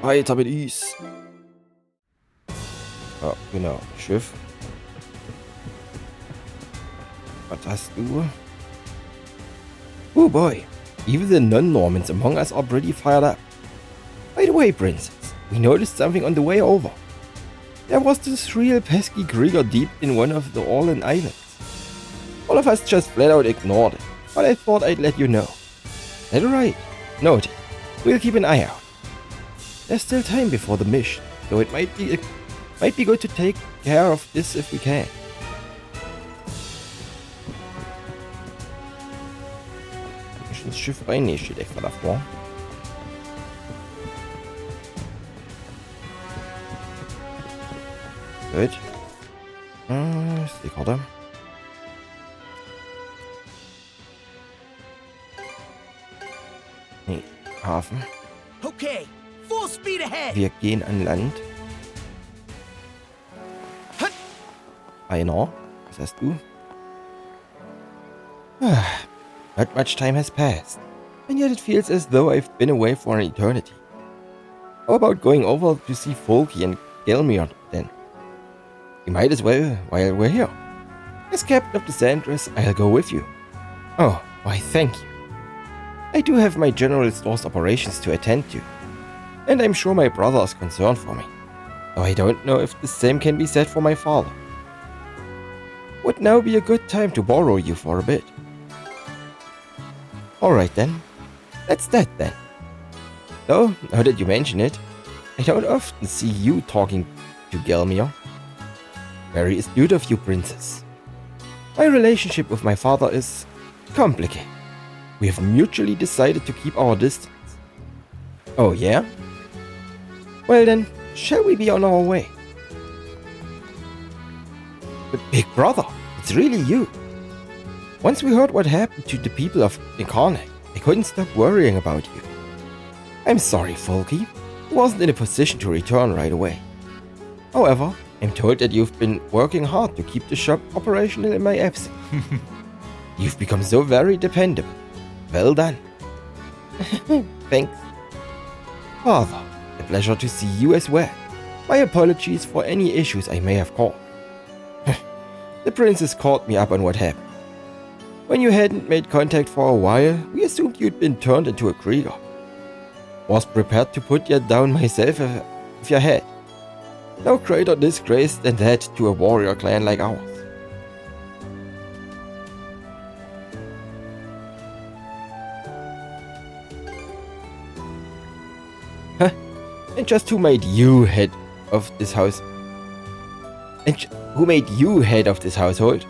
Weiter mit Is. Ja, genau. Schiff. Was hast du? Oh boy. Even the non-Normans among us are pretty fired up. By the way, princess, we noticed something on the way over. There was this real pesky Krieger deep in one of the Orlan Islands. All of us just flat out ignored it, but I thought I'd let you know. That right? Noted. We'll keep an eye out. There's still time before the mission, so it might be good to take care of this if we can. Nicht ins Schiff rein, nee, steht extra davor. Gut. Ist die Karte. Nee, Hafen. Okay, full speed ahead. Wir gehen an Land. Einer. Was hast du? Not much time has passed, and yet it feels as though I've been away for an eternity. How about going over to see Folky and Gelmir then? We might as well while we're here. As captain of the Sandress, I'll go with you. Oh, why thank you. I do have my general store's operations to attend to, and I'm sure my brother is concerned for me, though I don't know if the same can be said for my father. Would now be a good time to borrow you for a bit. Alright then, that's that then. Though, now that you mention it, I don't often see you talking to Gelmir. Very astute of you, princess. My relationship with my father is complicated. We have mutually decided to keep our distance. Oh yeah? Well then, shall we be on our way? But big brother, it's really you. Once we heard what happened to the people of Incarnate, I couldn't stop worrying about you. I'm sorry, Folky. I wasn't in a position to return right away. However, I'm told that you've been working hard to keep the shop operational in my absence. You've become so very dependable. Well done. Thanks. Father, a pleasure to see you as well. My apologies for any issues I may have caused. The princess caught me up on what happened. When you hadn't made contact for a while, we assumed you'd been turned into a Krieger. Was prepared to put you down myself if you had. No greater disgrace than that to a warrior clan like ours. Huh? And just who made you head of this house? And who made you head of this household?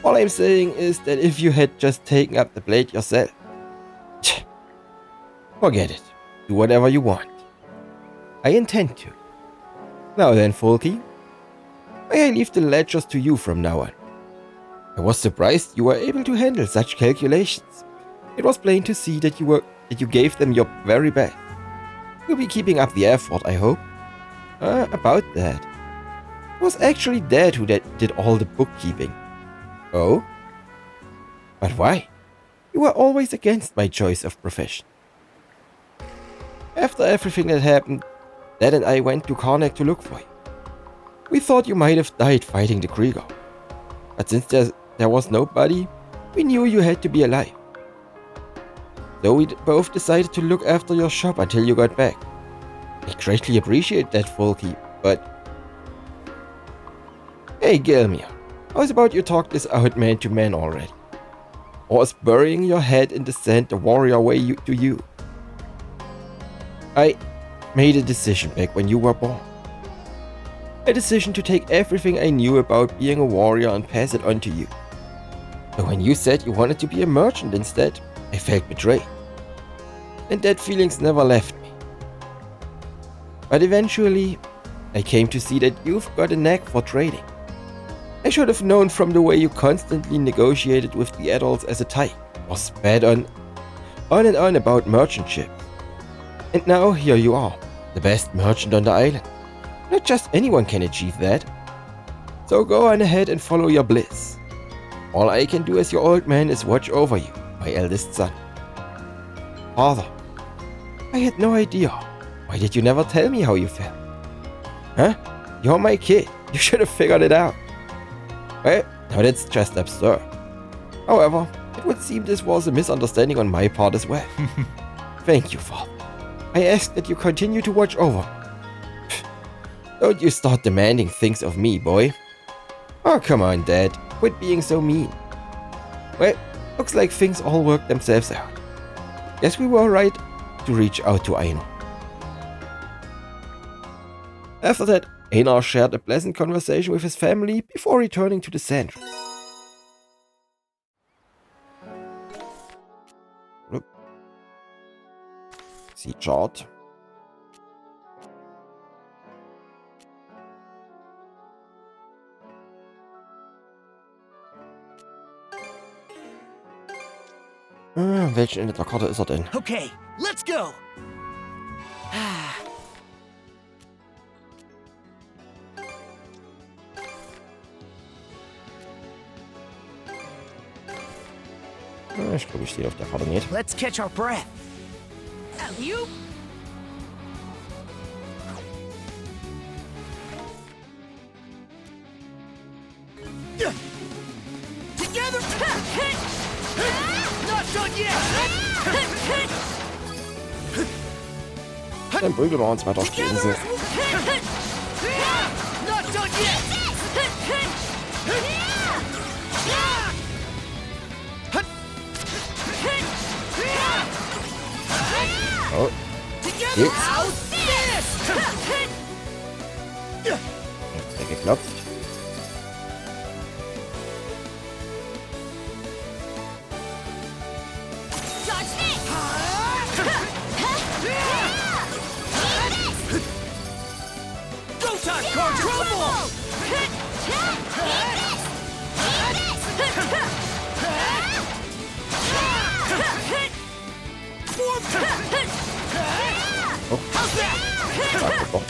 All I'm saying is that if you had just taken up the blade yourself. Forget it. Do whatever you want. I intend to. Now then, Folky. May I leave the ledgers to you from now on. I was surprised you were able to handle such calculations. It was plain to see that you gave them your very best. You'll be keeping up the effort, I hope. About that. It was actually Dad who did all the bookkeeping. Oh? But why? You were always against my choice of profession. After everything that happened, Dad and I went to Karnak to look for you. We thought you might have died fighting the Krieger. But since there was nobody, we knew you had to be alive. So we both decided to look after your shop until you got back. I greatly appreciate that, Folky, but... Hey, Gelmir. How's about you talk this out man to man already? Or is burying your head in the sand the warrior way to you? I made a decision back when you were born. A decision to take everything I knew about being a warrior and pass it on to you. But when you said you wanted to be a merchant instead, I felt betrayed. And that feelings never left me. But eventually, I came to see that you've got a knack for trading. I should have known from the way you constantly negotiated with the adults as a type, or spat on and on about merchant ships. And now here you are, the best merchant on the island. Not just anyone can achieve that. So go on ahead and follow your bliss. All I can do as your old man is watch over you, my eldest son. Father, I had no idea Why did you never tell me how you felt? Huh? You're my kid. You should have figured it out. Well, now that's just absurd. However, it would seem this was a misunderstanding on my part as well. Thank you, Father. I ask that you continue to watch over. Don't you start demanding things of me, boy. Oh, come on, Dad. Quit being so mean. Well, looks like things all worked themselves out. Guess we were right to reach out to Einar. After that, Einar shared a pleasant conversation with his family before returning to the Sandras. See chart. Welchen Ende der Karte ist er denn? Okay, let's go. Ich glaube, ich stehe auf der Karte nicht. Let's catch our breath. You. Together. Not done yet. Dann prügeln wir uns weiter auf die Insel. Not done yet. Oh, geht's? Hat geklopft. Oh. Ach, doch.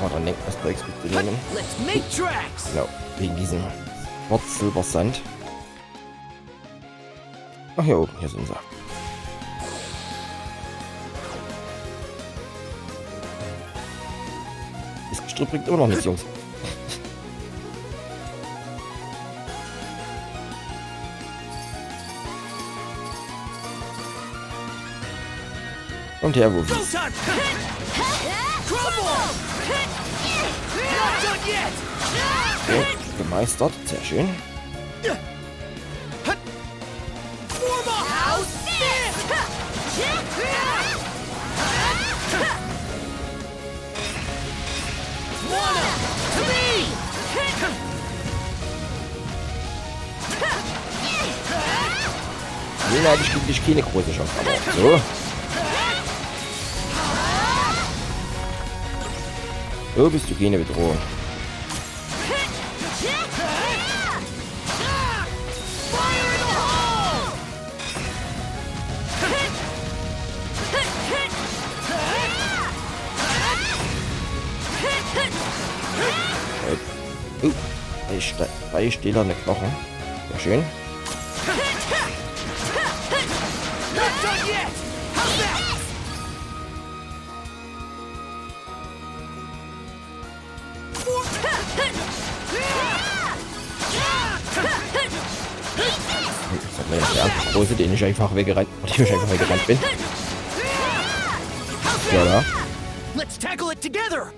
Oh, dann lenkt das Zeugs mitzunehmen. Genau, wegen diesem Silbersand. Ach, hier oben, hier sind sie. Das Gestrüpp bringt immer noch nichts, Jungs. Und her, wo wir. Okay, gemeistert, sehr schön. Nee, nein, ich gebe dich keine große Chance, aber so. So bist du keine Bedrohung. Drei stählerne Knochen. Sehr schön. Das war der andere Große, den ich einfach weggerannt bin. Ja, da. Let's tackle it together.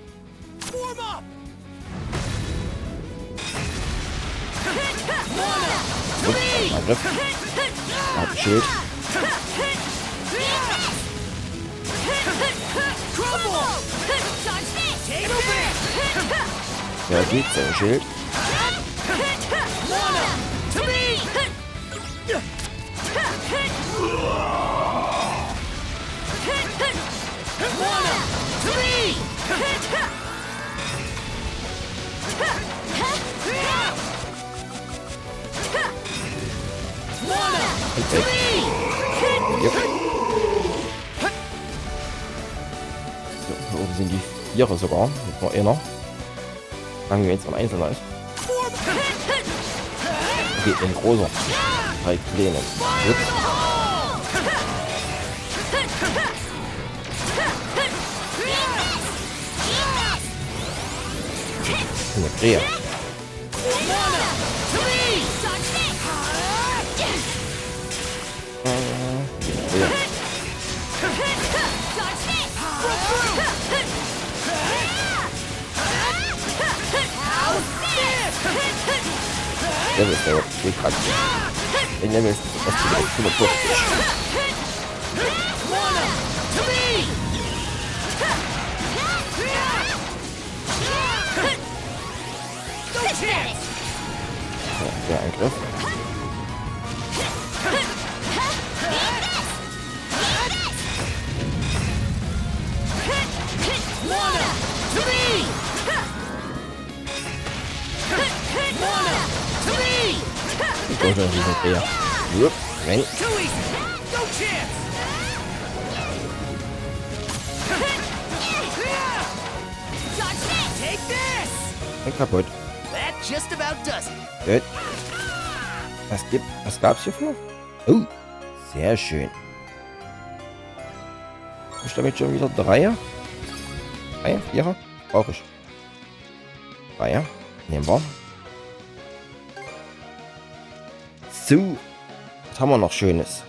Form up. Und Angriff. Hat ein Schild. Ja, geht sein Schild. Und weg. Yep. So, hier oben sind die Viere sogar. Nicht nur einer. Sagen wir jetzt mal einzelner ist. Okay, ein großer. 3 kleine. Gut. Eine Krähe. Ja. Level ist aber nicht gerade. Den Level ist das vielleicht 55. Ja, der Angriff. Ich wollte schon diesen Bär. Jupp, rein. Und kaputt. Gut. Was gab's hier für? Oh, sehr schön. Ich damit schon wieder 3er. 3er, 4er. Brauche ich. 3er. Nehmen wir. So. Was haben wir noch Schönes?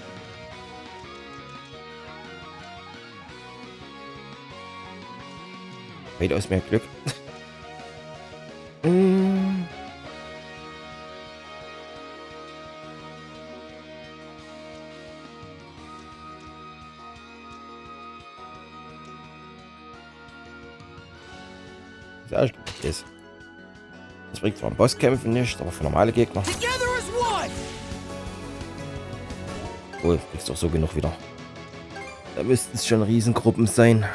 Weitaus mehr Glück. Sehr gut ist. Das bringt zwar im Bosskämpfen nicht, aber für normale Gegner. Oh, kriegst doch so genug wieder. Da müssten es schon Riesengruppen sein.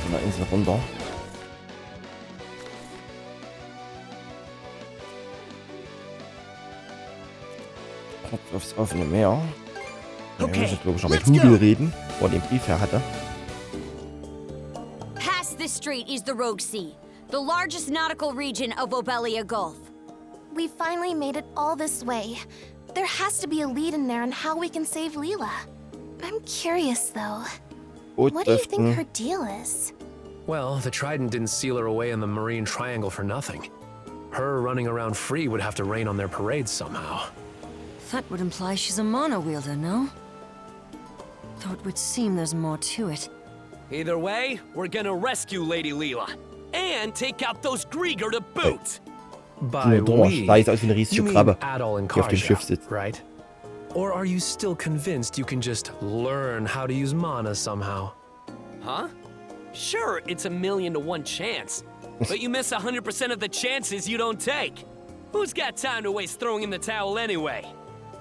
Von der Insel runter. Kopf aufs offene Meer. Wir müssen glaube ich noch mit Hugel reden, wo er den Brief her hatte. Past this strait is the Rogue Sea, the largest nautical region of Obelia Gulf. We finally made it all this way. There has to be a lead in there on how we can save Leela. I'm curious, though. What do you think her deal is? Well, the Trident didn't seal her away in the Marine Triangle for nothing. Her running around free would have to rain on their parades somehow. That would imply she's a mono wielder, no? Though it would seem there's more to it. Either way, we're gonna rescue Lady Leela. And take out those Grieger to boot! By we, Weiß aus wie eine riesige you mean Krabbe, Adol and die auf dem Schiff Karja, sitzt. right? Or are you still convinced you can just learn how to use mana somehow? Huh? Sure, it's a 1,000,000 to 1 chance. But you miss 100% of the chances you don't take. Who's got time to waste throwing in the towel anyway?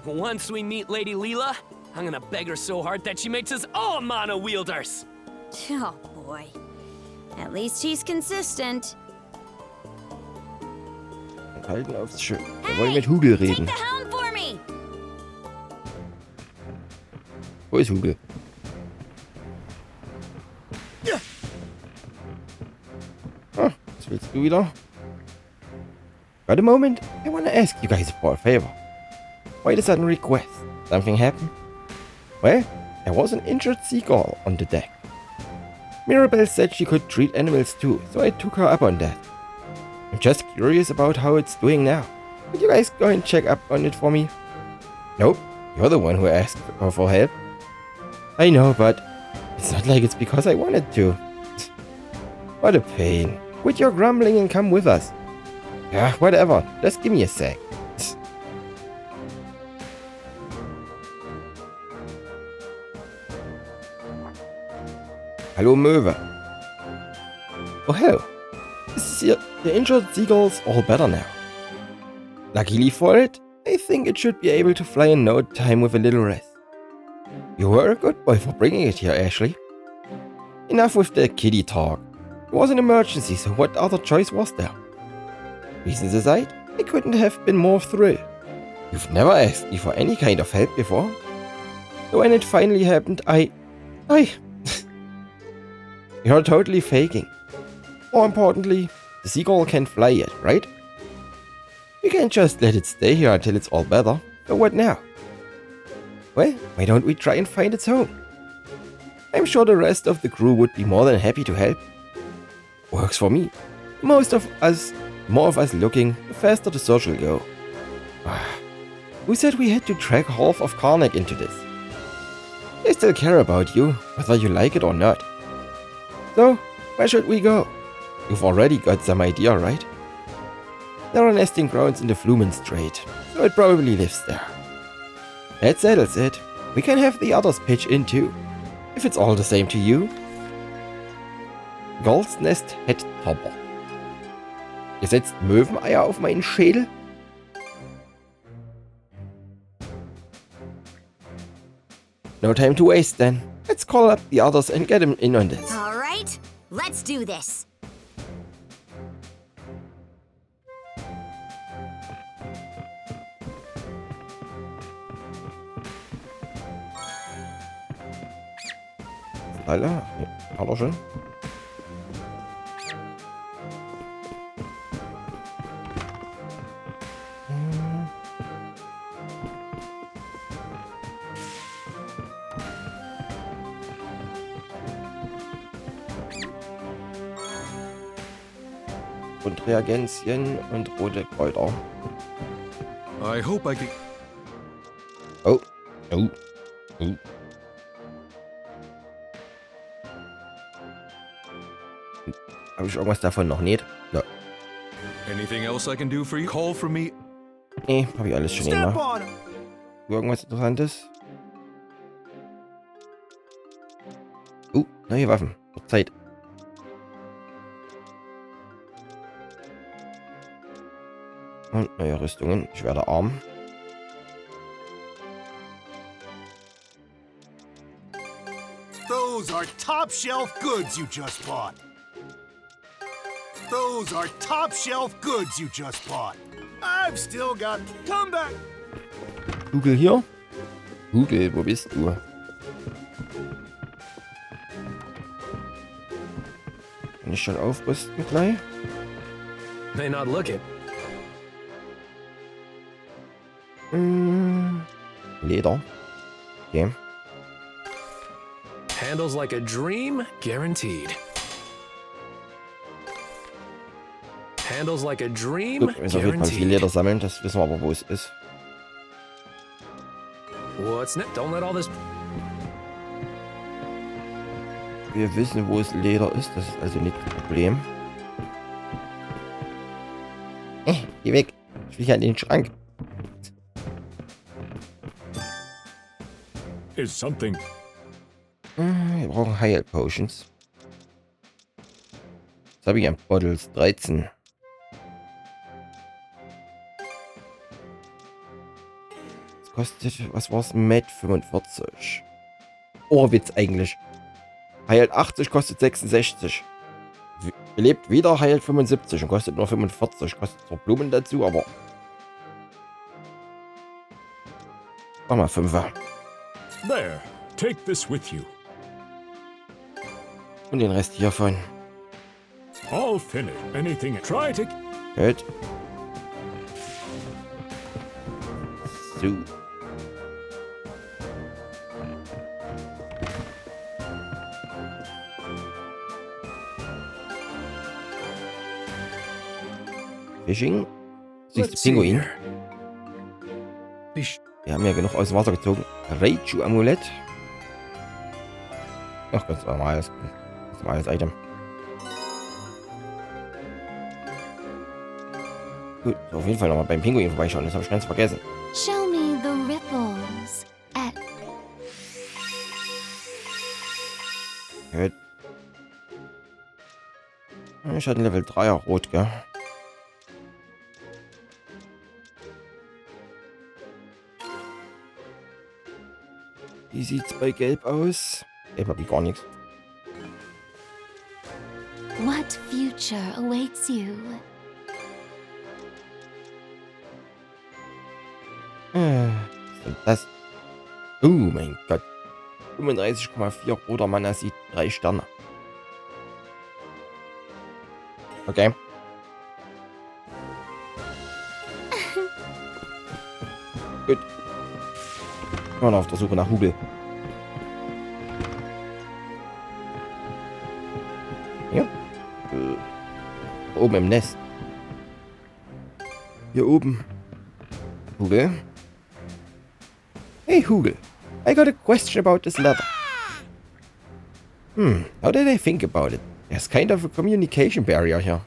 Once we meet Lady Leela, I'm gonna beg her so hard that she makes us all mono wielders. Oh boy. At least he's consistent. Halten aufs Schiff. Wir wollen mit Hugel Take reden. the helm for me. Wo ist Hugel? Ah, was willst du wieder? Got a moment? I want to ask you guys for a favor. Why the sudden request? Something happened? Well, there was an injured seagull on the deck. Mirabelle said she could treat animals too, so I took her up on that. I'm just curious about how it's doing now. Could you guys go and check up on it for me? Nope, you're the one who asked her for help. I know, but it's not like it's because I wanted to. What a pain. Quit your grumbling and come with us. Yeah, whatever. Just give me a sec. Hallo Möwe. Oh hello. The injured seagulls all better now. Luckily for it, I think it should be able to fly in no time with a little rest. You were a good boy for bringing it here, Ashley. Enough with the kiddie talk. It was an emergency, so what other choice was there? Reasons aside, I couldn't have been more thrilled. You've never asked me for any kind of help before. So when it finally happened, You're totally faking. More importantly, the seagull can't fly yet, right? We can't just let it stay here until it's all better. So what now? Well, why don't we try and find its home? I'm sure the rest of the crew would be more than happy to help. Works for me. The more of us looking, the faster the search will go. Who said we had to drag half of Karnak into this? They still care about you, whether you like it or not. So, where should we go? You've already got some idea, right? There are nesting grounds in the Flumen Strait, so it probably lives there. That settles it. We can have the others pitch in too, if it's all the same to you. Gull's Nest Head Topper. Ihr setzt Möweneier auf meinen Schädel? No time to waste then. Let's call up the others and get them in on this. All right, let's do this. Teile? Ja, hat er schon. Und Reagenzien und rote Kräuter. I hope I can. Oh. Oh. Oh. Habe ich irgendwas davon noch nicht? Ja. Anything else I can do for you? Call for me. Nee, habe ich alles schon Step immer. on him. Irgendwas Interessantes? Neue Waffen. Wird Zeit. Und neue Rüstungen. Ich werde arm. Those are top-shelf goods you just bought. Those are top-shelf goods you just bought. I've still got... Come back! Google hier? Google, wo bist du? Kann ich schon aufrüsten gleich? May not look it. Leder. Okay. Handles like a dream, guaranteed. Handles like a dream, Gut, wir müssen auf jeden Fall viel Leder guaranteed. sammeln, das wissen wir aber, wo es ist. What's next? Don't let all this. Wir wissen, wo es Leder ist, das ist also nicht das Problem. Geh weg. Ich will hier an den Schrank. Is something. Wir brauchen Heil Potions. Jetzt habe ich an Bottles 13. Das kostet, was war's? Med 45. Ohrwitz eigentlich. Heilt 80, kostet 66. Belebt wieder, heilt 75 und kostet nur 45. Kostet zwar Blumen dazu, aber... Mach mal 5. There. Take this with you. Und den Rest hiervon. All finished. Anything. Try to. Gut. So. Fishing. Siehst du Let's see Pinguin? here. Wir haben ja genug aus dem Wasser gezogen. Raichu-Amulett. Ach, ganz normales Item. Gut, so auf jeden Fall nochmal beim Pinguin vorbeischauen, das habe ich ganz vergessen. Show me the ripples at Gut. Ich hatte Level 3er Rot, gell? Wie sieht's bei Gelb aus? Gelb hab ich gar nichts. What future awaits you? Was ist das? Oh mein Gott. 35,4 roter Mana sieht 3 Sterne. Okay. Gut. Wir waren auf der Suche nach Hugel. Ja. Oben im Nest. Hier oben. Hugel? Hey Hugel, I got a question about this letter. How did I think about it? There's kind of a communication barrier here.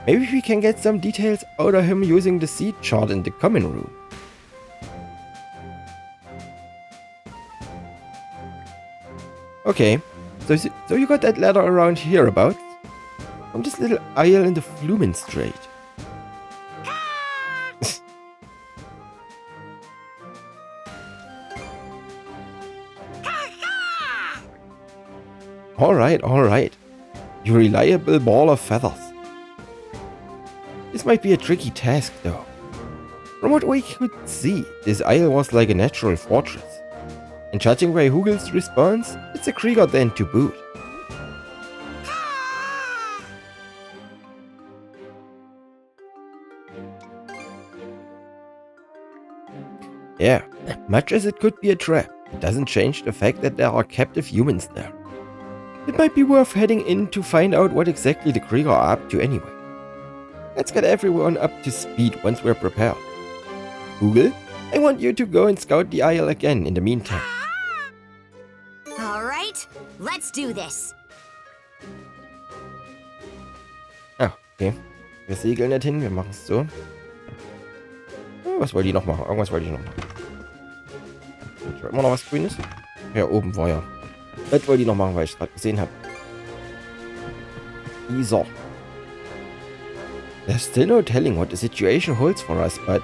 Maybe we can get some details out of him using the seed chart in the common room. Okay, so you got that letter around hereabouts? From this little isle in the Flumen Strait. Alright. You reliable ball of feathers. This might be a tricky task though. From what we could see, this isle was like a natural fortress. And judging by Hugel's response, it's a Krieger then to boot. Yeah, much as it could be a trap, it doesn't change the fact that there are captive humans there. It might be worth heading in to find out what exactly the Krieger are up to anyway. Let's get everyone up to speed once we're prepared. Hugel, I want you to go and scout the isle again in the meantime. All right, let's do this. Ah, okay. Wir segeln nicht hin, wir machen es so. Was wollte ich noch machen? Irgendwas wollte ich noch machen. Ist immer noch was Grünes? Ja, oben war ja. Das wollte ich noch machen, weil ich es gerade gesehen habe. Dieser. There's still no telling what the situation holds for us, but...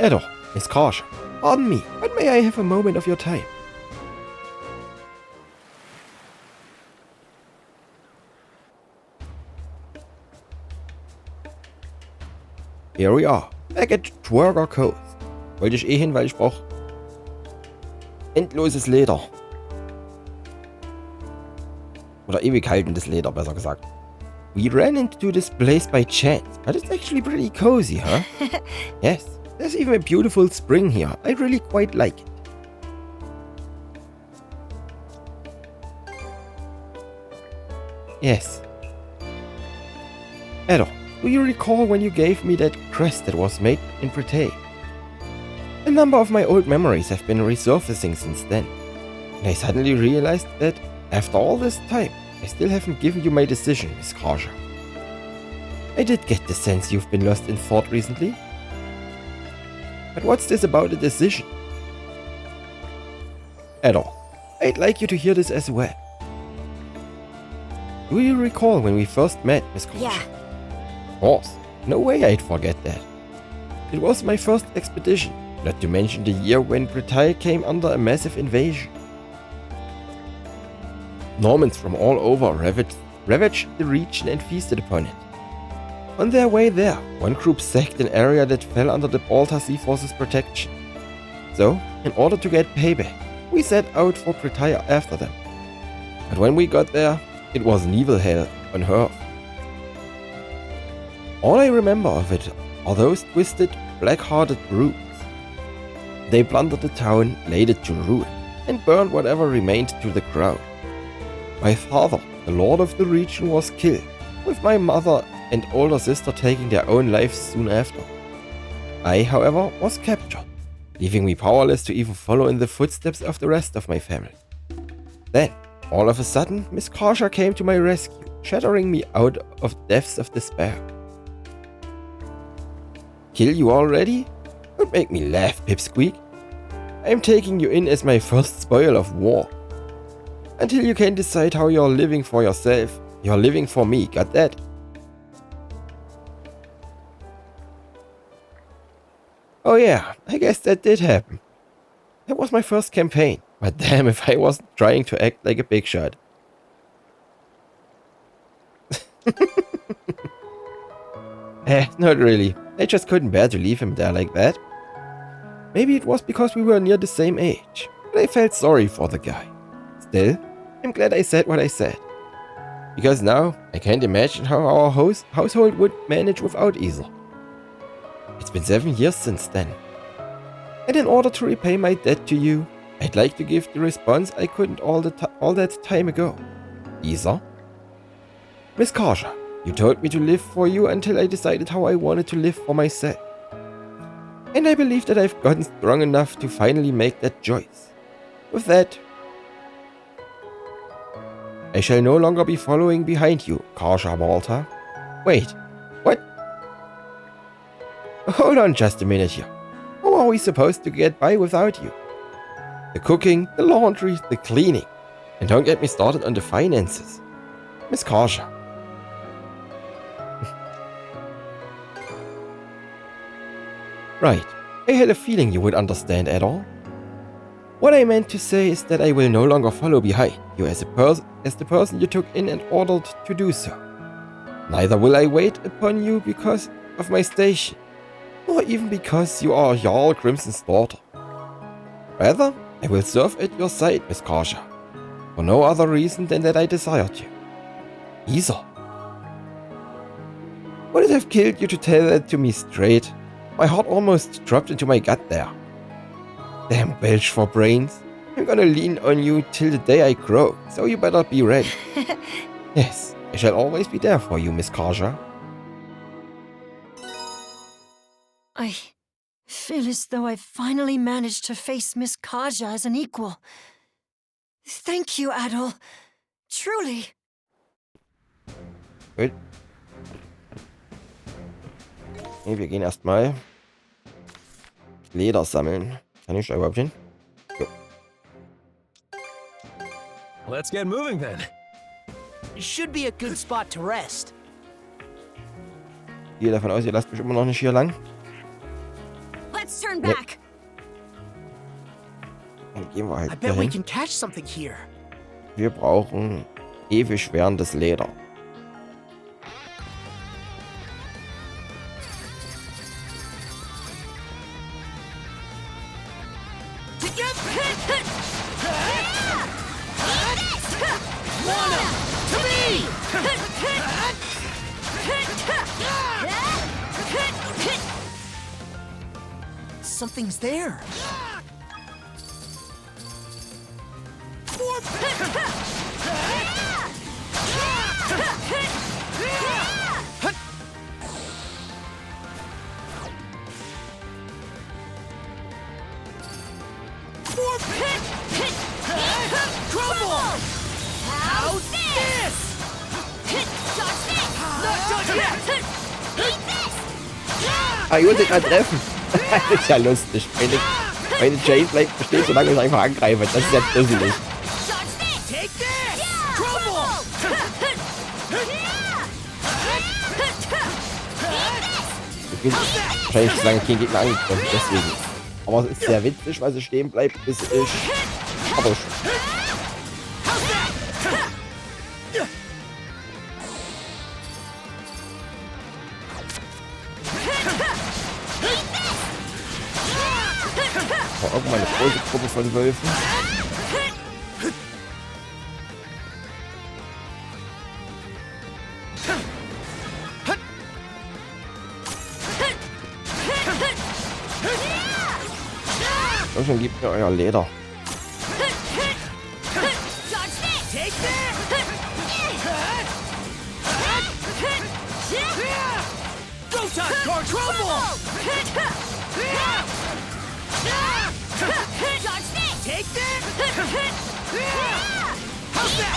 Edo, Miss Karsh, pardon me, but may I have a moment of your time? Here we are, back at Twerger Coast. Wollte ich eh hin, weil ich brauche endloses Leder. Oder ewig haltendes Leder, besser gesagt. We ran into this place by chance, but it's actually pretty cozy, huh? Yes, there's even a beautiful spring here. I really quite like it. Yes. Edo, do you recall when you gave me that crest that was made in Bretagne? A number of my old memories have been resurfacing since then, and I suddenly realized that, after all this time, I still haven't given you my decision, Miss Karja. I did get the sense you've been lost in thought recently. But what's this about a decision? Edo, I'd like you to hear this as well. Do you recall when we first met, Miss Karja? Yeah. Of course. No way I'd forget that. It was my first expedition, not to mention the year when Bretagne came under a massive invasion. Normans from all over ravaged the region and feasted upon it. On their way there, one group sacked an area that fell under the Baltar Sea Force's protection. So, in order to get payback, we set out for Bretagne after them. But when we got there, it was an evil hell on earth. All I remember of it are those twisted, black-hearted brutes. They plundered the town, laid it to ruin, and burned whatever remained to the ground. My father, the lord of the region, was killed, with my mother and older sister taking their own lives soon after. I, however, was captured, leaving me powerless to even follow in the footsteps of the rest of my family. Then, all of a sudden, Miss Karja came to my rescue, shattering me out of the depths of despair. Kill you already? Don't make me laugh, Pipsqueak. I'm taking you in as my first spoil of war. Until you can decide how you're living for yourself, you're living for me, got that? Oh yeah, I guess that did happen. That was my first campaign, but damn if I wasn't trying to act like a big shot. Not really. I just couldn't bear to leave him there like that. Maybe it was because we were near the same age, but I felt sorry for the guy. Still, I'm glad I said what I said. Because now, I can't imagine how our household would manage without Isla. It's been 7 years since then. And in order to repay my debt to you, I'd like to give the response I couldn't all that time ago. Isa? Miss Kaja, you told me to live for you until I decided how I wanted to live for myself. And I believe that I've gotten strong enough to finally make that choice. With that, I shall no longer be following behind you, Kaja Walter. Wait, what? Hold on just a minute here. How are we supposed to get by without you? The cooking, the laundry, the cleaning. And don't get me started on the finances. Miss Kaja. Right, I had a feeling you would understand at all. What I meant to say is that I will no longer follow behind you as the person you took in and ordered to do so. Neither will I wait upon you because of my station, or even because you are Jarl Crimson's daughter. Rather, I will serve at your side, Miss Kaja, for no other reason than that I desired you. Isa. Would it have killed you to tell that to me straight? My heart almost dropped into my gut there. Damn Welsh for brains. I'm gonna lean on you till the day I grow, so you better be ready. Yes, I shall always be there for you, Miss Kaja. I feel as though I've finally managed to face Miss Kaja as an equal. Thank you, Adol. Truly. Gut. Nee, wir gehen erstmal Leder sammeln. Kann ich da überhaupt hin? Jo. Let's get moving then. It should be a good spot to rest. Ich gehe davon aus, ihr lasst mich immer noch nicht hier lang. Let's turn back. Dann gehen wir halt I bet we dahin. can catch something here. Wir brauchen ewig währendes Leder. Something's there. Crumble! How's this? Dodge this! Not done yet! Eat this! Ah, ich wollte ihn gerade treffen. Das ist ja lustig. Meine Jane bleibt stehen, solange ich einfach angreife. Das ist ja dusselig. Take this! Crumble! Ich bin wahrscheinlich so lange kein Gegner angegriffen, deswegen. Aber es ist sehr witzig, weil sie stehen bleibt, bis ich erwische. Irgendwann eine große Gruppe von Wölfen. Und schon gebt mir euer Leder. Take this! How's that?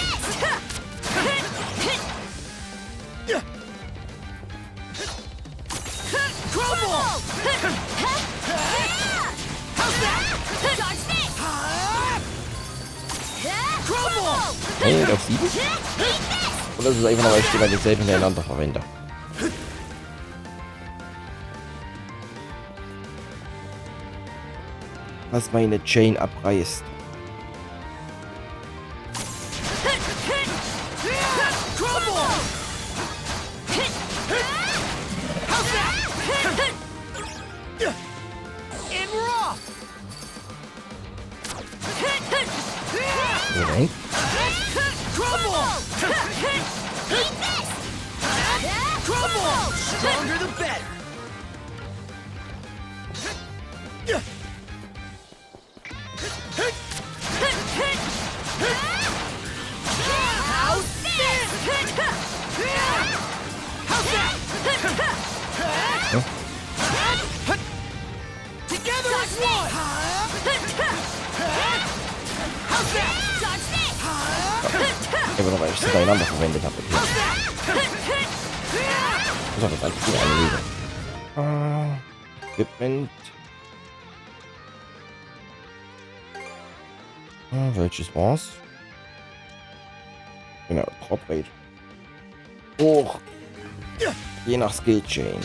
Crumble! How's that? Dodge this! Crumble! Hey, auf 7? Oder ist es einfach nur, weil ich die beiden selben hintereinander verwende? was meine Chain abreißt. Nein. Stronger the better. Together as one. Aber noch, weil ich sie beieinander verwendet habe. Okay. Ich muss das einfach wieder anlegen. Equipment. Welches war's? Genau, Drop Rate. Hoch. Je nach Skill Chain.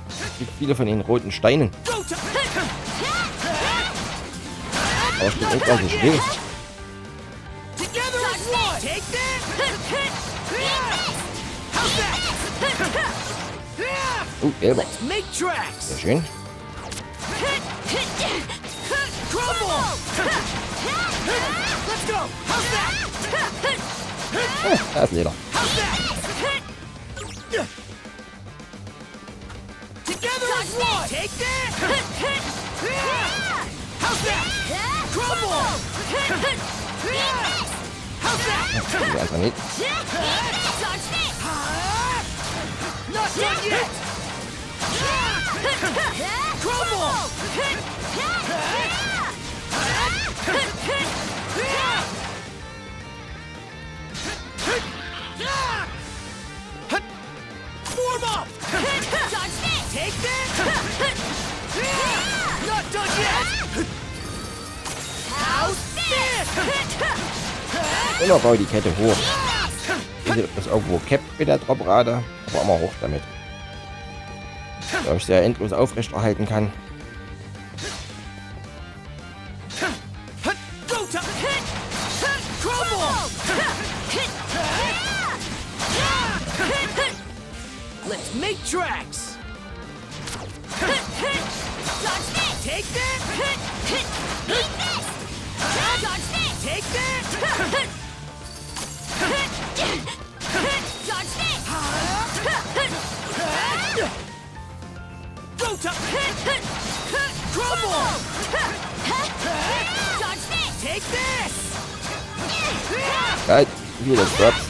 Es gibt viele von den roten Steinen. Aber steht irgendwas nicht still. Gelber. Sehr schön. Da ist Leder. Einfach nicht. Immer baue die Kette hoch. Ich weiß nicht, ob das irgendwo cappt mit der Droprate, aber immer hoch damit. Da ich sehr endlos aufrechterhalten kann. Let's make tracks. Take that. Take that. Go to crumble. Take this. Halt, wieder Drops.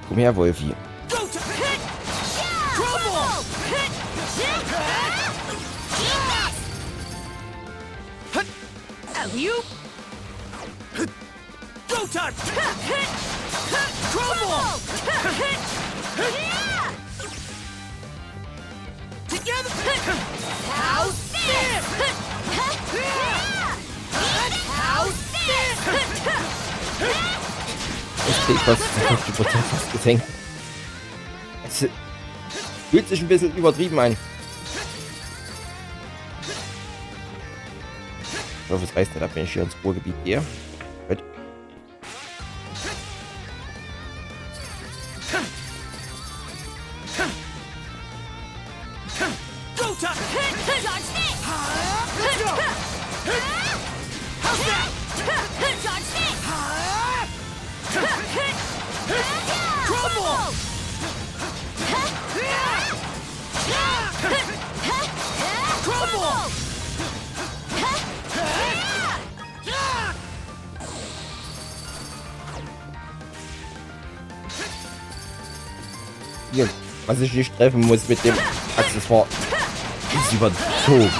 Komm her, Wolfi. You go time. Crumble. Together. How's this? How's this? Ich krieg fast 50% fast gesenkt. Es fühlt sich ein bisschen übertrieben an. Ich hoffe, es reißt nicht ab, wenn ich hier ins Ruhrgebiet gehe. Gut. Hier, was ich nicht treffen muss mit dem Accessoire, ist überzogen.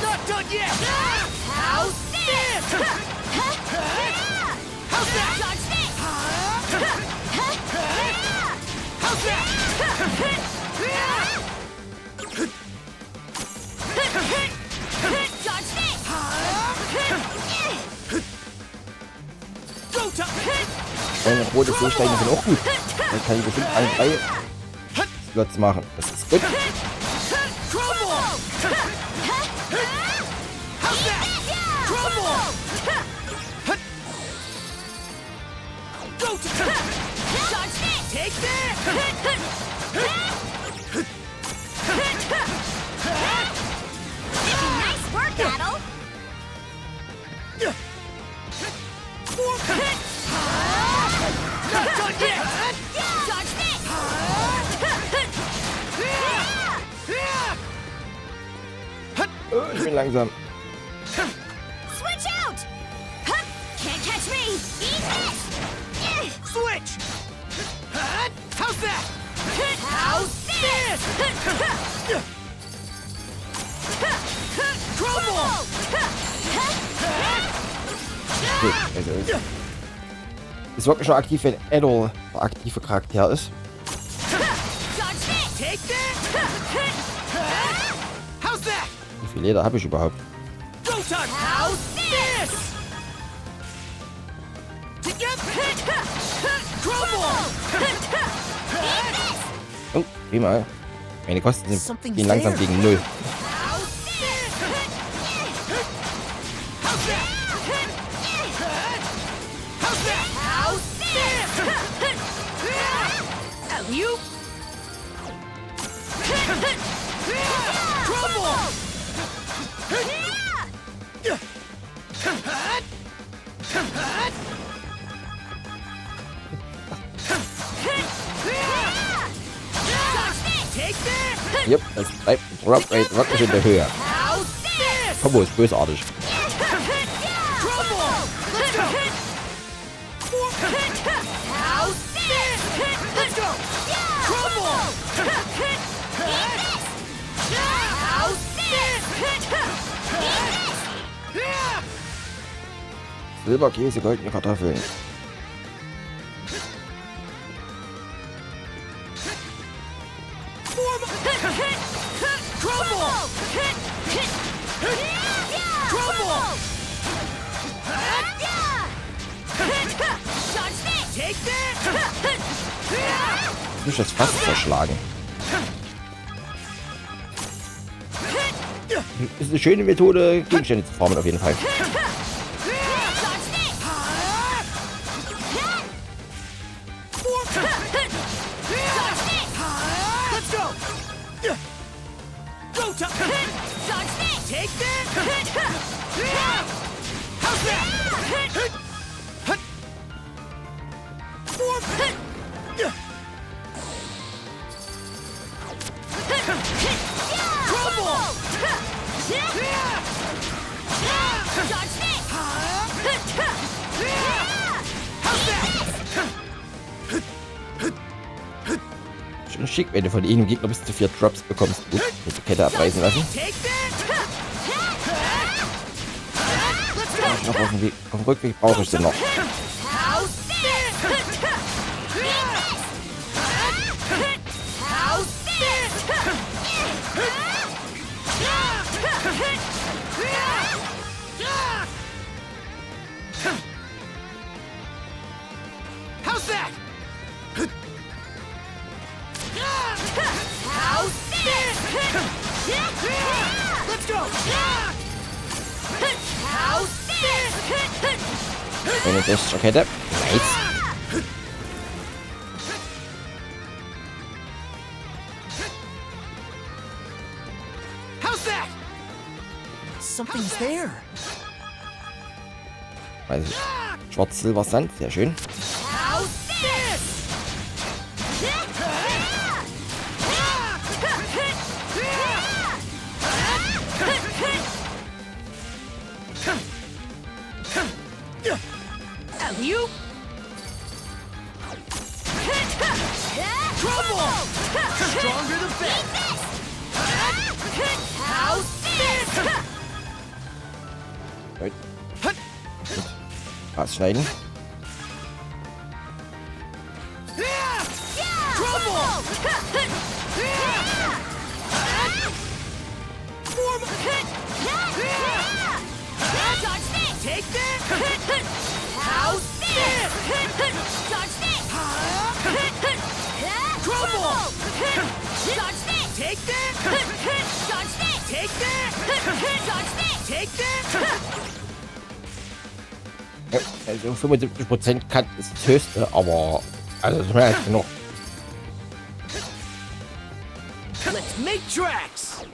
Rote Seesteine sind auch gut. Dann kann ich bestimmt 1-3 Slots machen. Das ist gut. Nice work, Adol. Ich bin langsam. Switch out! Can't catch me! Eat this! Switch! How's that? How's this? Crumble! Gut, also ist wirklich schon aktiv, wenn Adol der aktive Charakter ist. Take that! How's that? Wie viel Leder habe ich überhaupt? Go time! How's this? Together! Crumble! Oh, prima. Meine Kosten sind gehen langsam gegen 0. You? Crumble! Yep, das bleibt Drop Rate wirklich in der Höhe. Kombo ist bösartig. Silberkäse, goldene Kartoffeln. Ich das fast zerschlagen. Ist eine schöne Methode, Gegenstände zu formen auf jeden Fall. Schon schick, wenn du von jedem Gegner bis zu 4 Drops bekommst. Gut, mit der Kette abreißen lassen. Noch auf dem Rückweg brauche ich den noch. How's that? Let's go! Eine Gesture-Kette. Nice. How's that? Something's there. Also, Schwarz-Silber-Sand, sehr schön. You? Trouble! Stronger the better! How's this? Gut. Gras schneiden. Take that! How's this? Dodge this! Crumble! Dodge this! Take that! Dodge this! Take that! Dodge this! Take that! Also 75% kann ist das höchste, aber also das ist mehr als genug. Let's make tracks!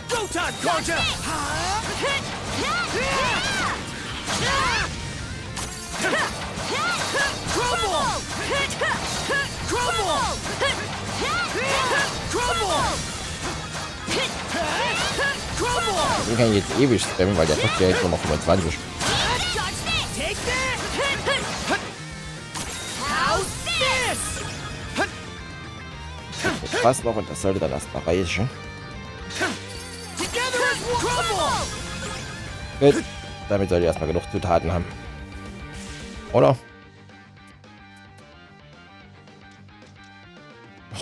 Go time, Karja! Crumble! Crumble! Crumble! Crumble! Den kann ich jetzt ewig spammen, weil der kostet ja jetzt nur noch 25. Take that! How's this? Das passt noch und das sollte dann erstmal reichen. Together as one! Crumble! Gut, damit sollte ich erstmal genug Zutaten haben. Oder?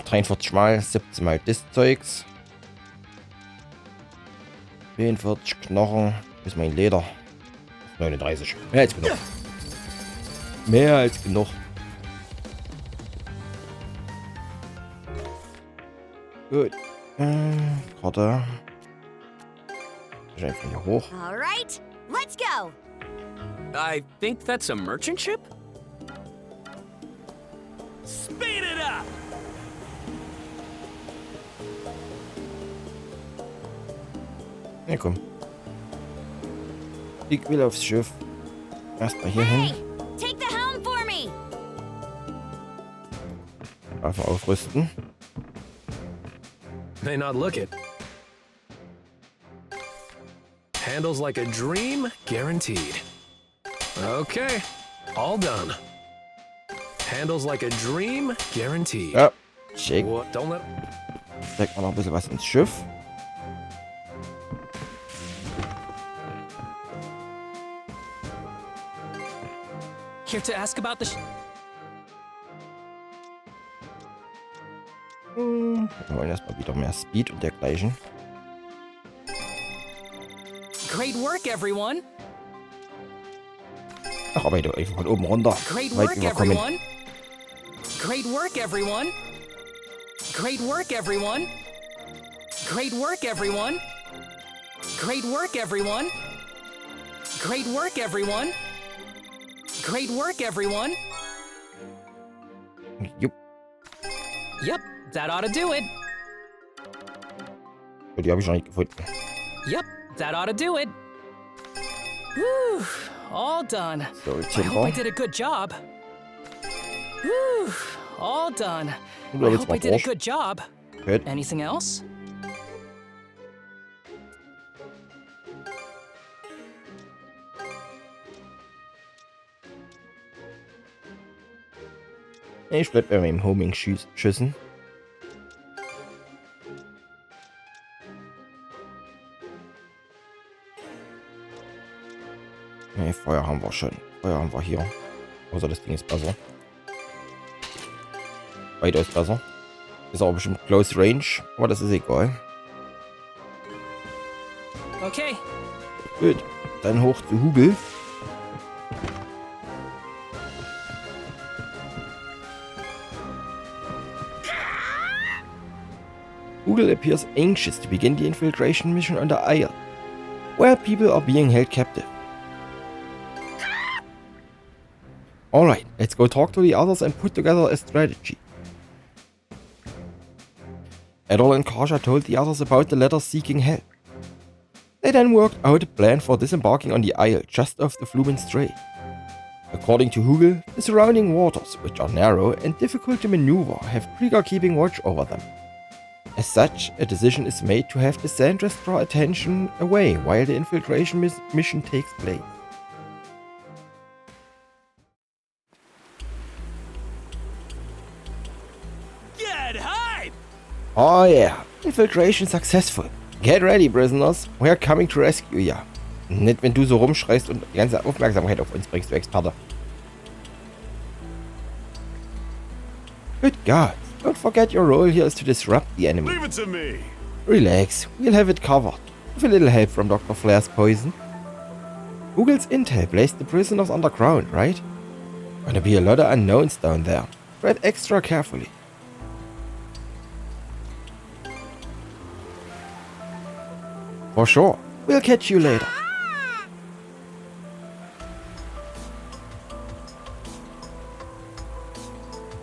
43 mal, 17 mal das Zeugs. 44 Knochen, bis mein Leder. 39. Mehr als genug. Mehr als genug. Gut. Karte. Ich einfach hier hoch. All right, let's go. I think that's a merchant ship? Speed it up! Ja, komm. Ich will aufs Schiff. Erstmal hier Hey, hin. take the helm for me. Einfach aufrüsten. May not look it. Handles like a dream, guaranteed. Okay, all done. Handles like a dream, guaranteed. Ja, schick. What? Don't let. Steckt mal noch ein bisschen was ins Schiff. Here to ask about the Wir wollen erstmal wieder mehr Speed und dergleichen. Great work, everyone. Ach, aber ich einfach von oben runter. Great Weit work, überkommen. everyone. Great work, everyone. Great work, everyone. Great work, everyone. Great work, everyone. Great work, everyone. Great work, everyone. Jupp. Yep, that ought to do it. Die habe ich noch nicht gefunden. Yep, that ought to do it. Whew, all done. So, I hope Timber. I did a good job. Whew, all done. Und da I wird's hope I mal did a durch. good job. Gut. Anything else? Ich bleib bei meinem Homing-Schüssen. Ne, Feuer haben wir schon. Feuer haben wir hier. Außer das Ding ist besser. Weitaus besser. Ist aber bestimmt Close Range, aber das ist egal. Okay. Gut, dann hoch zu Hugel. Hugel appears anxious to begin the infiltration mission on the Isle, where people are being held captive. Alright, let's go talk to the others and put together a strategy. Adol and Karja told the others about the letters seeking help. They then worked out a plan for disembarking on the isle just off the Flumen Strait. According to Hugel, the surrounding waters, which are narrow and difficult to maneuver, have Krieger keeping watch over them. As such, a decision is made to have the Sandress draw attention away while the infiltration mission takes place. Get hype! Oh yeah, infiltration successful. Get ready, prisoners. We're coming to rescue ya. Nicht, wenn du so rumschreist und die ganze Aufmerksamkeit auf uns bringst, du Experte. Good God, don't forget your role here is to disrupt the enemy. Leave it to me. Relax, we'll have it covered. With a little help from Dr. Flair's poison. Google's intel placed the prisoners underground, right? Gonna be a lot of unknowns down there. Tread extra carefully. For sure. We'll catch you later.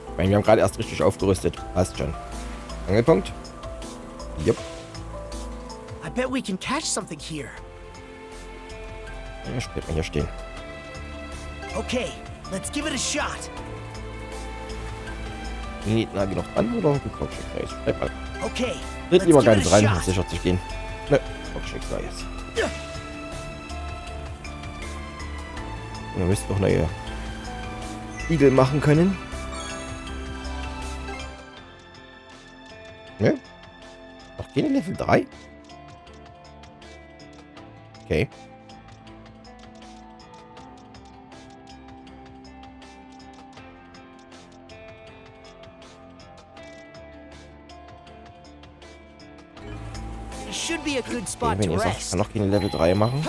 Ich meine, wir haben gerade erst richtig aufgerüstet. Passt schon. Angelpunkt. Jupp. I bet we can catch something here. Ja, bleibt mal hier stehen. Okay, let's give it a shot. Nicht nah genug dran oder bekommst du nichts? Bleib mal. Okay, Tritt let's lieber give it ganz a ran, um shot. sicher zu gehen. Ne, bekommst du nichts Neues. Ihr müsst doch neue Spiegel machen können. Ne? Noch keine Level 3? Okay. It should be a good Okay, spot wenn to ihr sagt, ich rest. kann noch keine Level 3 machen.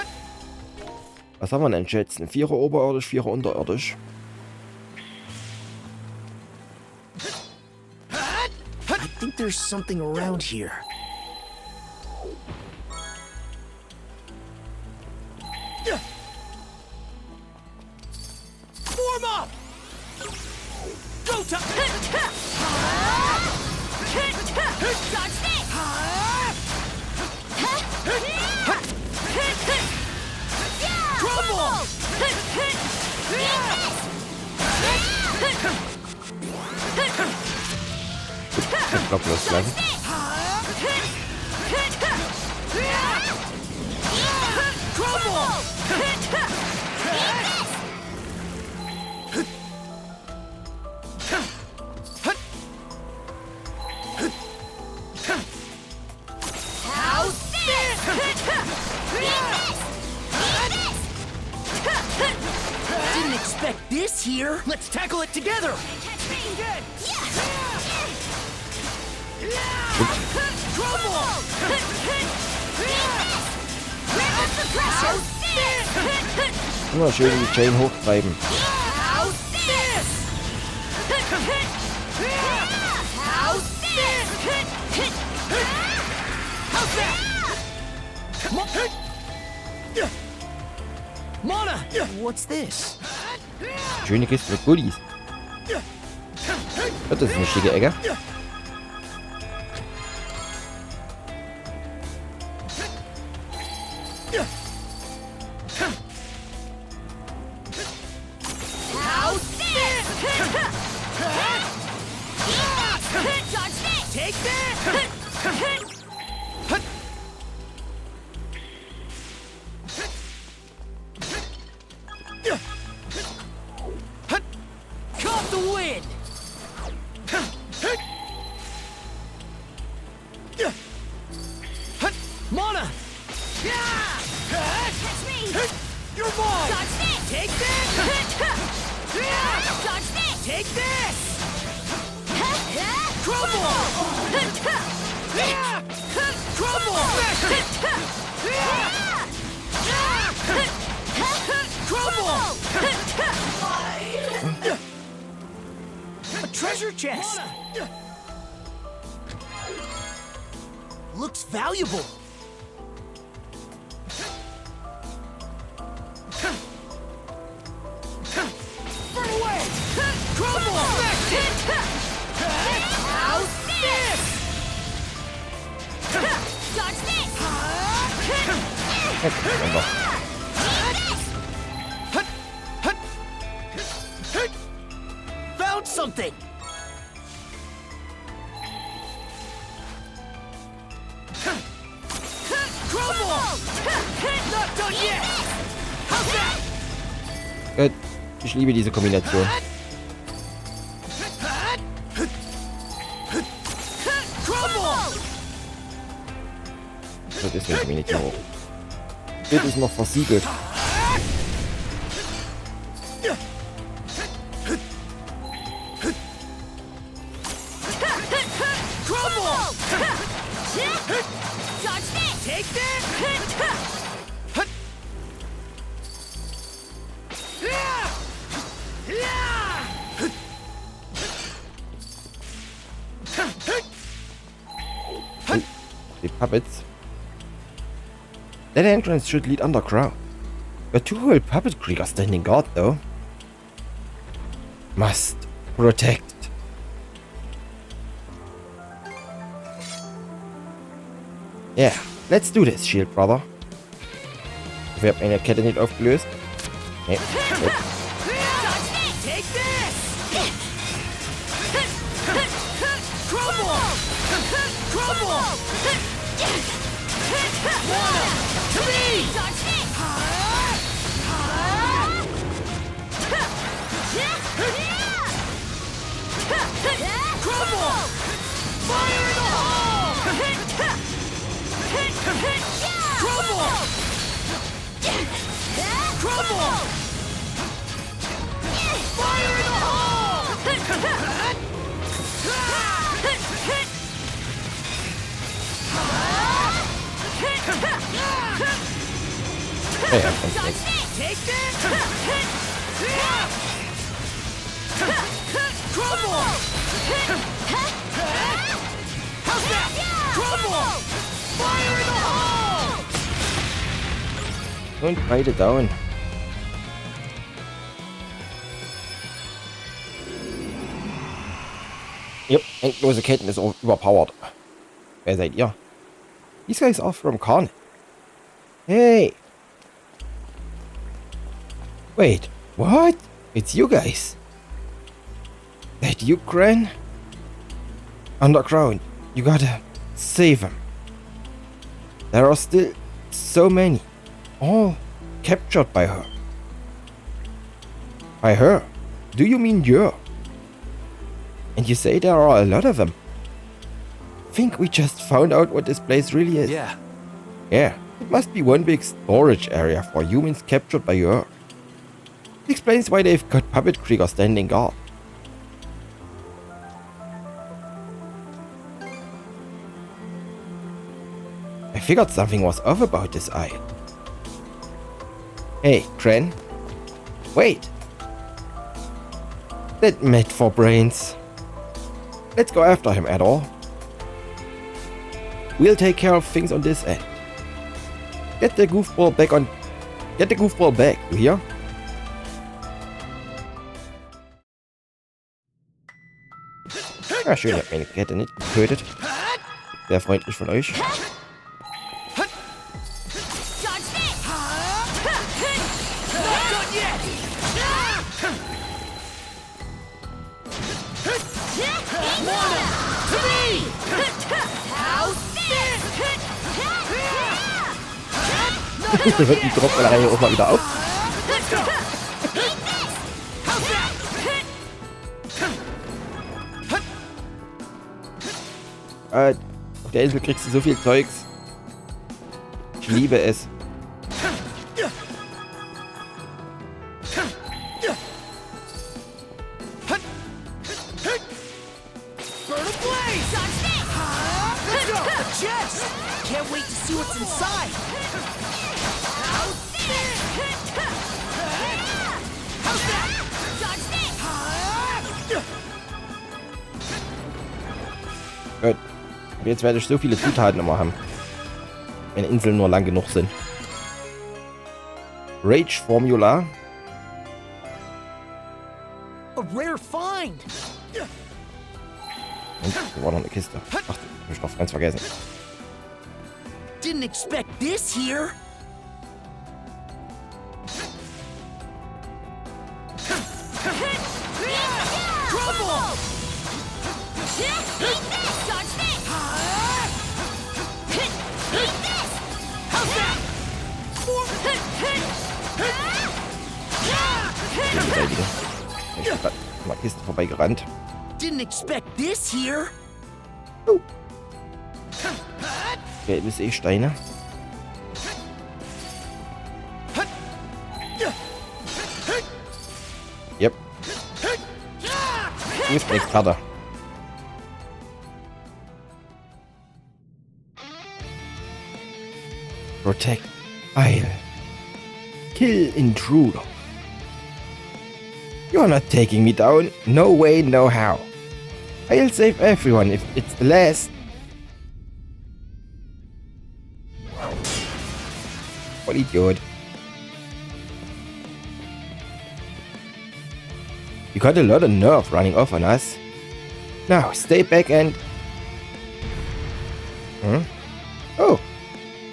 Was haben wir denn schätzen? 4er oberirdisch, 4er unterirdisch. I think there's something around here. Form up! Go to... Crumble! Ich glaub, loslassen. Didn't expect this here. Let's tackle it together. Immer schön die Chain hochtreiben. Mona, what's this? Schöne Kiste mit Goodies. Das ist eine schicke Ecke. Take that! Caught the wind! Mona! Catch me! Your ball! Dodge this! Take that! Dodge this! Take this! Crumble! Crumble! Crumble! A treasure chest! Looks valuable. Burn away! Crumble! How's this? Dodge this! Found something! Crumble! Not done yet! How's that? Ich liebe diese Kombination. Crumble! Das ist nicht wenig hoch. Das ist noch versiegelt. Crumble! Dodge this! Take that! puppets. That entrance should lead underground. A two-wheel puppet creek are standing guard though. Must protect. Yeah, let's do this, Shield Brother. Wir haben eine Kette nicht aufgelöst. Nee. Take this! Crumble! Crumble! Wanna! To me! Crumble! Fire in the hole! Crumble! Crumble! Fire in the hole! Take this! Crumble! How's that? Crumble! Fire in the hole! Und beide down. Yep, endlose Ketten ist overpowered. Wer seid ihr? These guys are from Karn. Hey! Wait, what? It's you guys. That you, Gran? Underground, you gotta save him. There are still so many. All captured by her. By her? Do you mean you? And you say there are a lot of them. Think we just found out what this place really is. Yeah. Yeah, it must be one big storage area for humans captured by her. It explains why they've got puppet creekers standing guard. I figured something was off about this eye. Hey, Kren. Wait. That mad for brains. Let's go after him, Adol. We'll take care of things on this end. Get the goofball back, you hear? Ja, schön, ihr habt meine Kette nicht getötet. Sehr freundlich von euch. Hört die Dropperei auch mal wieder auf. Auf der Insel kriegst du so viel Zeugs. Ich liebe es. Can't wait to see what's inside. Gut. Und jetzt werde ich so viele Zutaten immer haben. Wenn Inseln nur lang genug sind. Rage Formula. A rare find. Und hier war noch eine Kiste. Ach, hab ich noch ganz vergessen. Didn't expect this here. Crumble! How's that? Ich bin gerade an der Kiste vorbeigerannt. Didn't expect this here. Oh. Gelbe Seesteine. Yep. Giftexperte. Protect. Heil. Kill intruder. You're not taking me down. No way, no how. I'll save everyone if it's the last. Voll Idiot. You got a lot of nerve running off on us. Now, stay back and... Oh.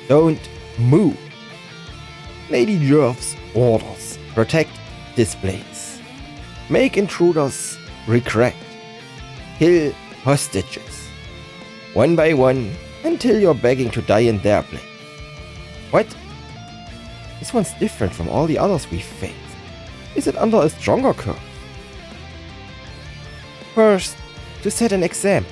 Don't move. Lady Jerv's orders. Protect this place. Make intruders regret. Kill hostages. One by one, until you're begging to die in their place. What? This one's different from all the others we've faced. Is it under a stronger curse? First, to set an example.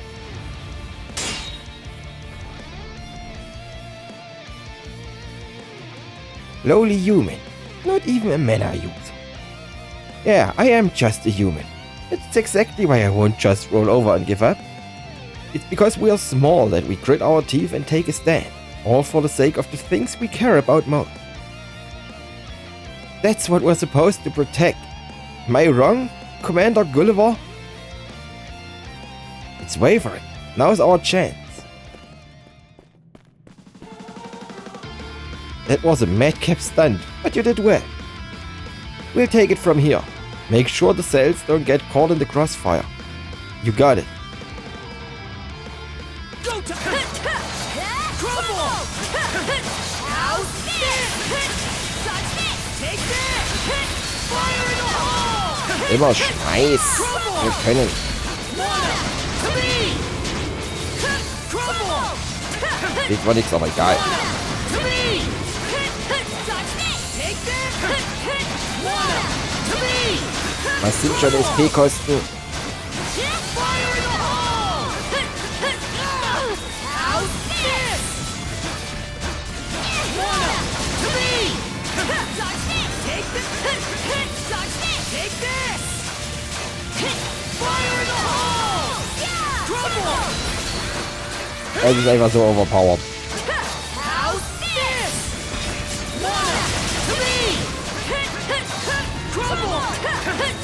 Lowly human, not even a mana user. Yeah, I am just a human. It's exactly why I won't just roll over and give up. It's because we are small that we grit our teeth and take a stand, all for the sake of the things we care about most. That's what we're supposed to protect. Am I wrong, Commander Gulliver? It's wavering. Now's our chance. That was a madcap stunt, but you did well. We'll take it from here. Make sure the cells don't get caught in the crossfire. You got it. Go to Crumble! How's this? Take this! Fire in the hole! Immer Scheiß. Wir können. To me! Crumble! Geht war nichts, aber egal. To me! Take this! To me! Was sind schon SP-Kosten? Fire in the hole! How's this? To me! Take this! Take this! Fire in the hole! Crumble! Es ist einfach so overpowered. How's this? To me! Crumble! Crumble!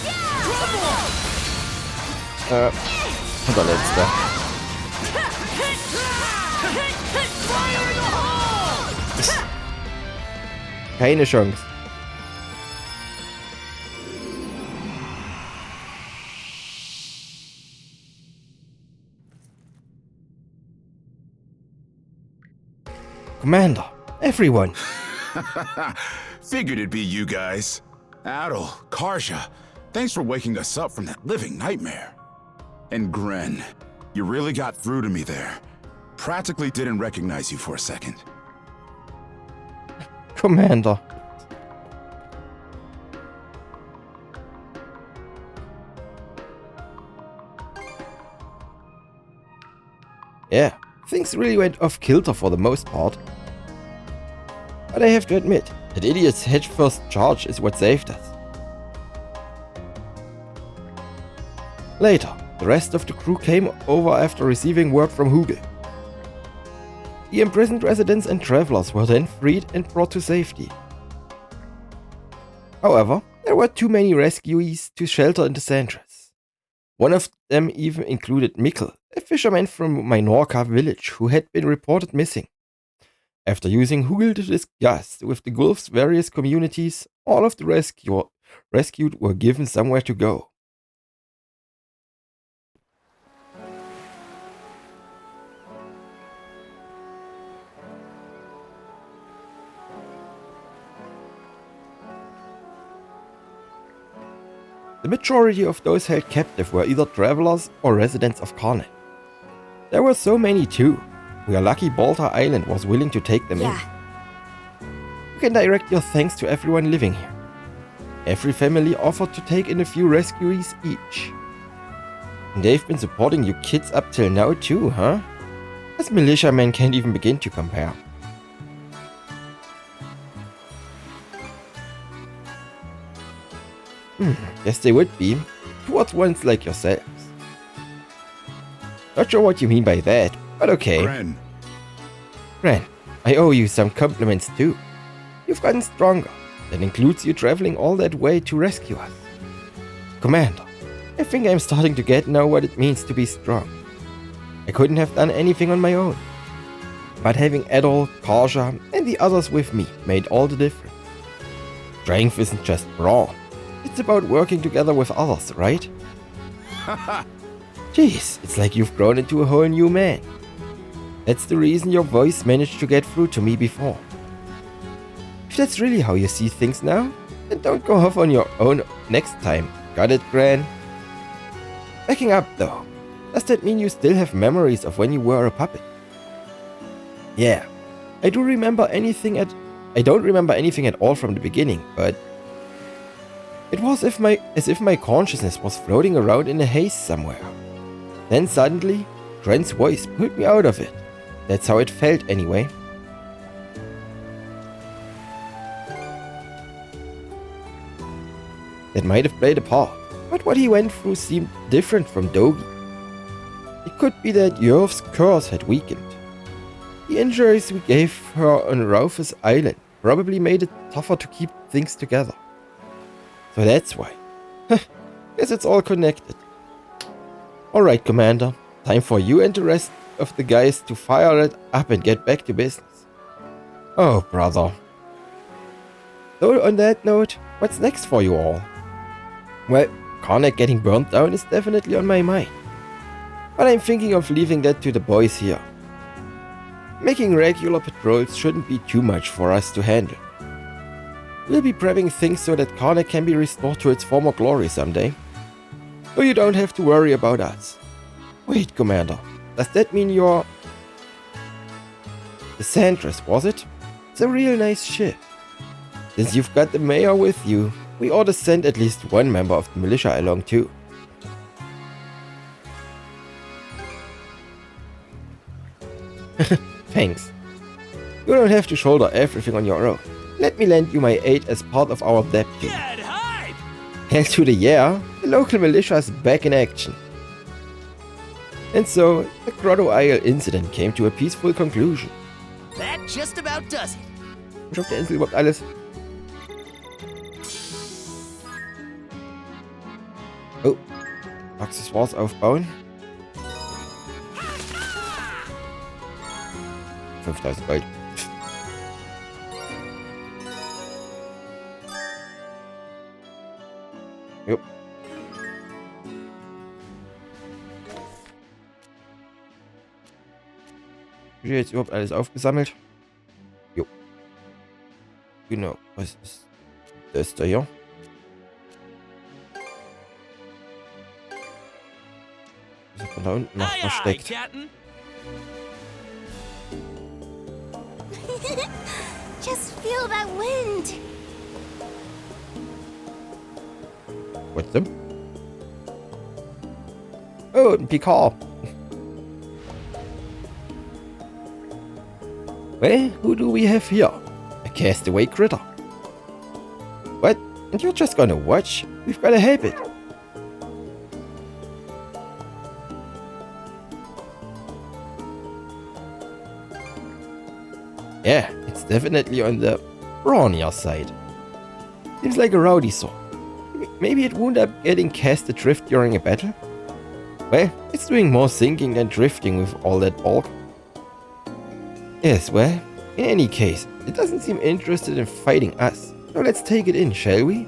Und der letzte. Fire in the hole! Keine Chance. Commander, everyone. Figured it'd be you guys. Adol, Karja, thanks for waking us up from that living nightmare. And Gren, you really got through to me there. Practically didn't recognize you for a second. Commander. Yeah, things really went off kilter for the most part. But I have to admit, that idiot's hedge-first charge is what saved us. Later, the rest of the crew came over after receiving word from Hugel. The imprisoned residents and travelers were then freed and brought to safety. However, there were too many rescuees to shelter in the Sandras. One of them even included Mikkel, a fisherman from Minorca village who had been reported missing. After using Hugel to discuss with the Gulf's various communities, all of the rescued were given somewhere to go. The majority of those held captive were either travelers or residents of Karnak. There were so many too. We are lucky Baltar Island was willing to take them in. You can direct your thanks to everyone living here. Every family offered to take in a few rescuees each. And they've been supporting you kids up till now too, huh? Us militiamen can't even begin to compare. Yes, they would be, towards ones like yourselves. Not sure what you mean by that, but okay. Ren, I owe you some compliments too. You've gotten stronger. That includes you traveling all that way to rescue us. Commander, I think I'm starting to get now what it means to be strong. I couldn't have done anything on my own. But having Adol, Karja, and the others with me made all the difference. Strength isn't just brawn. It's about working together with others, right? Jeez, it's like you've grown into a whole new man. That's the reason your voice managed to get through to me before. If that's really how you see things now, then don't go off on your own next time. Got it, Gran? Backing up though, does that mean you still have memories of when you were a puppet? Yeah, I don't remember anything at all from the beginning, but it was as if my consciousness was floating around in a haze somewhere. Then suddenly, Gran's voice pulled me out of it. That's how it felt anyway. That might have played a part, but what he went through seemed different from Dogi. It could be that Yurv's curse had weakened. The injuries we gave her on Rufus Island probably made it tougher to keep things together. So that's why. Guess it's all connected. Alright, Commander. Time for you and the rest of the guys to fire it up and get back to business. Oh, brother. So on that note, what's next for you all? Well, Karnak getting burnt down is definitely on my mind. But I'm thinking of leaving that to the boys here. Making regular patrols shouldn't be too much for us to handle. We'll be prepping things so that Karnak can be restored to its former glory someday. So you don't have to worry about us. Wait, Commander, does that mean you're... The Sandress, was it? It's a real nice ship. Since you've got the mayor with you, we ought to send at least one member of the militia along too. Thanks. You don't have to shoulder everything on your own. Let me lend you my aid as part of our debt team. Hell to the yeah, the local militia is back in action. And so, the Grotto Isle incident came to a peaceful conclusion. That just about does it. Was auf der Insel überhaupt alles? Oh, Accessoires aufbauen. 5000 Gold. Jo. Wie jetzt überhaupt alles aufgesammelt? Jo. Genau. Was ist das da hier? Was ist von da unten noch versteckt? Just feel that wind. What's them? Oh, ein Picard. Well, who do we have here? A castaway critter. What? And you're just gonna watch? We've gotta help it. Yeah, it's definitely on the brawnier side. Seems like a rowdy sort. Maybe it wound up getting cast adrift during a battle? Well, it's doing more sinking than drifting with all that bulk. Yes, well, in any case, it doesn't seem interested in fighting us. So let's take it in, shall we?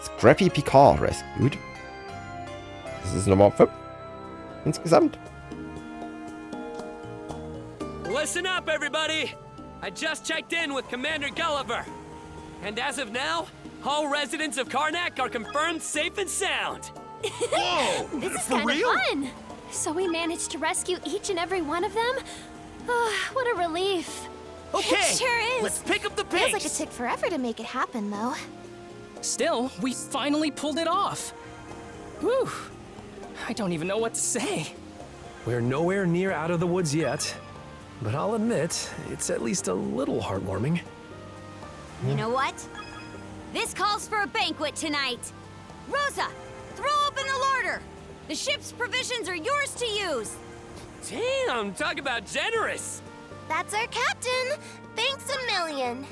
Scrappy Picard rescued. Das ist Nummer 5. Insgesamt. Listen up, everybody! I just checked in with Commander Gulliver. And as of now, all residents of Karnak are confirmed safe and sound. Whoa! This is For kind real? of fun. So we managed to rescue each and every one of them? Oh, what a relief. Okay, It sure is. let's pick up the pace. Feels like it took forever to make it happen, though. Still, we finally pulled it off. Whew. I don't even know what to say. We're nowhere near out of the woods yet, but I'll admit, it's at least a little heartwarming. You know what? This calls for a banquet tonight. Rosa, throw open the larder. The ship's provisions are yours to use. Damn, talk about generous. That's our captain. Thanks a million.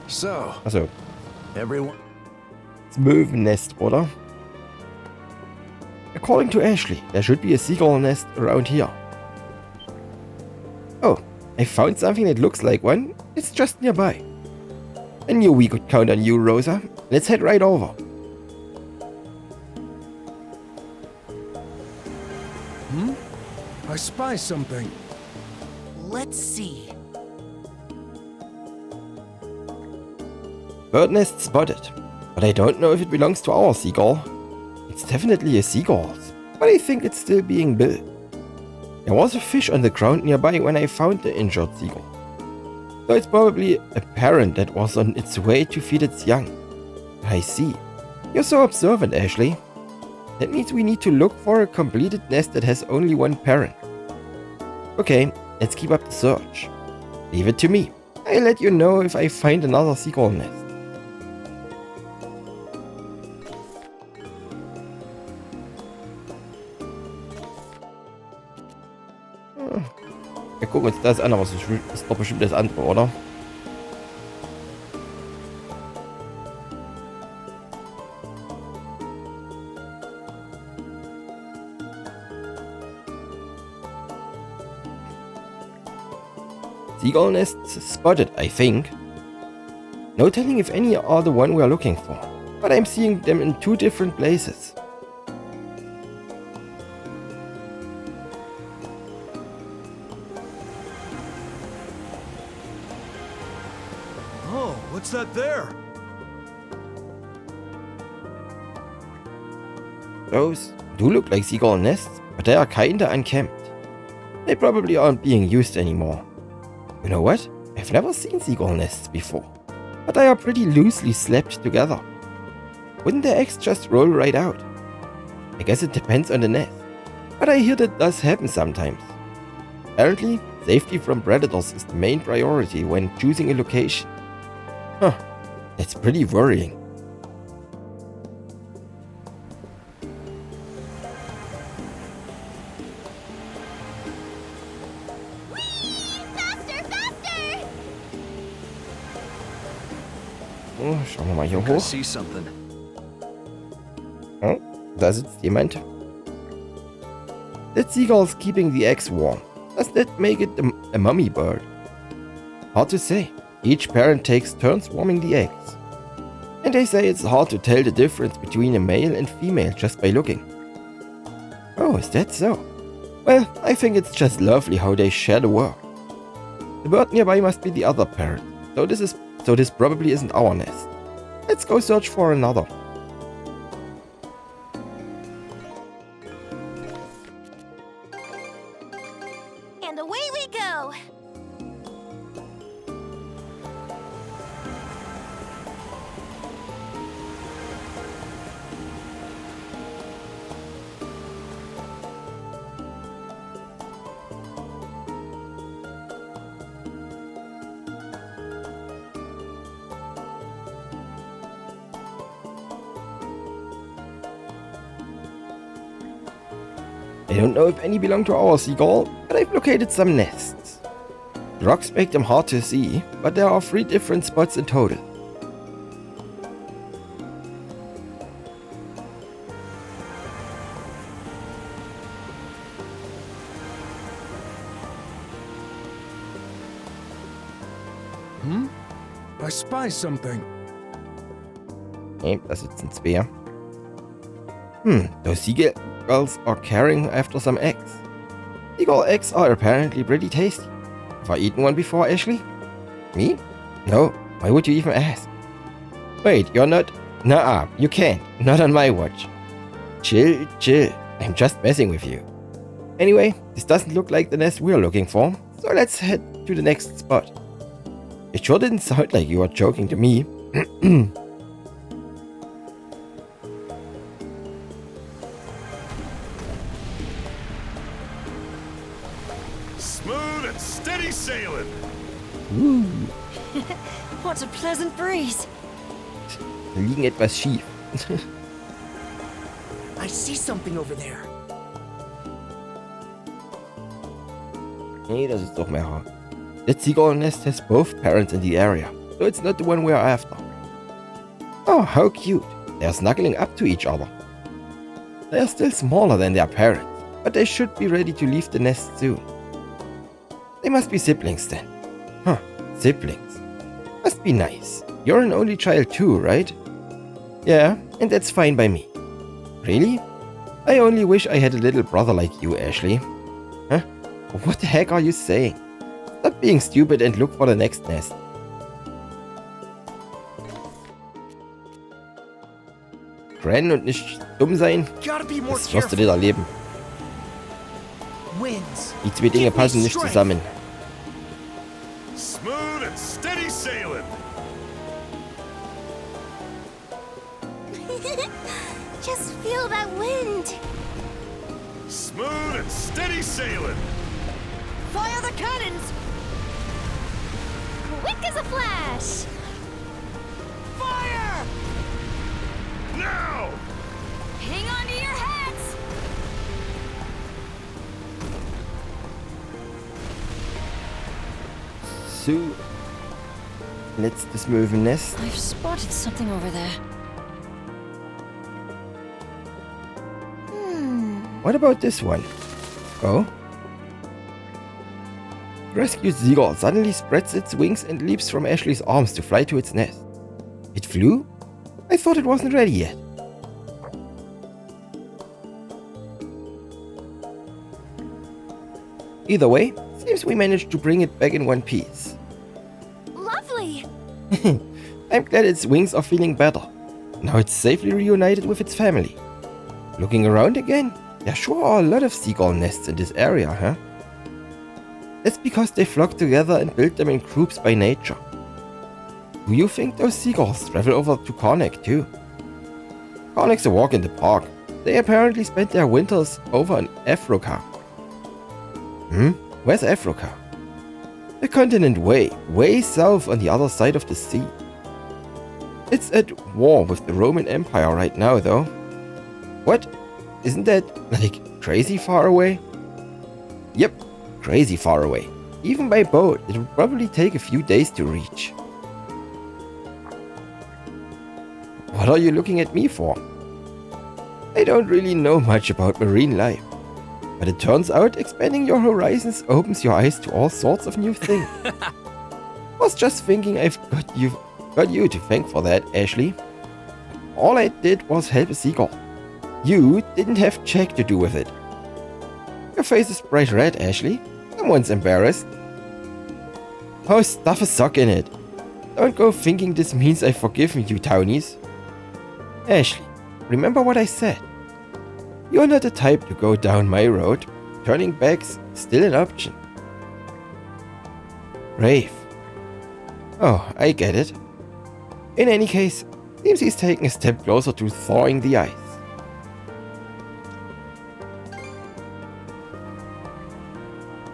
So, Achso, everyone. das Möwennest, oder? According to Ashley, there should be a seagull nest around here. Oh, I found something that looks like one. It's just nearby. I knew we could count on you, Rosa. Let's head right over. I spy something. Let's see. Bird nest spotted, but I don't know if it belongs to our seagull. It's definitely a seagull's, but I think it's still being built. There was a fish on the ground nearby when I found the injured seagull. So it's probably a parent that was on its way to feed its young. I see. You're so observant, Ashley. That means we need to look for a completed nest that has only one parent. Okay, let's keep up the search. Leave it to me. I'll let you know if I find another seagull nest. Wir gucken uns das an, aber es ist doch bestimmt das andere, oder? Seagull nests spotted, I think. No telling if any are the one we are looking for, but I'm seeing them in two different places. Oh, what's that there? Those do look like seagull nests, but they are kinda unkempt. They probably aren't being used anymore. You know what? I've never seen seagull nests before, but they are pretty loosely slapped together. Wouldn't the eggs just roll right out? I guess it depends on the nest, but I hear that does happen sometimes. Apparently, safety from predators is the main priority when choosing a location. Huh, that's pretty worrying. Oh, schauen wir mal hier hoch. See something. Oh, da sitzt jemand. That seagull's keeping the eggs warm. Does that make it a mummy bird? Hard to say. Each parent takes turns warming the eggs. And they say it's hard to tell the difference between a male and female just by looking. Oh, is that so? Well, I think it's just lovely how they share the work. The bird nearby must be the other parent, so this probably isn't our nest. Let's go search for another. And away we go! I don't know if any belong to our seagull, but I've located some nests. The rocks make them hard to see, but there are 3 different spots in total. I spy something. Okay, da sitzen 2. Those seagulls are carrying after some eggs. Seagull eggs are apparently pretty tasty. Have I eaten one before, Ashley? Me? No, why would you even ask? Wait, you're not... Nuh-uh, you can't. Not on my watch. Chill, chill. I'm just messing with you. Anyway, this doesn't look like the nest we're looking for, so let's head to the next spot. It sure didn't sound like you were joking to me. Smooth and steady sailing. Ooh, What a pleasant breeze. wir liegen etwas schief. I see something over there. Nee, das ist doch mehr. That seagull nest has both parents in the area, so it's not the one we're after. Oh, how cute. They're snuggling up to each other. They are still smaller than their parents, but they should be ready to leave the nest soon. They must be siblings then. Huh, siblings. Must be nice. You're an only child too, right? Yeah, and that's fine by me. Really? I only wish I had a little brother like you, Ashley. Huh? What the heck are you saying? Stop being stupid and look for the next nest. Rennen und nicht dumm sein, das wirst du nicht erleben. Die zwei Dinge passen nicht zusammen. Smooth and steady sailing. Just feel that wind. Smooth and steady sailing. Fire the cannons! Quick as a flash. Fire! Now! Hang on to your hats! So, letztes Möwennest. I've spotted something over there. What about this one? Oh? Rescued seagull suddenly spreads its wings and leaps from Ashley's arms to fly to its nest. It flew? I thought it wasn't ready yet. Either way, seems we managed to bring it back in one piece. Lovely. I'm glad its wings are feeling better. Now it's safely reunited with its family. Looking around again, there sure are a lot of seagull nests in this area, huh? That's because they flock together and build them in groups by nature. Do you think those seagulls travel over to Karnak too? Karnak's a walk in the park. They apparently spent their winters over in Africa. Where's Africa? The continent way south on the other side of the sea. It's at war with the Roman Empire right now though. What? Isn't that, like, crazy far away? Yep, crazy far away. Even by boat, it would probably take a few days to reach. What are you looking at me for? I don't really know much about marine life. But it turns out expanding your horizons opens your eyes to all sorts of new things. Was just thinking I've got you to thank for that, Ashley. All I did was help a seagull. You didn't have jack to do with it. Your face is bright red, Ashley. Someone's embarrassed. Oh, stuff a sock in it. Don't go thinking this means I've forgiven you, townies. Ashley, remember what I said. You're not the type to go down my road. Turning back's still an option. Brave. Oh, I get it. In any case, seems he's taking a step closer to thawing the ice.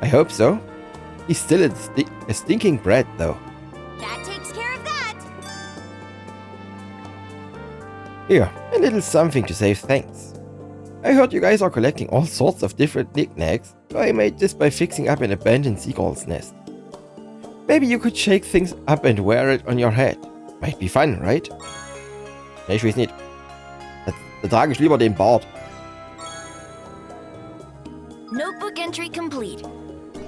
I hope so. He's still a stinking brat, though. That takes care of that! Here, a little something to say thanks. I heard you guys are collecting all sorts of different knickknacks, so I made this by fixing up an abandoned seagull's nest. Maybe you could shake things up and wear it on your head. Might be fun, right? Ich weiß nicht. Da trage ich lieber den Bart. Notebook entry complete.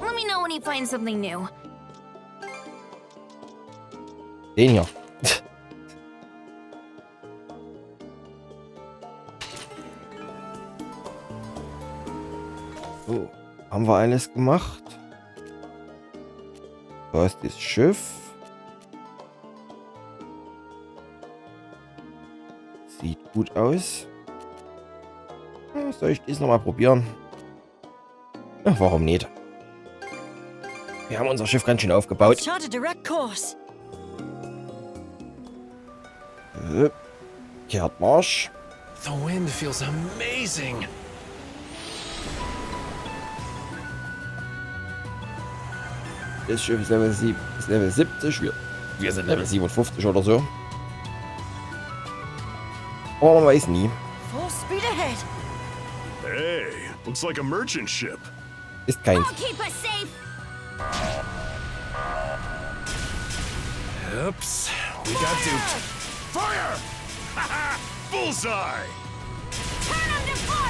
Let me know when you find something new. Den hier. So, haben wir alles gemacht? Da ist das Schiff. Sieht gut aus. Soll ich das nochmal probieren? Ach, warum nicht? Wir haben unser Schiff ganz schön aufgebaut. Chart a direct course. Kehrt Marsch. The wind feels amazing. Das Schiff ist Level 70. Wir sind Level 57 oder so. Aber man weiß nie. Full speed ahead. Hey, looks like a merchant ship. Ist keins. I'll keep us safe! Oops, we got duped. Fire! Haha! Bullseye! Turn them to fire!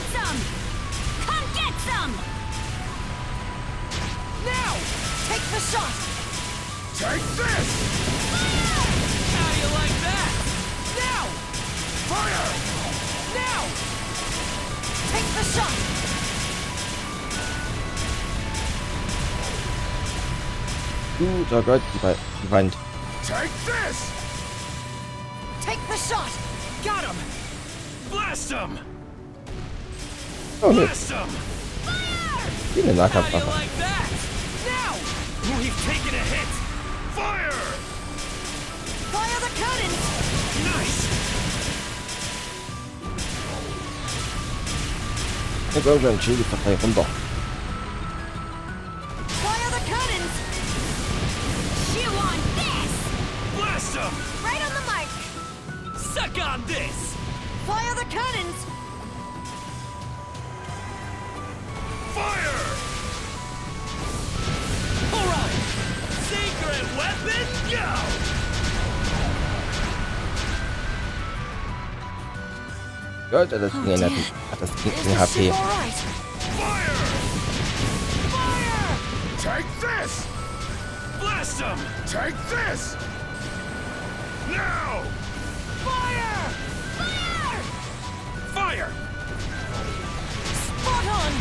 the shot! Take this! How do you like that? Now! Fire! Now! Take the shot! Guter Gott, die Wand. Take this! Take the shot! Got him! Blast him! Oh, nee. Blast him! Wie eine How do you Nahkampfwaffe. like that? Now! We've taken a hit! Fire! Fire the cannons! Nice! Ja, komm schon, chill die Partei runter. Fire the cannons! Chew on this! Blast him! Right on the mark! Suck on this! Fire the cannons! Fire! Alright! Secret weapon, go! Gott, das Ding hat das Ding Is in the HP. ship alright? Fire! Fire! Take this! Blast him! Take this! Now! Fire! Fire! Spot on!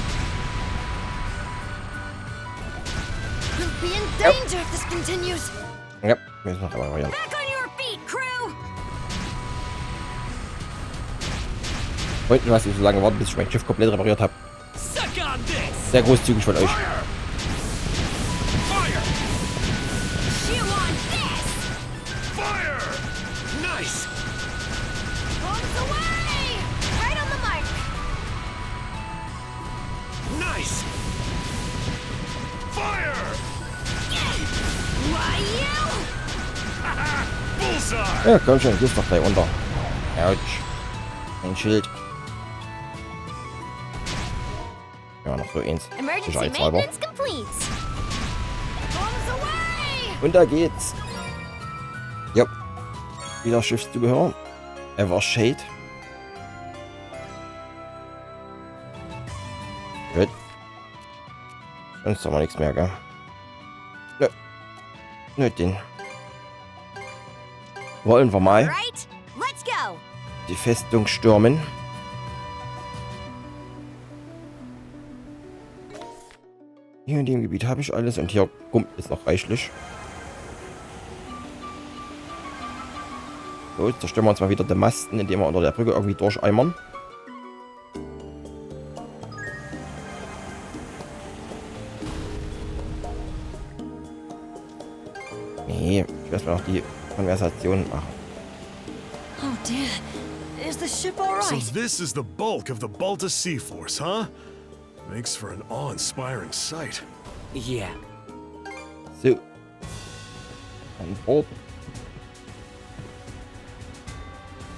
We'll be in danger if this continues. Ja, müssen wir reparieren. Back on your feet, crew! Freunde, was ich so lange warten, bis ich mein Schiff komplett repariert habe. Suck on this! Sehr großzügig von euch. Fire! Chew on this! Fire! Nice! Bombs away! Right on the mark! Nice! Fire! Why, you? Bullseye! Ja, komm schon, gehst doch gleich unter. Autsch. Ein Schild. Ja, noch so eins. Emergency Sicherheitshalber. maintenance complete! Bombs away! Und da geht's. Ja. Wieder Schiffszubehör. Evershade. Gut. Sonst haben wir nichts mehr, gell? Nö. Nö, den. Wollen wir mal Right? Let's go! die Festung stürmen. Hier in dem Gebiet habe ich alles und hier kommt es noch reichlich. So, jetzt zerstören wir uns mal wieder den Masten, indem wir unter der Brücke irgendwie durcheimern. Nee, ich werde mal noch die Konversation machen. Oh dear. Is the ship So alright? this is the bulk of the Balta Sea Force, huh? Makes for an awe-inspiring sight. Yeah. So. An Bord.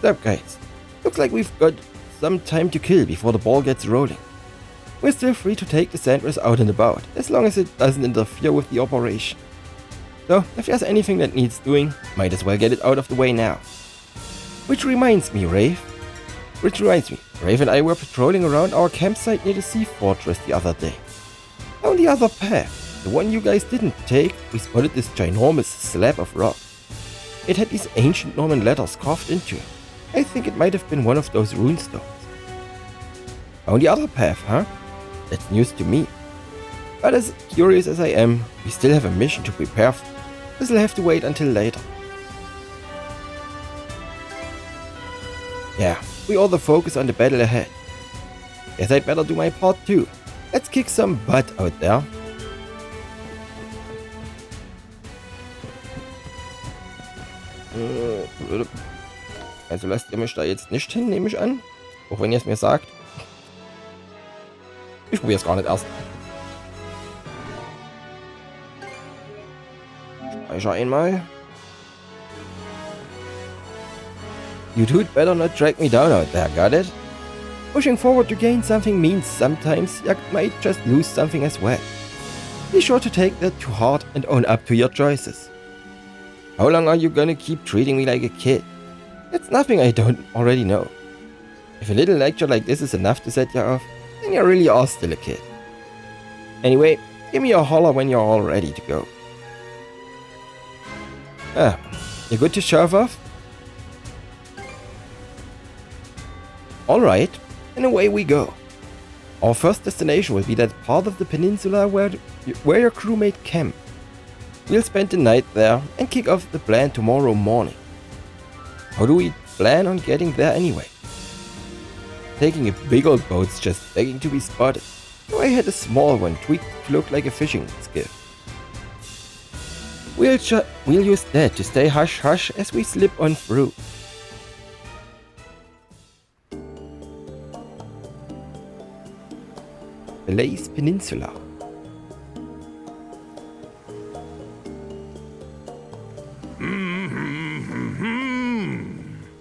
So guys, looks like we've got some time to kill before the ball gets rolling. We're still free to take the Sandras out and about, as long as it doesn't interfere with the operation. So, if there's anything that needs doing, might as well get it out of the way now. Which reminds me, Rafe and I were patrolling around our campsite near the sea fortress the other day. On the other path, the one you guys didn't take, we spotted this ginormous slab of rock. It had these ancient Norman letters carved into it. I think it might have been one of those runestones. On the other path, huh? That's news to me. But as curious as I am, we still have a mission to prepare for. This'll have to wait until later. Yeah, we all the focus on the battle ahead. Guess I'd better do my part too. Let's kick some butt out there. Also lasst ihr mich da jetzt nicht hin, nehme ich an. Auch wenn ihr es mir sagt. Ich probiere es gar nicht erst. Speicher einmal. You dude better not drag me down out there, got it? Pushing forward to gain something means sometimes you might just lose something as well. Be sure to take that to heart and own up to your choices. How long are you gonna keep treating me like a kid? That's nothing I don't already know. If a little lecture like this is enough to set you off, then you really are still a kid. Anyway, give me a holler when you're all ready to go. Ah, you good to shove off? Alright, and away we go. Our first destination will be that part of the peninsula where your crewmate camp. We'll spend the night there and kick off the plan tomorrow morning. How do we plan on getting there anyway? Taking a big old boat's just begging to be spotted. So I had a small one tweaked to look like a fishing skiff. We'll use that to stay hush-hush as we slip on through. Blaze Peninsula.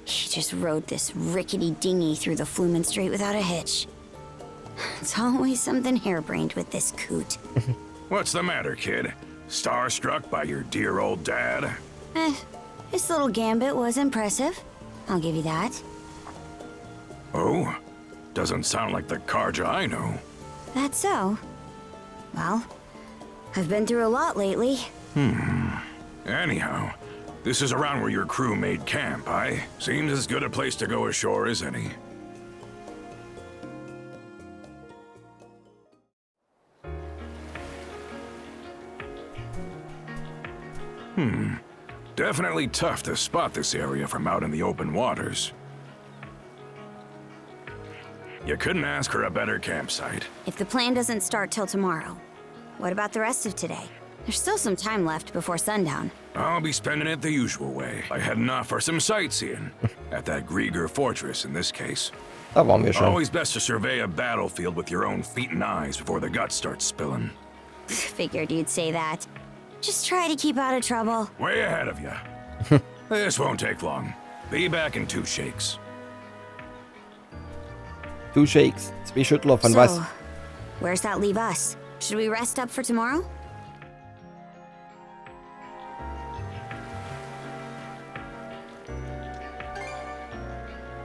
He just rode this rickety dinghy through the Flumen Strait without a hitch. It's always something harebrained with this coot. What's the matter, kid? Starstruck by your dear old dad? His little gambit was impressive. I'll give you that. Oh? Doesn't sound like the Karja I know. That's so. Well, I've been through a lot lately. Anyhow, this is around where your crew made camp, aye? Seems as good a place to go ashore as any. Definitely tough to spot this area from out in the open waters. You couldn't ask for a better campsite. If the plan doesn't start till tomorrow, what about the rest of today? There's still some time left before sundown. I'll be spending it the usual way, by heading off for some sightseeing. At that Grieger fortress, in this case. Da waren wir schon. Always best to survey a battlefield with your own feet and eyes before the guts start spilling. Figured you'd say that. Just try to keep out of trouble. Way ahead of you. This won't take long. Be back in 2 shakes. 2 shakes. 2 Schüttler von was? Where's that leave us? Should we rest up for tomorrow?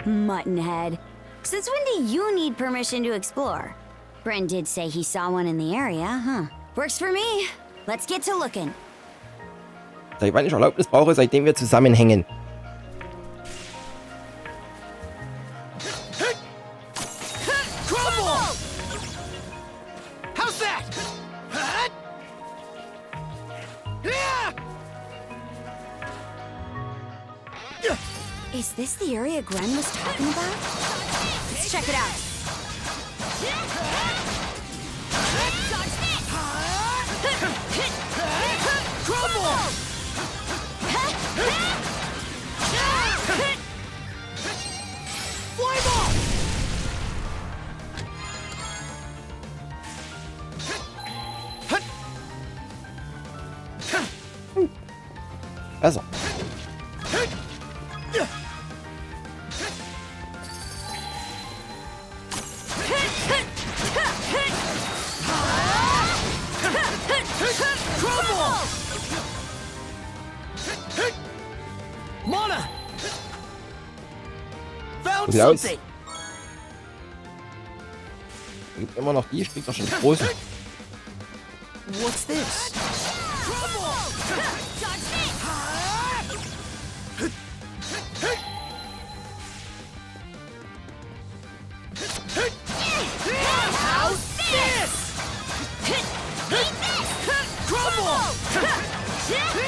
Muttonhead. Since when do you need permission to explore? Bren did say he saw one in the area, huh? Works for me. Let's get to looking. Seit wann ich Erlaubnis brauche, seitdem wir zusammenhängen. How's that? Is this the area Gren was talking about? Let's check it out. Besser. Mana! Found Sieht aus. something! Es gibt immer noch die, ich krieg doch schon die große. What's this?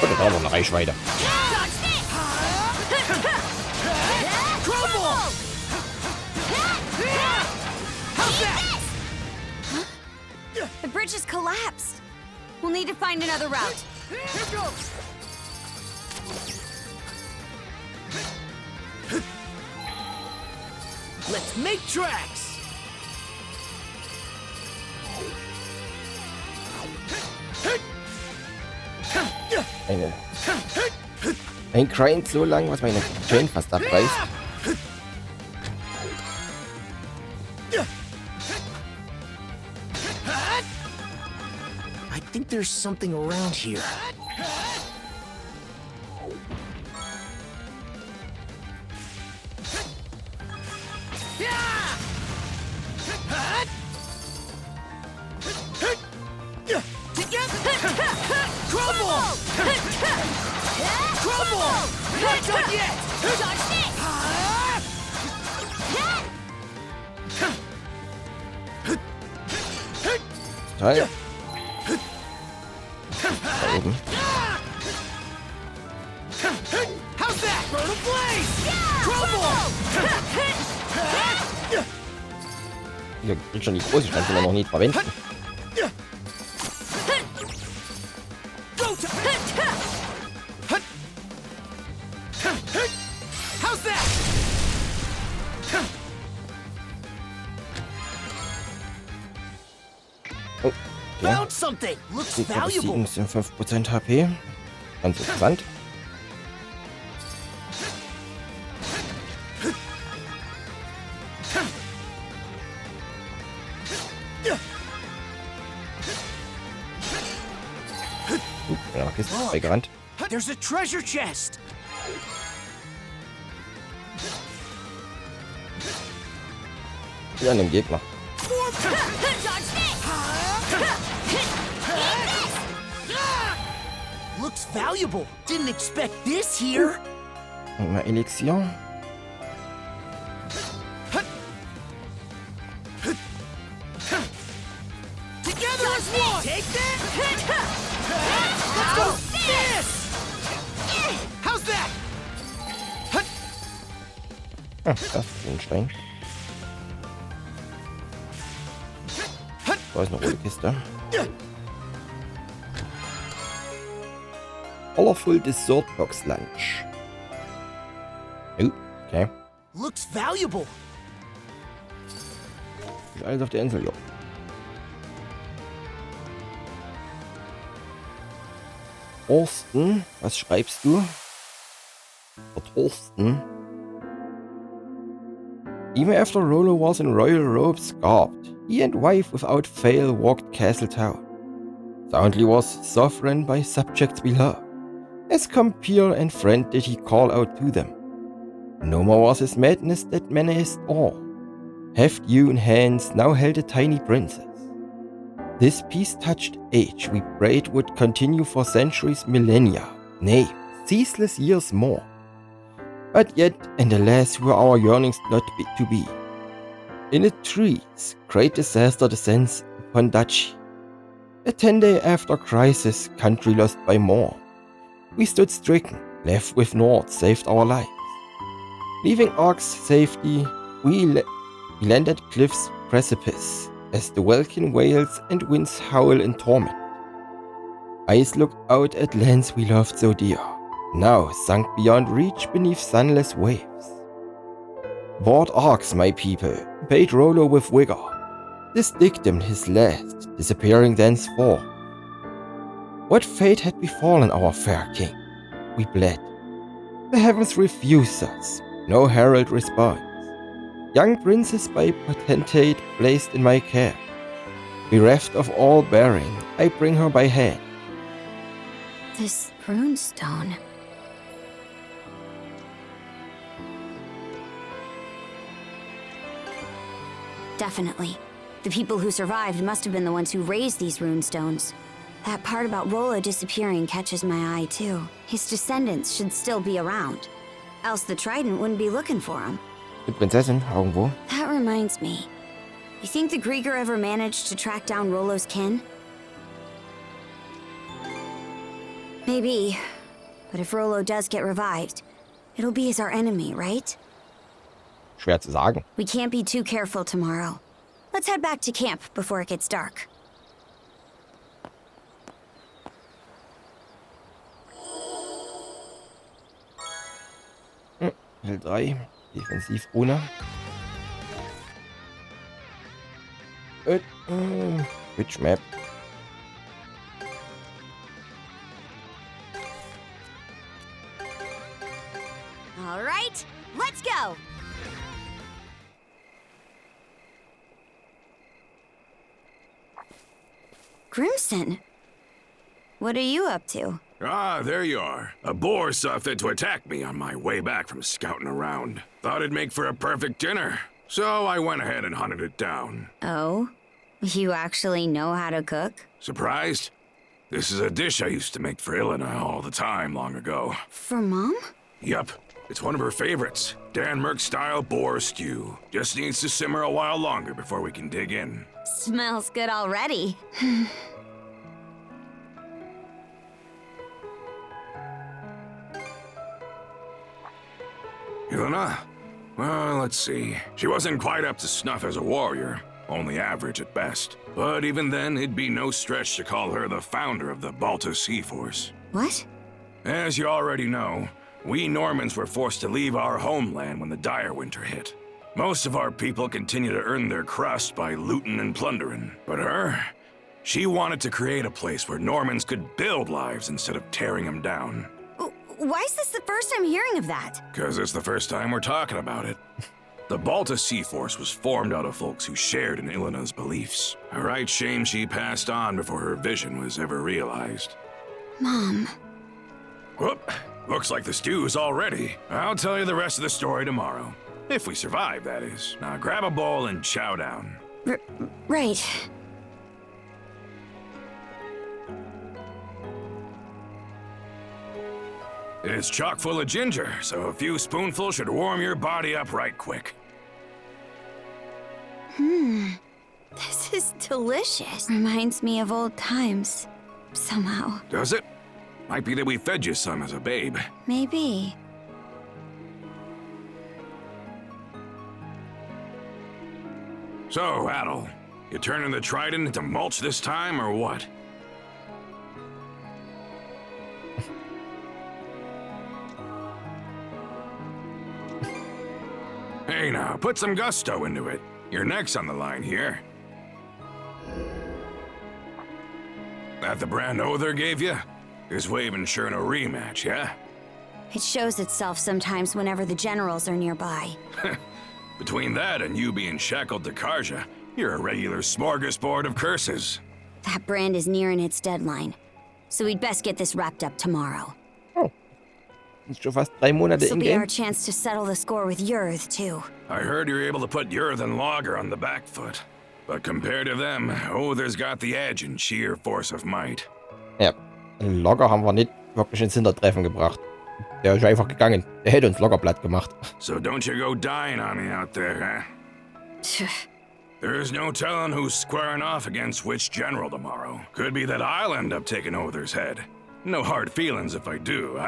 Oh, das war noch eine Reichweite. The bridge has collapsed. We'll need to find another route. Let's make tracks! Ein Grind so lang, was meine Chain fast abreißt. I think there's something around here. Not yet! Dodge this! Teil. Da oben. How's that? Burn a blaze! Hier gilt schon die große Chance, die wir noch nicht verwenden. How's that? Oh, okay. Found something. Looks valuable. Besiegen sind 5% HP. Ganz interessant. Ja, Kiste vorbeigerannt. There's a treasure chest. Hier an dem Gegner. Looks valuable. Didn't expect this here. Mal Elixier. Together as one. Take that. Let's go. This. How's that? Ah, das ist ein Stein. Da ist eine rote Kiste. Colorful Dessert Box Lunch. Oh, okay. Looks valuable. Ist alles auf der Insel, ja. Thorsten, was schreibst du? Der Thorsten. Even after Rollo was in royal robes garbed, he and wife without fail walked Castle Town. Soundly was sovereign by subjects below. As compeer and friend did he call out to them. No more was his madness that menaced all. Heft-hewn hands now held a tiny princess. This peace-touched age we prayed would continue for centuries, millennia, nay, ceaseless years more. But yet, and alas, were our yearnings not to be. In a trees, great disaster descends upon duchy. A 10-day after crisis, country lost by more. We stood stricken, left with naught, saved our lives. Leaving Ark's safety, we landed cliff's precipice, as the welkin wails and winds howl in torment. Eyes look out at lands we loved so dear, now sunk beyond reach beneath sunless waves. Bored Arks, my people, bade Rollo with vigor. This dictum his last, disappearing thenceforth. What fate had befallen our fair king? We bled. The heavens refused us, no herald responds. Young princess by potentate placed in my care. Bereft of all bearing, I bring her by hand. This runestone. Definitely. The people who survived must have been the ones who raised these runestones. That part about Rollo disappearing catches my eye, too. His descendants should still be around. Else the Trident wouldn't be looking for him. Die Prinzessin, irgendwo. That reminds me. You think the Grieger ever managed to track down Rollo's kin? Maybe. But if Rollo does get revived, it'll be as our enemy, right? Schwer zu sagen. We can't be too careful tomorrow. Let's head back to camp before it gets dark. Level 3, Defensivrune. Which map? All right, let's go! Grimson, what are you up to? Ah, there you are. A boar saw fit to attack me on my way back from scouting around. Thought it'd make for a perfect dinner, so I went ahead and hunted it down. Oh? You actually know how to cook? Surprised? This is a dish I used to make for Ilena all the time long ago. For Mom? Yup. It's one of her favorites. Denmark-style boar stew. Just needs to simmer a while longer before we can dig in. Smells good already. Yelena? Well, let's see. She wasn't quite up to snuff as a warrior. Only average at best. But even then, it'd be no stretch to call her the founder of the Balta Sea Force. What? As you already know, we Normans were forced to leave our homeland when the dire winter hit. Most of our people continue to earn their crust by looting and plundering. But her? She wanted to create a place where Normans could build lives instead of tearing them down. Why is this the first I'm hearing of that? Because it's the first time we're talking about it. The Balta Sea Force was formed out of folks who shared in Yelena's beliefs. A right shame she passed on before her vision was ever realized. Mom. Whoop. Looks like the stew's all ready. I'll tell you the rest of the story tomorrow. If we survive, that is. Now grab a bowl and chow down. Right. It's chock full of ginger, so a few spoonfuls should warm your body up right quick. This is delicious. Reminds me of old times. Somehow. Does it? Might be that we fed you some as a babe. Maybe. So, Adol, you turning the trident into mulch this time, or what? Hey now, put some gusto into it. Your neck's on the line here. That the brand Other gave you? His way of ensuring a rematch, yeah? It shows itself sometimes whenever the generals are nearby. Between that and you being shackled to Karja, you're a regular smorgasbord of curses. That brand is nearing its deadline, so we'd best get this wrapped up tomorrow. Oh. Ist schon fast 3 Monate This'll be our in-game. chance to settle the score with Yurth, too. I heard you're able to put Yurth and Logger on the back foot. But compared to them, Other's got the edge in sheer force of might. Ja, Logger haben wir nicht wirklich ins Hintertreffen gebracht. Der ist einfach gegangen. Der hätte uns locker platt gemacht. So don't you go dying on me out there, huh? There's no telling who's squaring off against which general tomorrow. Could be that I'll end up taking Other's head. No hard feelings if I do,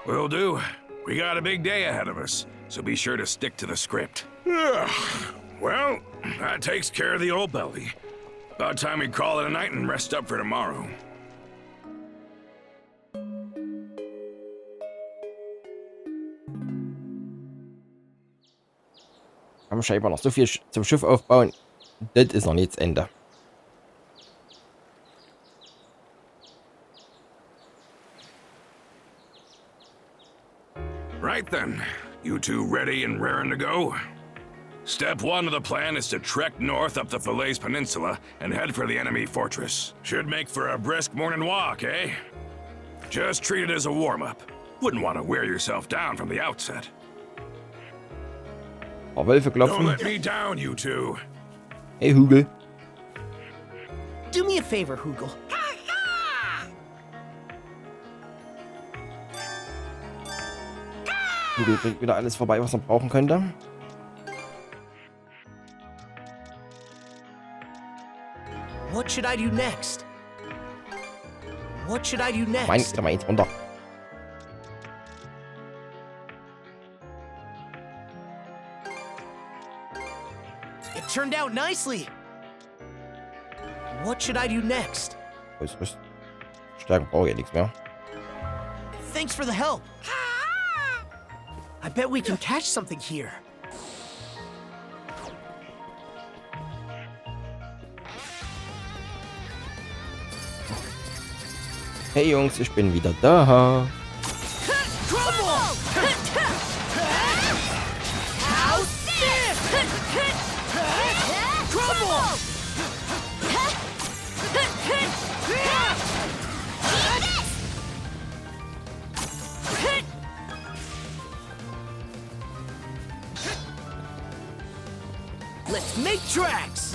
Will do. We got a big day ahead of us, so be sure to stick to the script. Well, that takes care of the old belly. About time we call it a night and rest up for tomorrow. Haben scheinbar noch so viel zum Schiff aufbauen. Das ist noch nicht das Ende. Right then, you two ready and raring to go? Step 1 of the plan is to trek north up the Falaise Peninsula and head for the enemy fortress. Should make for a brisk morning walk, eh? Just treat it as a warm-up. Wouldn't want to wear yourself down from the outset. Wölfe Don't klopfen. let me down, you two. Hey, Hügel. Do me a favor, Hugel. Hügel bringt wieder alles vorbei, was man brauchen könnte. What should I do next? What should I do next? Mein, geht mal eins runter. It turned out nicely. What should I do next? Rüst. Stärken brauche ich ja nichts mehr. Thanks for the help. I bet we can catch something here. Hey Jungs, ich bin wieder da. Let's make tracks.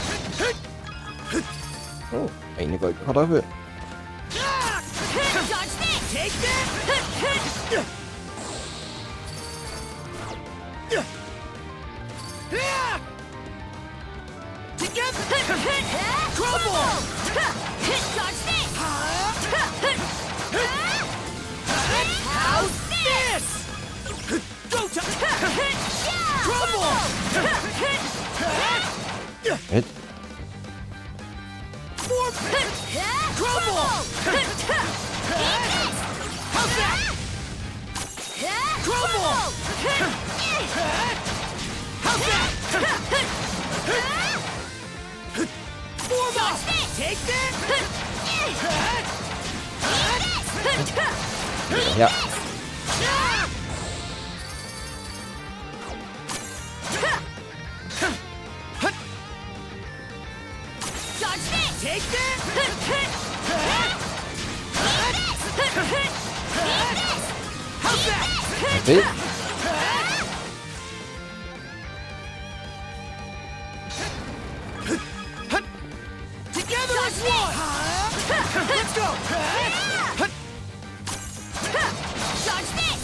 Oh, eine goldene Kartoffel. Take that! Together! Crumble! Dodge this! How's this? Go to Crumble! Hit. Crumble! How's that? Crumble! How's that? Form up! Take that! Ja. Take that! How's that? Okay. Together as one! Let's go! Dodge this!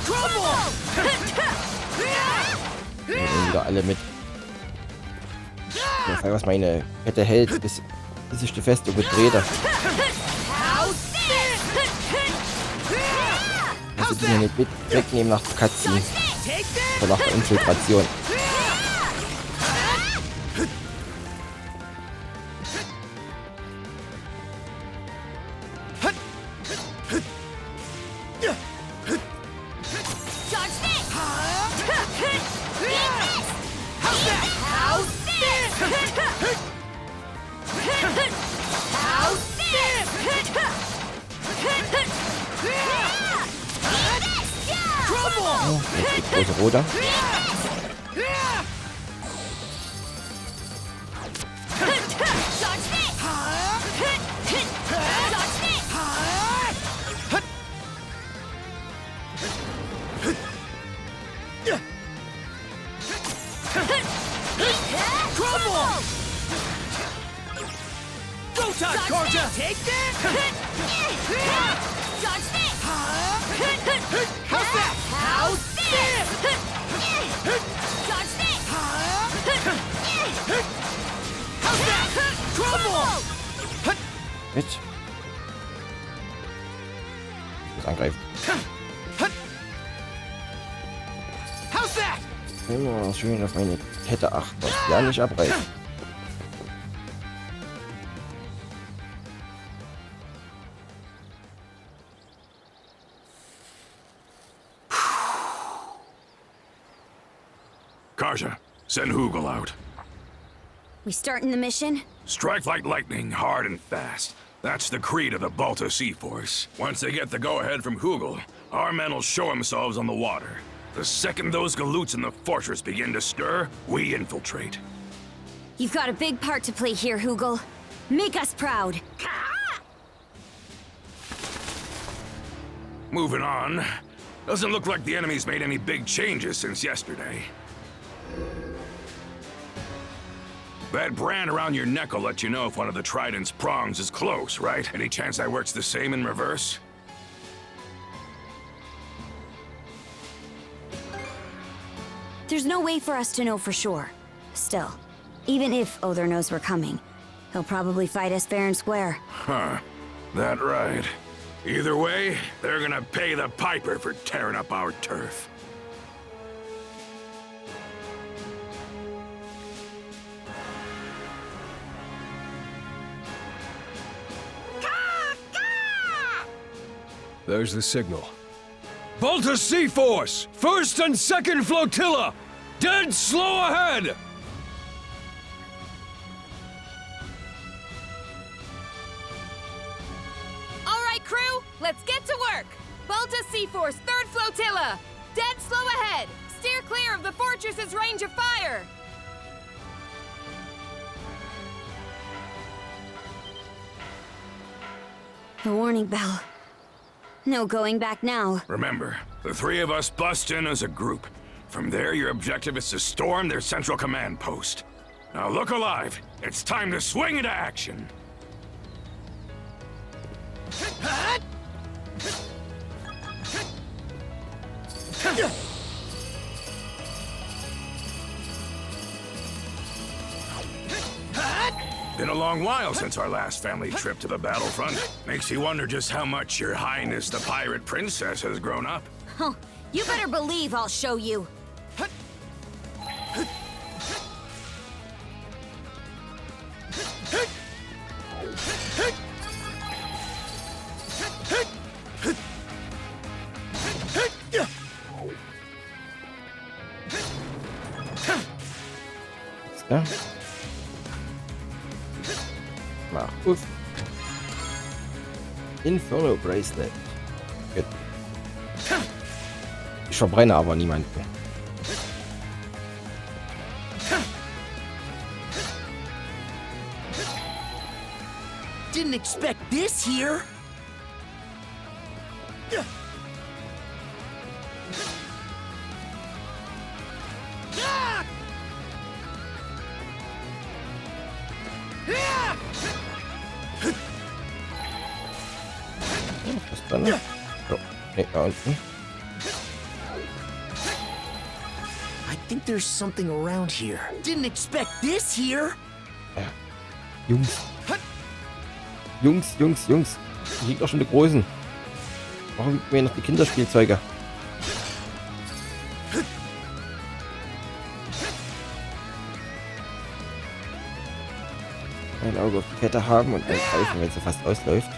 Crumble! Wieder alle mit. Ich sag, was meine Kette hält, bis ich die Festung gedreht habe. Muss ich die hier nicht mit wegnehmen nach Cutscene. Oder nach der Infiltration. Oh, jetzt gibt große Roter. Go time, Karja! Take that! Dodge this! How's that? How's this? Dodge this! How's that? Crumble! Mit. Ich muss angreifen. How's that? Immer schön auf meine Kette achten. Ja, nicht abreißen. Karja, send Hugel out. We starting the mission? Strike like lightning, hard and fast. That's the creed of the Balta Sea Force. Once they get the go-ahead from Hugel, our men will show themselves on the water. The second those galoots in the fortress begin to stir, we infiltrate. You've got a big part to play here, Hugel. Make us proud. Moving on. Doesn't look like the enemy's made any big changes since yesterday. That brand around your neck will let you know if one of the trident's prongs is close, right? Any chance that works the same in reverse? There's no way for us to know for sure. Still, even if Other knows we're coming, he'll probably fight us fair and square. Huh. That right. Either way, they're gonna pay the piper for tearing up our turf. There's the signal. Balta Sea Force! First and second flotilla! Dead slow ahead! All right, crew, let's get to work! Balta Sea Force, 3rd Flotilla! Dead slow ahead! Steer clear of the fortress's range of fire! The warning bell. No going back now. Remember, the 3 of us bust in as a group. From there, your objective is to storm their central command post. Now look alive. It's time to swing into action. Been a long while since our last family trip to the battlefront. Makes you wonder just how much Your Highness the Pirate Princess has grown up. Oh, you better believe I'll show you. Ja. Mach auf. Inferno Bracelet. Gut. Ich verbrenne aber niemanden. Didn't expect this here. Was dran? So, nee, da unten. I think there's something around here. Didn't expect this here. Ja. Jungs. Jungs. Hier liegt auch schon die Großen. Warum gibt mir noch die Kinderspielzeuge? Ein Auge auf die Kette haben und angreifen, wenn sie fast ausläuft.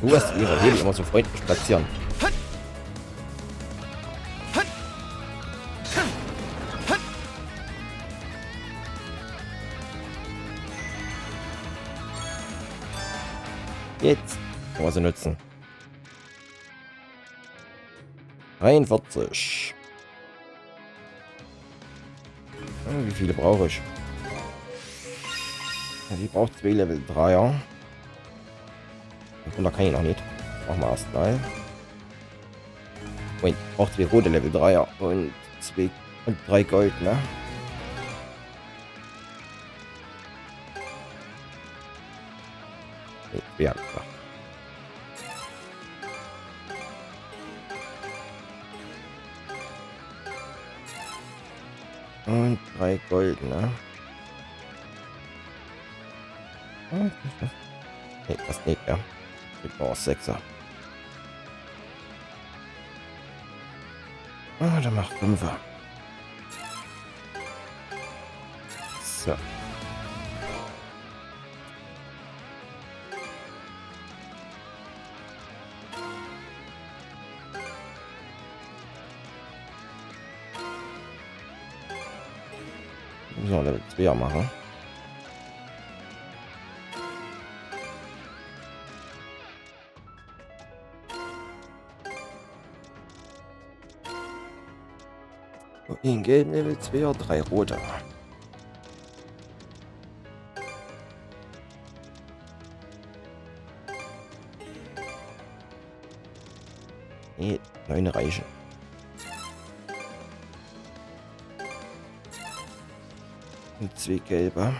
Du hast ihre Hebel immer so freundlich platzieren. Jetzt können wir sie nutzen. 43. Wie viele brauche ich? Ja, die braucht 2 Level 3er. Und da kann ich noch nicht. Machen wir erstmal. Und braucht 2 rote Level 3er und 3 Gold, ne? Nee, ja, klar. Und 3 Gold, ne? Nee, das nicht, ja. Ich brauche 6er. Ah, dann mach 5er. So. Müssen wir Level 2er machen. In gelben Level 2er, 3 rote. Nee, 9 reichen. Und 2 gelbe.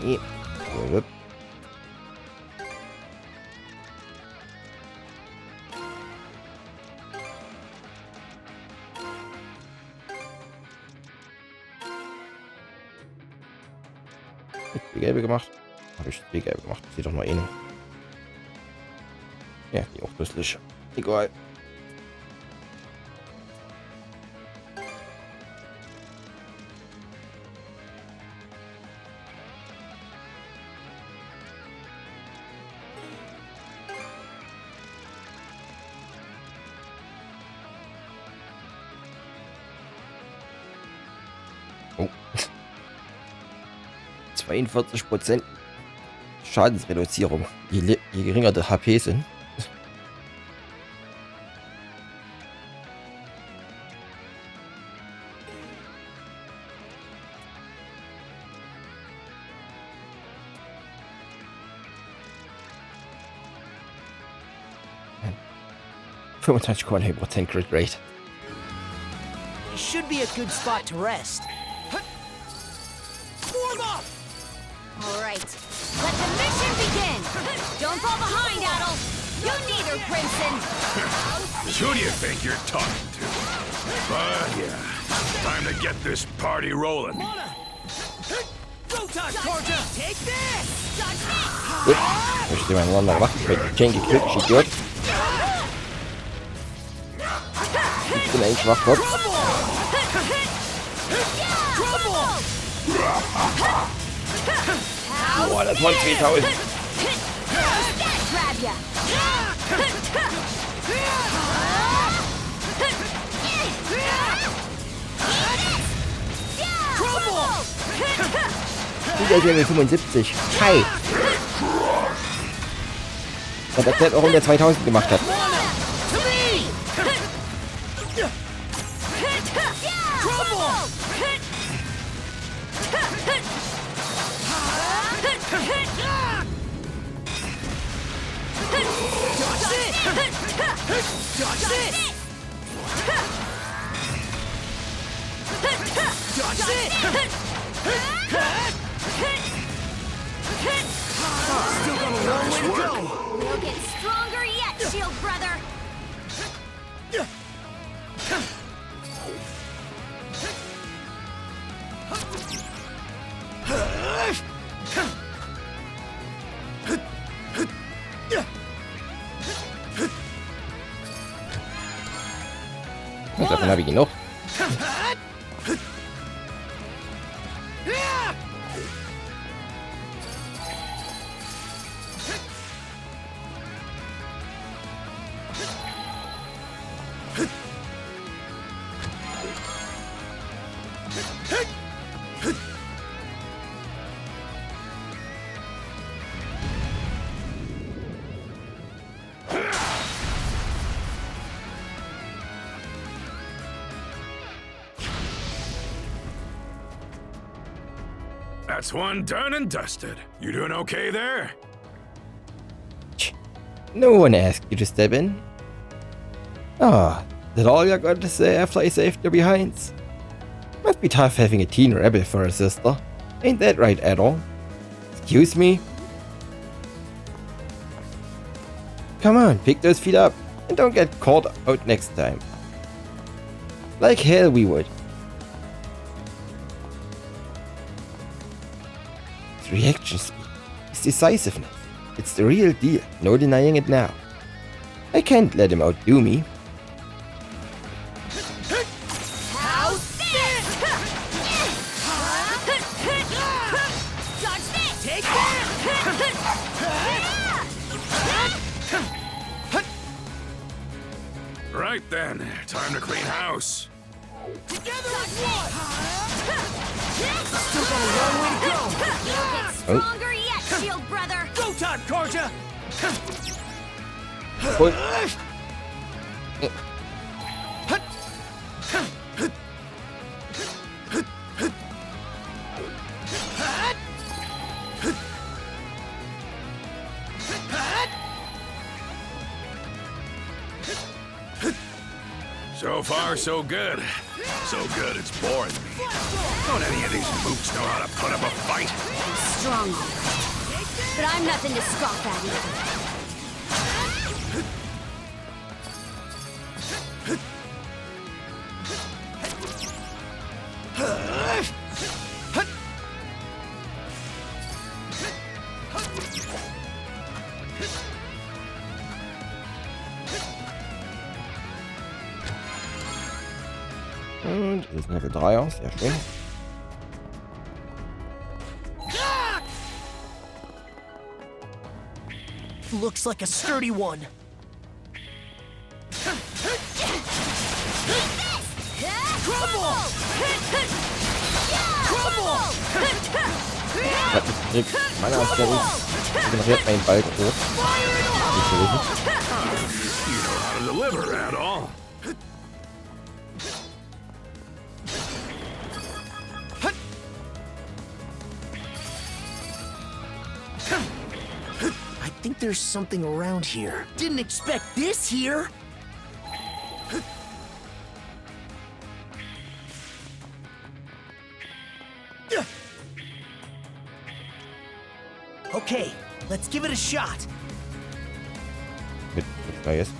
Nee. Gut. Die gelbe gemacht. Habe ich die gelbe gemacht. Sieht doch mal eh nicht. Ja, die auch dusselig. Egal. 42% Schadensreduzierung, je geringer die HP sind. Für 25,9% Crit Rate. It should be a good spot to rest. Form up! Alright, let the mission begin! Don't fall behind, Adol! You neither, Brimson! Who do you think you're talking to? But yeah, time to get this party rolling. Go touch, Corja! Take this! Gut, ich stehe miteinander gemacht. Ich werde Chain gekillt, ich Idiot. Ich bin eigentlich schwach, Gott. Boah, das waren 2000. Wieder Level 75. Hi. Und erklärt, warum der 2000 gemacht hat. Still got a long way to go. We'll get stronger yet, Shield Brother. Und davon habe ich genug. That's one done and dusted. You doing okay there? No one asked you to step in. Ah, that all you got to say after I saved your behinds? Must be tough having a teen rebel for a sister. Ain't that right at all? Excuse me? Come on, pick those feet up and don't get caught out next time. Like hell we would. It's reaction speed. It's decisiveness. It's the real deal, no denying it now. I can't let him outdo me. How's this? Dodge this! Take Right then, time to clean house. Together as one! Still got a long way to go! You'll get stronger yet, Shield Brother! Go time, Corja! So far, so good. So good, it's boring me. Don't any of these mooks know how to put up a fight? I'm strong, but I'm nothing to scoff at either. Und das ist Level 3 aus, sehr schön. Looks like a sturdy one. Crumble! Crumble! Hat mich gekriegt. Meiner Anstellung generiert einen Balken rot. Nicht so wichtig. You know how to deliver at all. I think there's something around here. Didn't expect this here. Okay, let's give it a shot. Mit Neues.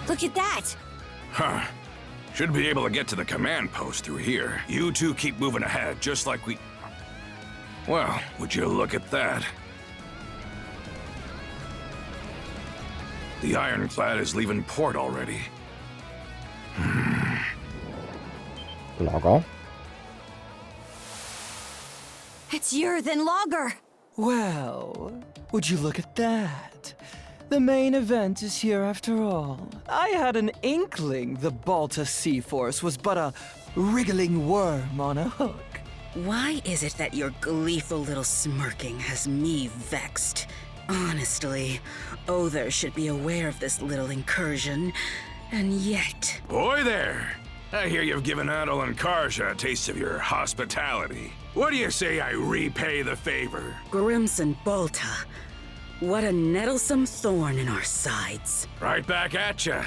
Look at that! Huh. Should be able to get to the command post through here. You two keep moving ahead, just like we... Well, would you look at that? The ironclad is leaving port already. Lager. It's Than Lager! Well, would you look at that? The main event is here after all. I had an inkling the Balta Sea Force was but a wriggling worm on a hook. Why is it that your gleeful little smirking has me vexed? Honestly, Other should be aware of this little incursion, and yet... Boy there! I hear you've given Adel and Karja a taste of your hospitality. What do you say I repay the favor? Grimson Balta. What a nettlesome thorn in our sides. Right back at ya.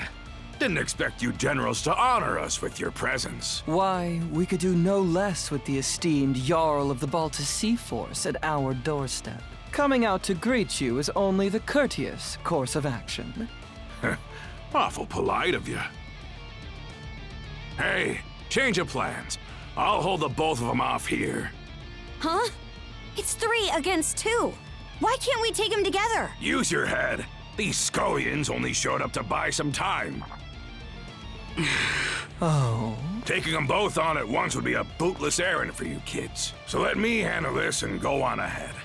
Didn't expect you generals to honor us with your presence. Why, we could do no less with the esteemed Jarl of the Balta Sea Force at our doorstep. Coming out to greet you is only the courteous course of action. Awful polite of you. Hey, change of plans. I'll hold the both of them off here. Huh? It's 3 against 2. Why can't we take them together? Use your head. These scullions only showed up to buy some time. Oh. Taking them both on at once would be a bootless errand for you kids. So let me handle this and go on ahead.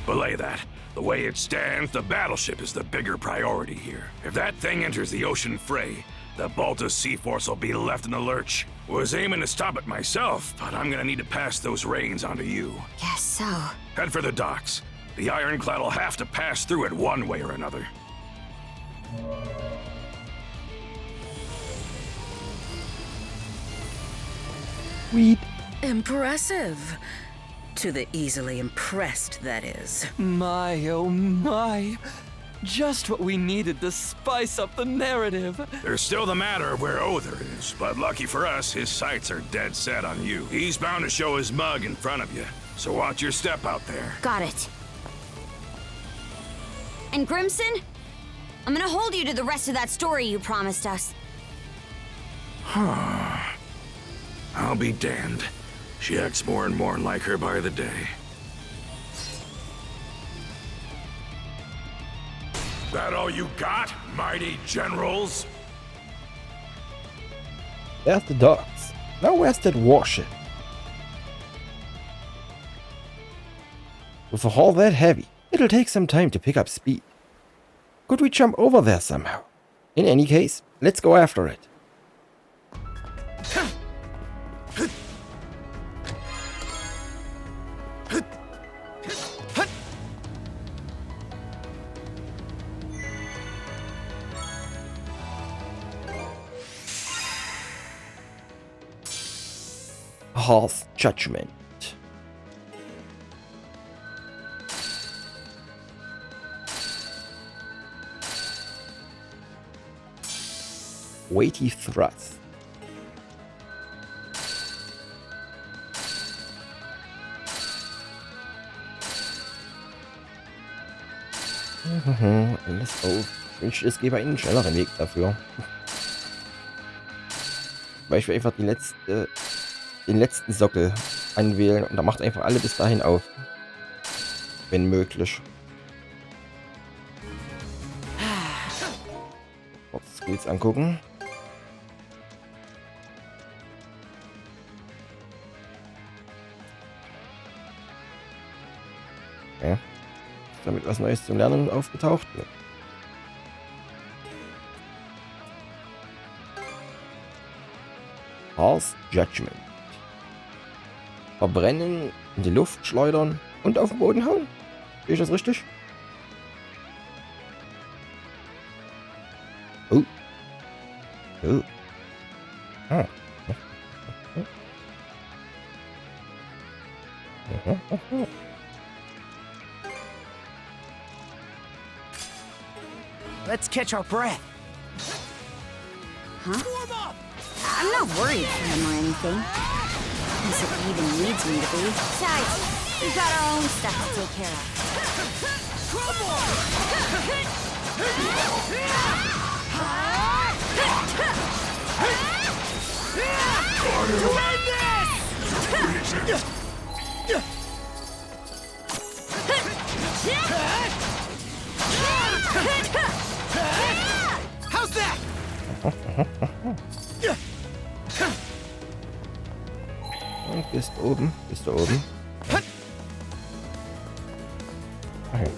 Belay that. The way it stands, the battleship is the bigger priority here. If that thing enters the ocean fray, the Balta Sea Force will be left in the lurch. Was aiming to stop it myself, but I'm gonna need to pass those reins on to you. Guess so. Head for the docks. The ironclad will have to pass through it one way or another. Sweet. Impressive. To the easily impressed, that is. My, oh my. Just what we needed to spice up the narrative. There's still the matter of where Other is, but lucky for us, his sights are dead set on you. He's bound to show his mug in front of you, so watch your step out there. Got it. And Grimson? I'm gonna hold you to the rest of that story you promised us. I'll be damned. She acts more and more like her by the day. That all you got, mighty generals? There's the docks. Now where's that warship? With a hull that heavy, it'll take some time to pick up speed. Could we jump over there somehow? In any case, let's go after it. Harsh judgment. Weighty thrust. LSO. Ich wünschte, es gäbe einen schnelleren Weg dafür. Zum Beispiel einfach den letzten Sockel anwählen und dann macht einfach alle bis dahin auf. Wenn möglich. Kurz Skills angucken. Okay. Ist damit was Neues zum Lernen aufgetaucht? Ja. Harsh Judgment. Verbrennen, in die Luft schleudern und auf den Boden hauen. Sehe ich das richtig? Oh. Oh. Ah. Let's catch our breath. Huh? I'm not worried for him or anything. Unless if he even needs me to be. Besides, we've got our own stuff to take care of. How's that? Und bist oben. Bist du oben? Okay.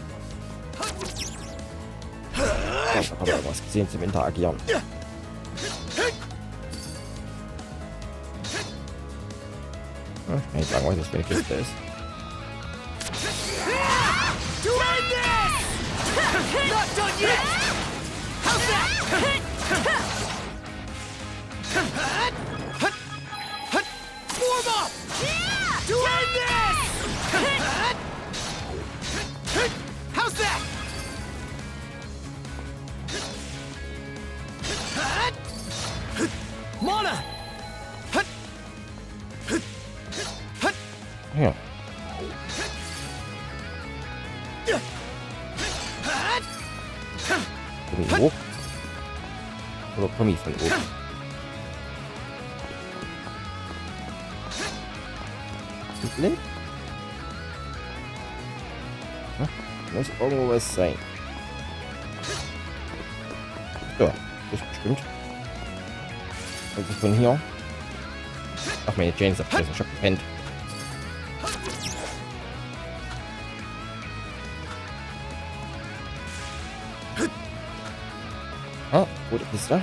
Ich habe aber was gesehen zum Interagieren. Ich kann nicht sagen, was das für eine Kiste ist. Not done yet! How's that? Form up! To end this! How's that? Mana! Ja. Von hoch? Oder komme ich von oben? Blind? Ja, muss irgendwo was sein. Ja, das ist bestimmt. Also von hier. Ach, meine Chains abgerissen. Ich hab gepennt. Ah, gute Kiste.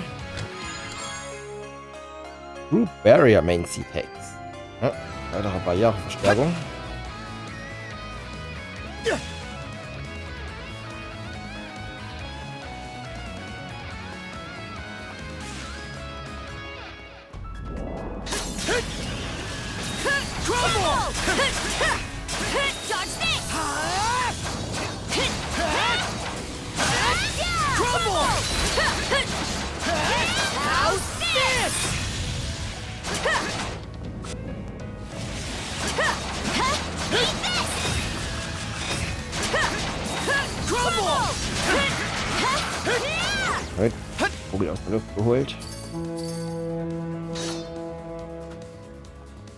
Group Barrier Main Sea Tags. Ja, weitere Barriereverstärkung. Vogel aus der Luft geholt.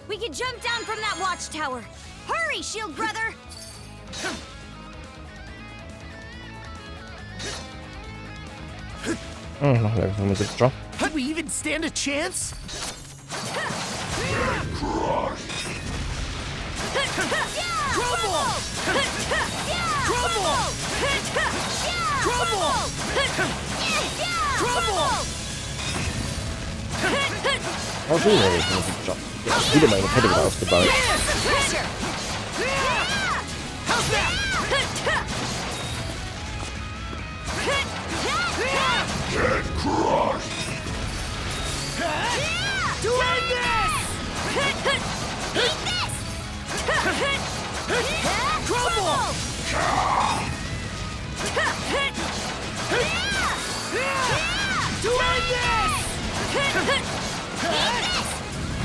We can jump down from that watchtower. Hurry, shield brother! Noch Level 75. Could we even stand a chance? Oh, schon Level 75. Ja, ich wieder meine Kette wieder aufgebaut. Get crushed! To end this! Eat this! Crumble! To end this!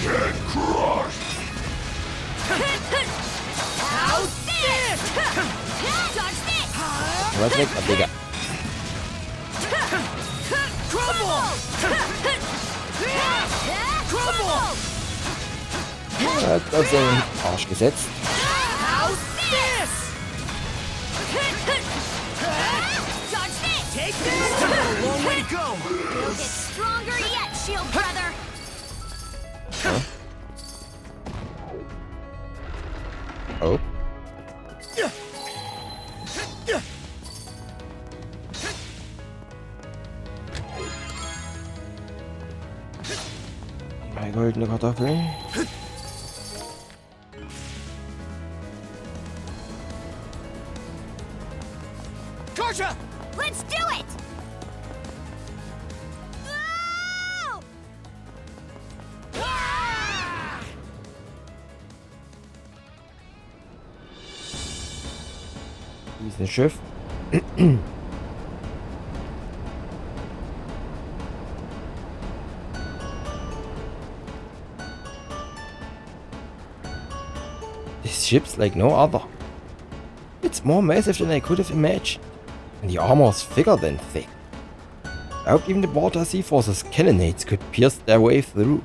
Get crushed! How's this? Dodge this! Was weg, Digga. Crumble! Das in den Arsch gesetzt. How's this? Dodge this! Take this! Long way to go! You'll get stronger yet, shield brother! Oh. Die goldene Kartoffel. Karja! Let's do it! Whoa! Ah! Hier ist ein Schiff. This ship's like no other. It's more massive than I could have imagined, and the armor's thicker than thick. I hope even the Water Sea Force's cannonades could pierce their way through.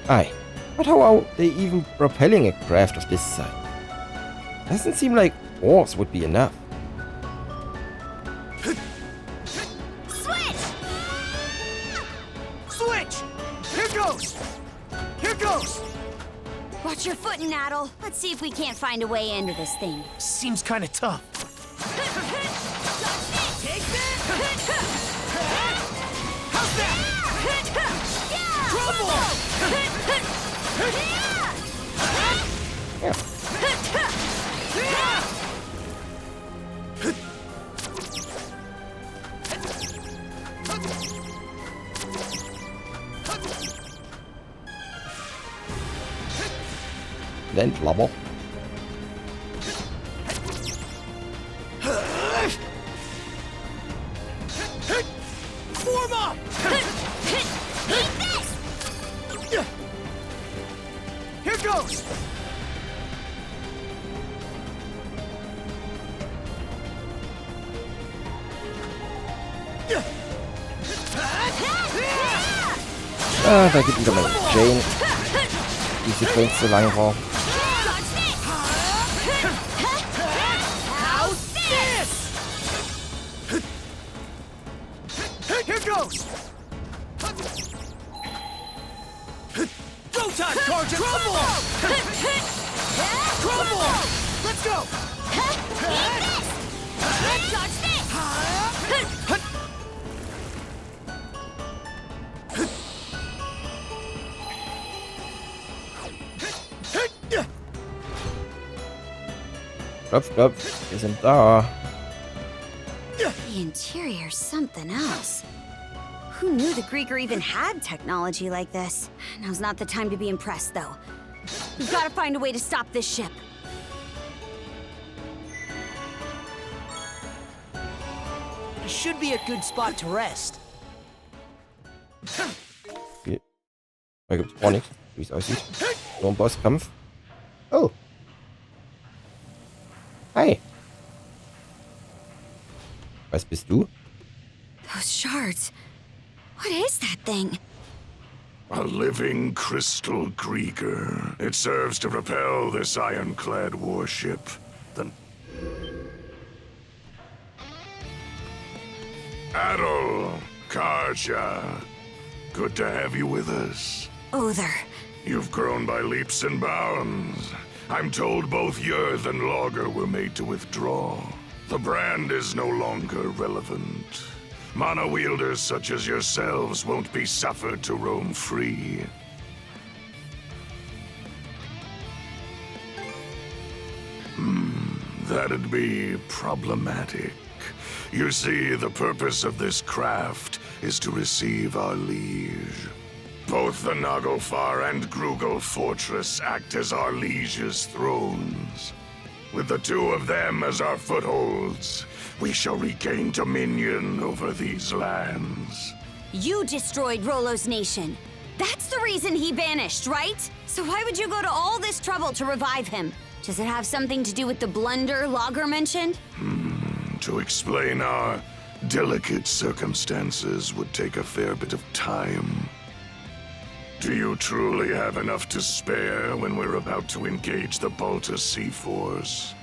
Aye, but how are they even propelling a craft of this size? Doesn't seem like oars would be enough. Switch! Switch! Here goes! Here goes! Watch your footing, Adol. Let's see if we can't find a way into this thing. Seems kinda tough. Take this! How's that? Trouble! Then level. Form up! Here goes! Ah, da geht wieder mal Jane. Die Sequenz so lange braucht. How's this? Here goes! Go time, Karja! Crumble! Crumble! Let's go! Dodge this! Klopf, klopf. Wir sind da. The interior's something else. Who knew the Grieger even had technology like this? Now's not the time to be impressed, though. We've got to find a way to stop this ship. Should be a good spot to rest. Okay. Da gibt's auch nichts, wie es aussieht. Nur ein Bosskampf. Oh. Hi. Was bist du? Those shards. What is that thing? A living crystal Grieger. It serves to propel this ironclad warship. Adol, Karja, good to have you with us. Other. You've grown by leaps and bounds. I'm told both Yerth and Logger were made to withdraw. The brand is no longer relevant. Mono-wielders such as yourselves won't be suffered to roam free. That'd be problematic. You see, the purpose of this craft is to receive our liege. Both the Naglfar and Grugel Fortress act as our liege's thrones. With the two of them as our footholds, we shall regain dominion over these lands. You destroyed Rollo's nation. That's the reason he vanished, right? So why would you go to all this trouble to revive him? Does it have something to do with the blunder Logger mentioned? To explain our Delicate circumstances would take a fair bit of time. Do you truly have enough to spare when we're about to engage the Balta Sea-Force?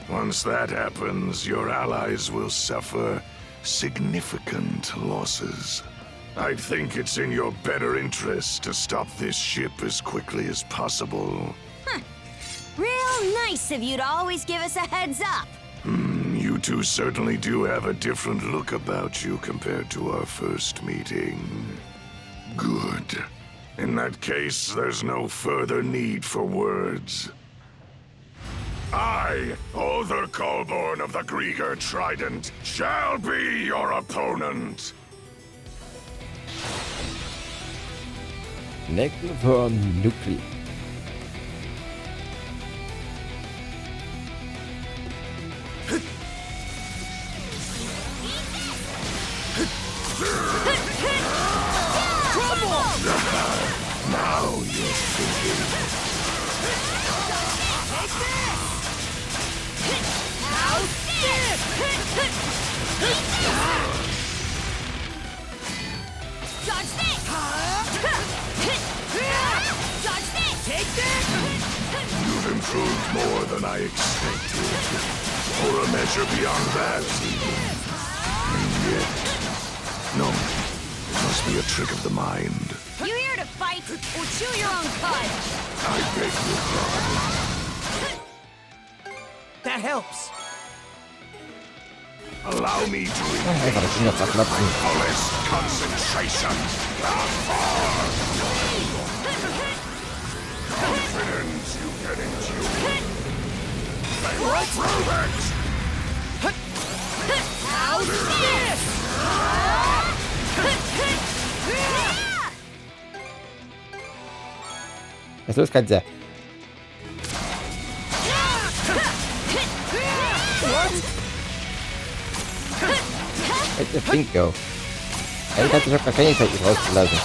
Once that happens, your allies will suffer significant losses. I think it's in your better interest to stop this ship as quickly as possible. Huh. Real nice of you to always give us a heads up. You two certainly do have a different look about you compared to our first meeting. Good. In that case, there's no further need for words. I, Other Colborn of the Grieger Trident, shall be your opponent. Nectar Nuclear. Now you're thinking. How's this? Dodge this! Dodge this! Take this! You've improved more than I expected. For a measure beyond that, and yet... No, it must be a trick of the mind. You here to fight or chew your own cud? I beg your pardon. That helps. Allow me to Einfach das Ding jetzt abknapsen. fullest concentration. Confidence you get into. They will prove it! How's this? Was ist los, Katze? Let the thing go. Eigentlich hat sich doch gar keine Zeit, mich rauszulassen.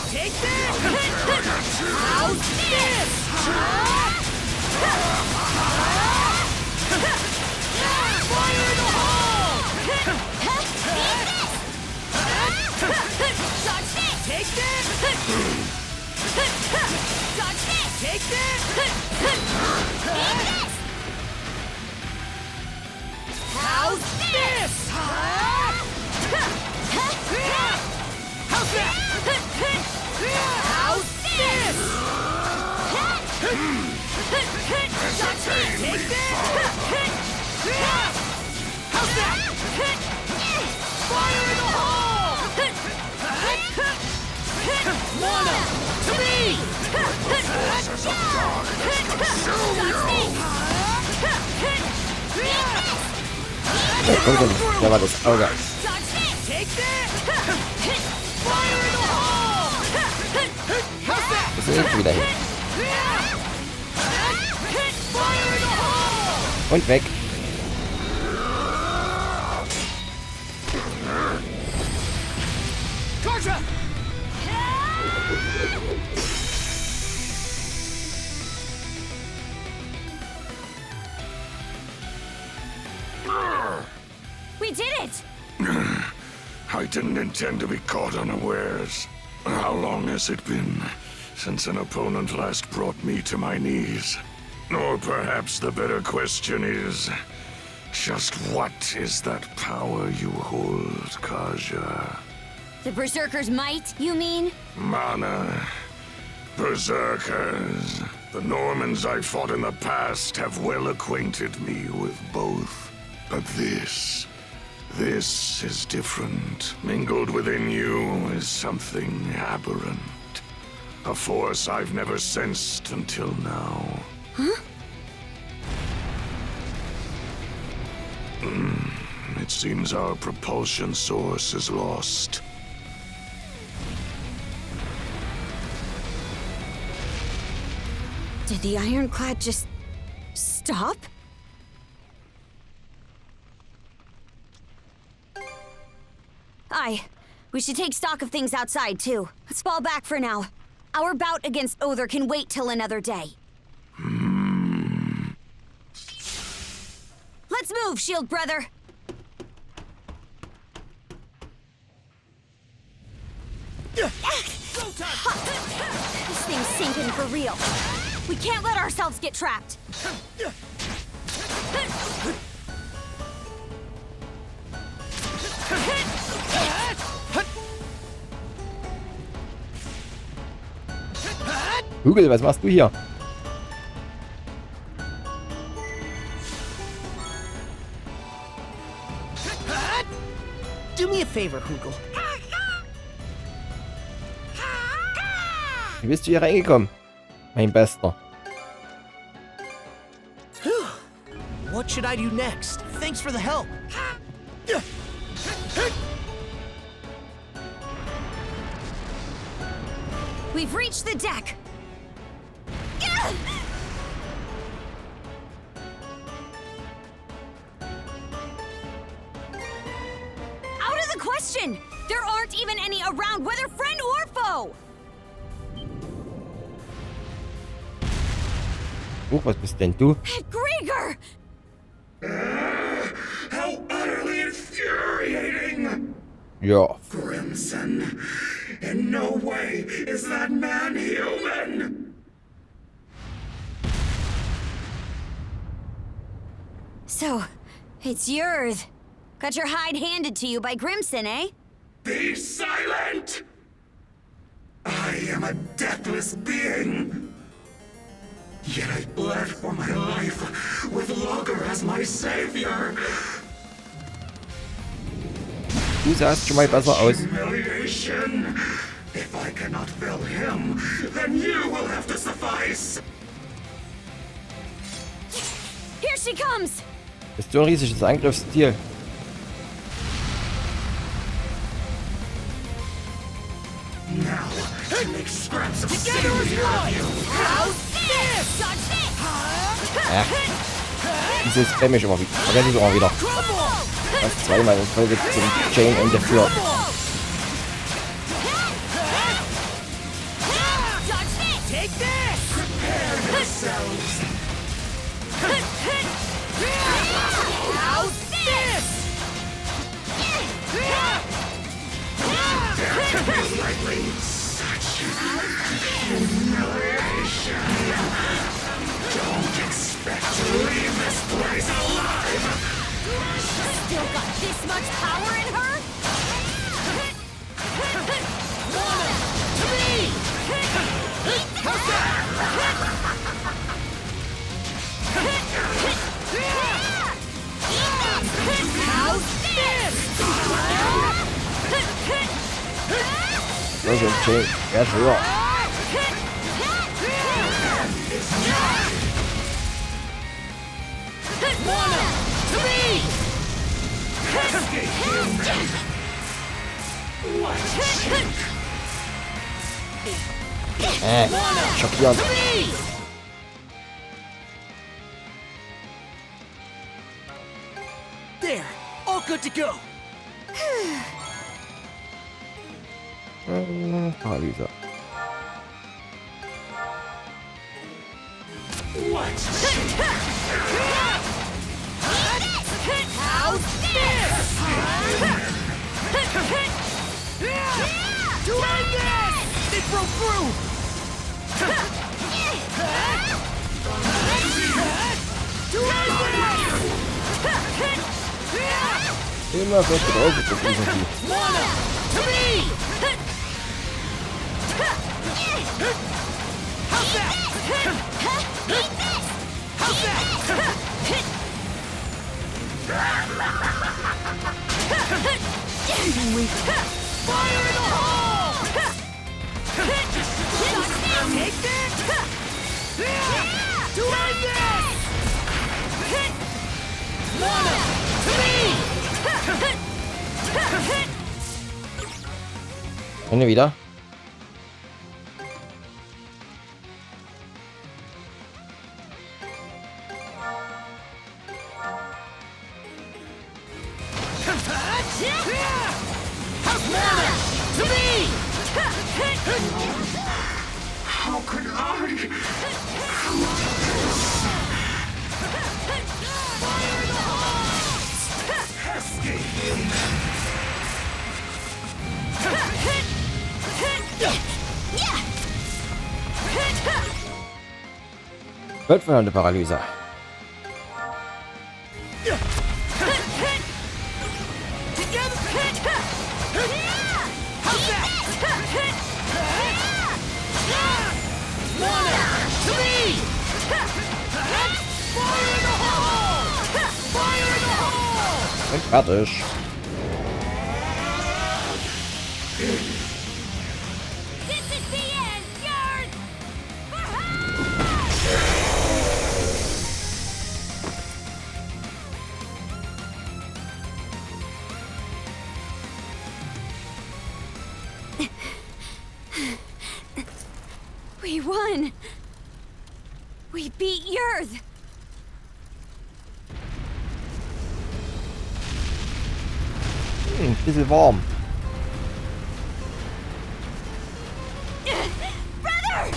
How's this? How's that? How's this? Entertain me, How's that? Fire in the hole! Mana, to me! forces of darkness consume you! Komm schon, da war das Auge. Das ist irgendwie wieder hin. Und weg. We did it! I didn't intend to be caught unawares. How long has it been since an opponent last brought me to my knees? Or perhaps the better question is, just what is that power you hold, Kaja? The Berserker's might, you mean? Mana. Berserkers. The Normans I fought in the past have well acquainted me with both. But this is different. Mingled within you is something aberrant. A force I've never sensed until now. Huh? It seems our propulsion source is lost. Did the ironclad just stop? Aye. We should take stock of things outside, too. Let's fall back for now. Our bout against Other can wait till another day. Let's move, Shield Brother! This thing's sinking for real. We can't let ourselves get trapped. Hügel, was machst du hier? Do me a favor, Hugel. Wie bist du hier reingekommen? Mein Bester. What should I do next? Thanks for the help. We've reached the deck. Out of the question! There aren't even any around, whether friend or foe! Was bist denn du? Grieger! How utterly infuriating! Ja. Crimson, in no way is that man human! So, it's yours. Got your hide handed to you by Grimson, eh? Be silent! I am a deathless being! Yet I bled for my life, with Logger as my savior! Du sahst schon mal besser aus. Humiliation! If I cannot fill him, then you will have to suffice! Here she comes! Bist du ein riesiges Angriffsstil? Now, to make scraps of together as one! How's this? Dodge this! Ja. Diese Spam ich immer wieder. Vergesse ich immer wieder. Das zweimal in Folge zum Chain-Ende führt. Take this! Prepare yourselves! How's this? Lightly, such humiliation! Don't expect to leave this place alive! Still got this much power in her? To me! How's this? Das ist ein Chain. Er ist höher. To me! Schockierend. There, all good to go. Paralyse. How's this? To end this! It broke through! To end this! Immer wird draufgedrückt irgendwie. To me! How's that? How's that? Fire in the hole! Take this! To end this! To me! Ende wieder. To me! How could I? Pesky human! Weltverhörende Paralyse. Und fertig. We won! We beat Yurth! Bisschen warm. Brother!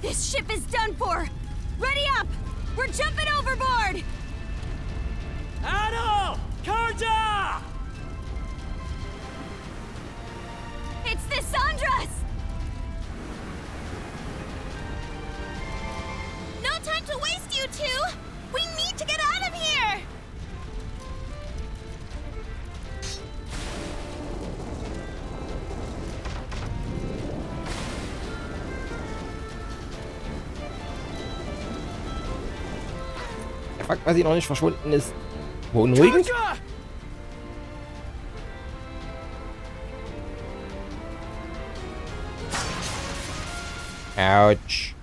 This ship is done for! Ready up! We're jumping overboard! Adol! Karja! It's the Sandras! No time to waste, you two! We need to get out of here! Der Fakt, weil sie noch nicht verschwunden ist, beunruhigend. Autsch.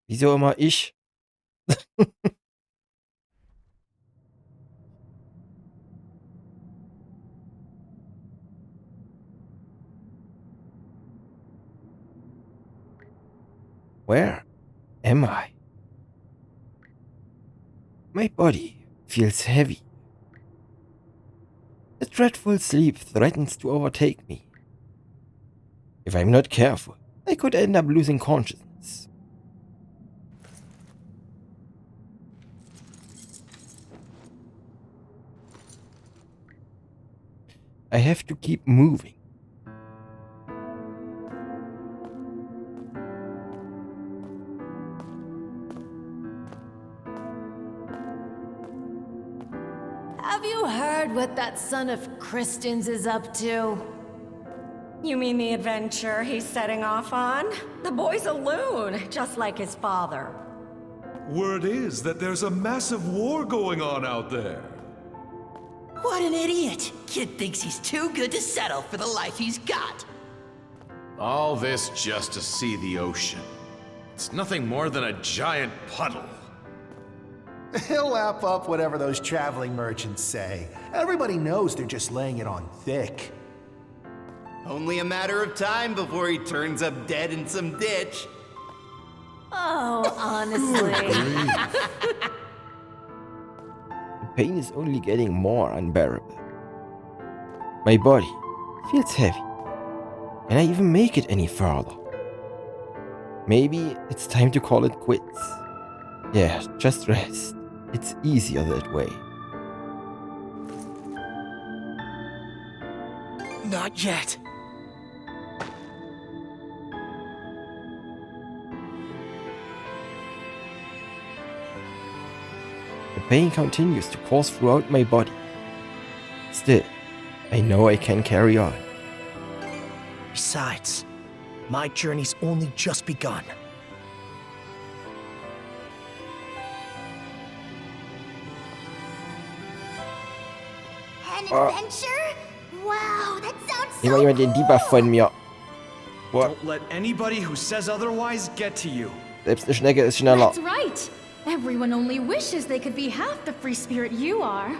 Wieso immer ich? Where am I? My body feels heavy. A dreadful sleep threatens to overtake me. If I'm not careful, I could end up losing consciousness. I have to keep moving. Have you heard what that son of Kristen's is up to? You mean the adventure he's setting off on? The boy's a loon, just like his father. Word is that there's a massive war going on out there. What an idiot! Kid thinks he's too good to settle for the life he's got. All this just to see the ocean. It's nothing more than a giant puddle. He'll lap up whatever those traveling merchants say. Everybody knows they're just laying it on thick. Only a matter of time before he turns up dead in some ditch. Oh, honestly. The pain is only getting more unbearable. My body feels heavy. Can I even make it any further? Maybe it's time to call it quits. Yeah, just rest. It's easier that way. Not yet. The pain continues to course throughout my body. Still, I know I can carry on. Besides, my journey's only just begun. An adventure? Wow, that sounds so Immer jemand den Debuff von mir. Boah, Don't let anybody who says otherwise get to you. selbst eine Schnecke ist schneller. That's right. Everyone only wishes they could be half the free spirit you are.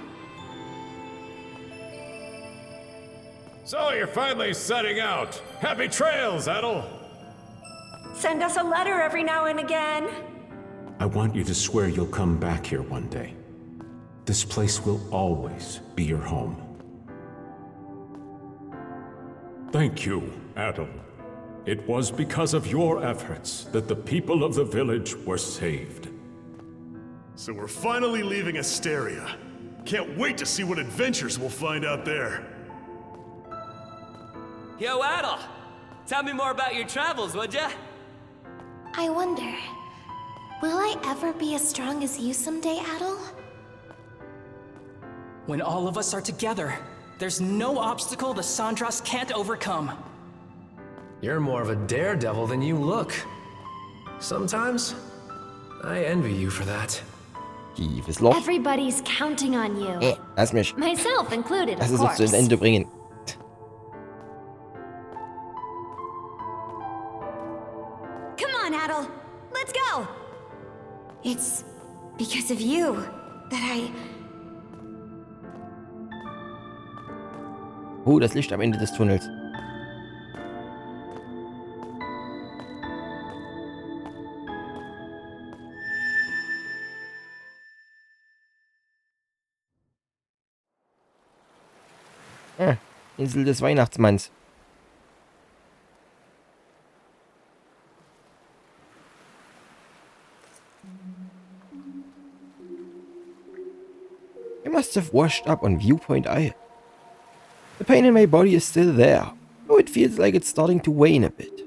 So you're finally setting out. Happy trails, Adol. Send us a letter every now and again. I want you to swear you'll come back here one day. This place will always be your home. Thank you, Adol. It was because of your efforts that the people of the village were saved. So we're finally leaving Asteria. Can't wait to see what adventures we'll find out there. Yo, Adol! Tell me more about your travels, would ya? I wonder, will I ever be as strong as you someday, Adol? When all of us are together, there's no obstacle the Sandras can't overcome. You're more of a daredevil than you look. Sometimes, I envy you for that. Tiefes Loch. Everybody's counting on you. Lass mich. Myself included, Lass of es uns zu course. Ende bringen. Come on, Adol. Let's go. It's because of you that I... Oh, das Licht am Ende des Tunnels. Insel des Weihnachtsmanns. I must have washed up on Viewpoint Isle. The pain in my body is still there, though it feels like it's starting to wane a bit.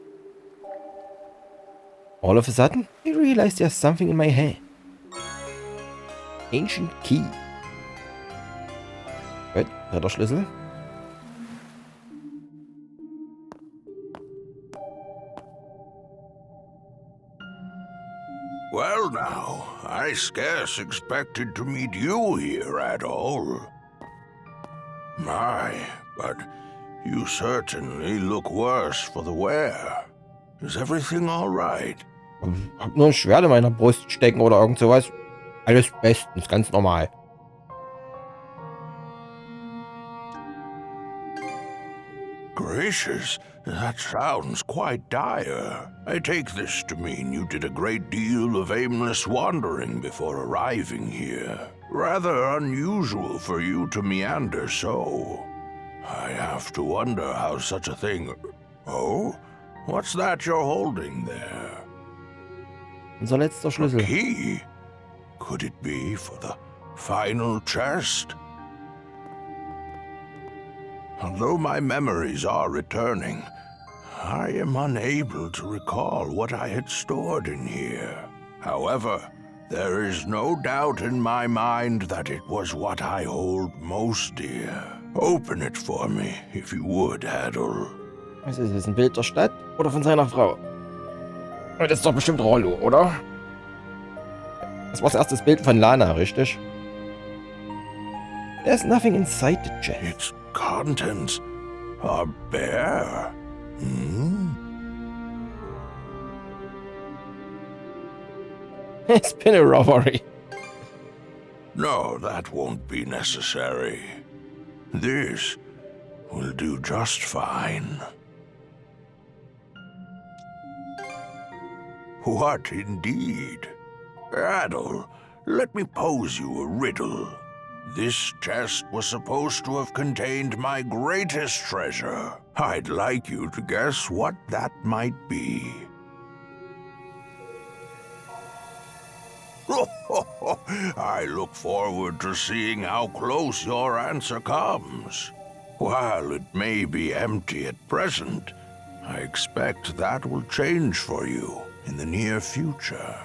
All of a sudden, I realized there's something in my hand. Ancient key. Gut, dritter Schlüssel. Well now, I scarce expected to meet you here at all. My, but you certainly look worse for the wear. Is everything all right? Hab nur ein Schwert in meiner Brust stecken oder irgend sowas. Alles bestens, ganz normal. Gracious, that sounds quite dire. I take this to mean you did a great deal of aimless wandering before arriving here. Rather unusual for you to meander so. I have to wonder how such a thing... Oh? What's that you're holding there? Unser letzter Schlüssel. A key? Could it be for the final chest? Although my memories are returning, I am unable to recall what I had stored in here. However, there is no doubt in my mind that it was what I hold most dear. Open it for me, if you would, Adol. Was ist das, ein Bild der Stadt oder von seiner Frau? Das ist doch bestimmt Rollo, oder? Das war das erste Bild von Lana, richtig? There's nothing inside the chest. Its contents are bare. It's been a robbery. No, that won't be necessary. This will do just fine. What indeed? Adol, let me pose you a riddle. This chest was supposed to have contained my greatest treasure. I'd like you to guess what that might be. I look forward to seeing how close your answer comes. While it may be empty at present, I expect that will change for you in the near future.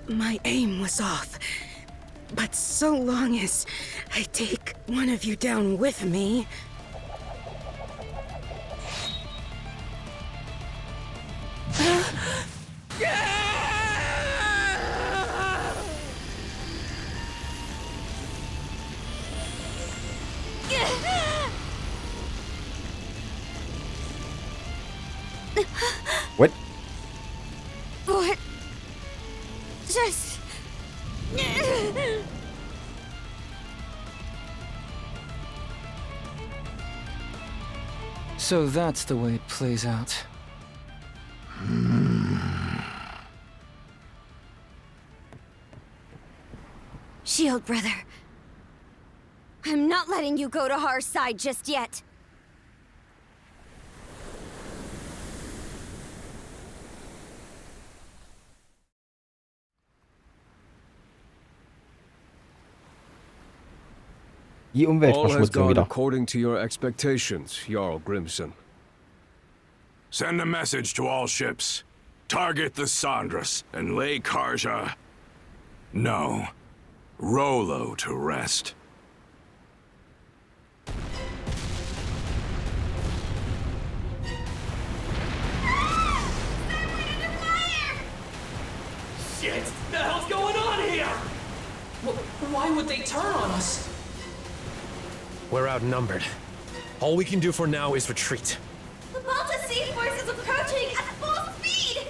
My aim was off, but so long as I take one of you down with me... What? What? Just... So that's the way it plays out. Shield brother. I'm not letting you go to our side just yet. Die All has Umweltverschmutzung gone wieder. according to your expectations, Jarl Grimson. Send a message to all ships. Target the Sandras and lay Karja... No. Rolo to rest. Shit! The hell's going on here? Why would they turn on us? We're outnumbered. All we can do for now is retreat. The Balta Sea Force is approaching at full speed!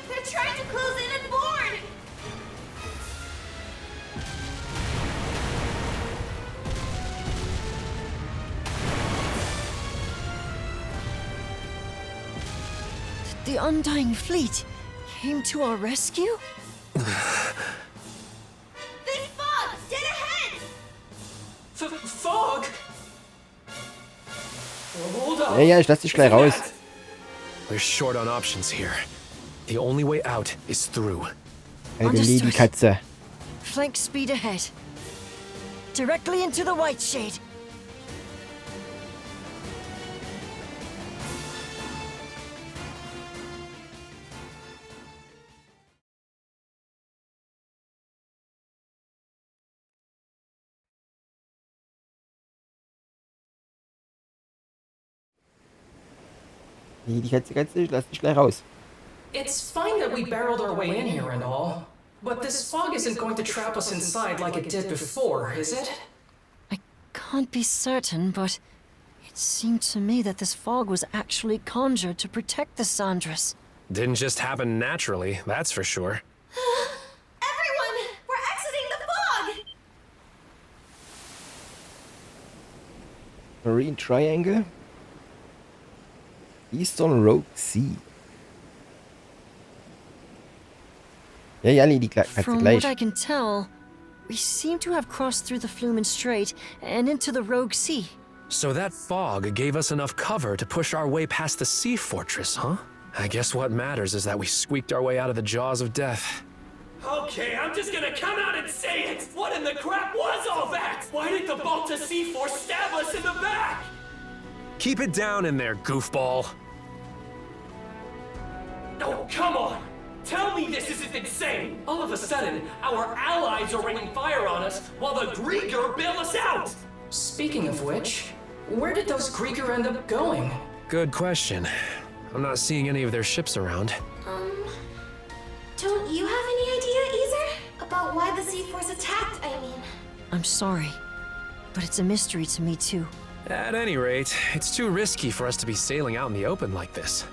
They're trying to close in and board! The Undying Fleet came to our rescue? This fog! Dead ahead! Fog? Hold up. Ja, ich lass dich gleich raus. We're short on options here. The only way out is through. Eine Lady-Katze. Flank speed ahead. Directly into the White Shade. Lady-Katze, ich lass dich gleich raus. It's fine that we barreled our way in here and all, but this fog isn't going to trap us inside like it did before, is it? I can't be certain, but it seemed to me that this fog was actually conjured to protect the Sandras. Didn't just happen naturally, that's for sure. Everyone! We're exiting the fog! Marine Triangle. Eastern Rogue Sea. Ja, Lady-Katze From gleich. what I can tell, we seem to have crossed through the Flumen Strait and into the Rogue Sea. So that fog gave us enough cover to push our way past the sea fortress, huh? I guess what matters is that we squeaked our way out of the jaws of death. Okay, I'm just gonna come out and say it! What in the crap was all that? Why did the Balta Sea Force stab us in the back? Keep it down in there, goofball. Oh, come on! Tell me this isn't insane! All of a sudden, our allies are raining fire on us while the Grieger bail us out! Speaking of which, where did those Grieger end up going? Good question. I'm not seeing any of their ships around. Don't you have any idea either? About why the Sea Force attacked, I mean. I'm sorry, but it's a mystery to me too. At any rate, it's too risky for us to be sailing out in the open like this.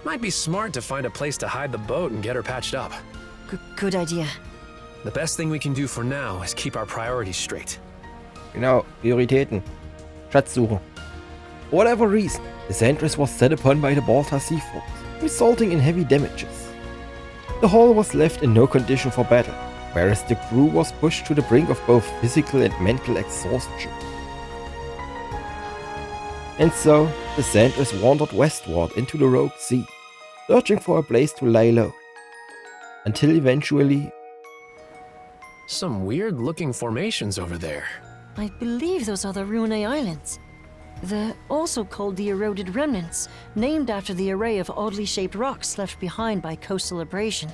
Might be smart to find a place to hide the boat and get her patched up. Good idea. The best thing we can do for now is keep our priorities straight. Genau, Prioritäten. Schatzsuche. For whatever reason, the Sandras was set upon by the Balta Sea Force, resulting in heavy damages. The hull was left in no condition for battle, whereas the crew was pushed to the brink of both physical and mental exhaustion. And so, the Sandras wandered westward into the Rogue Sea, searching for a place to lie low. Until eventually... Some weird-looking formations over there. I believe those are the Rune Islands. They're also called the Eroded Remnants, named after the array of oddly shaped rocks left behind by coastal abrasion.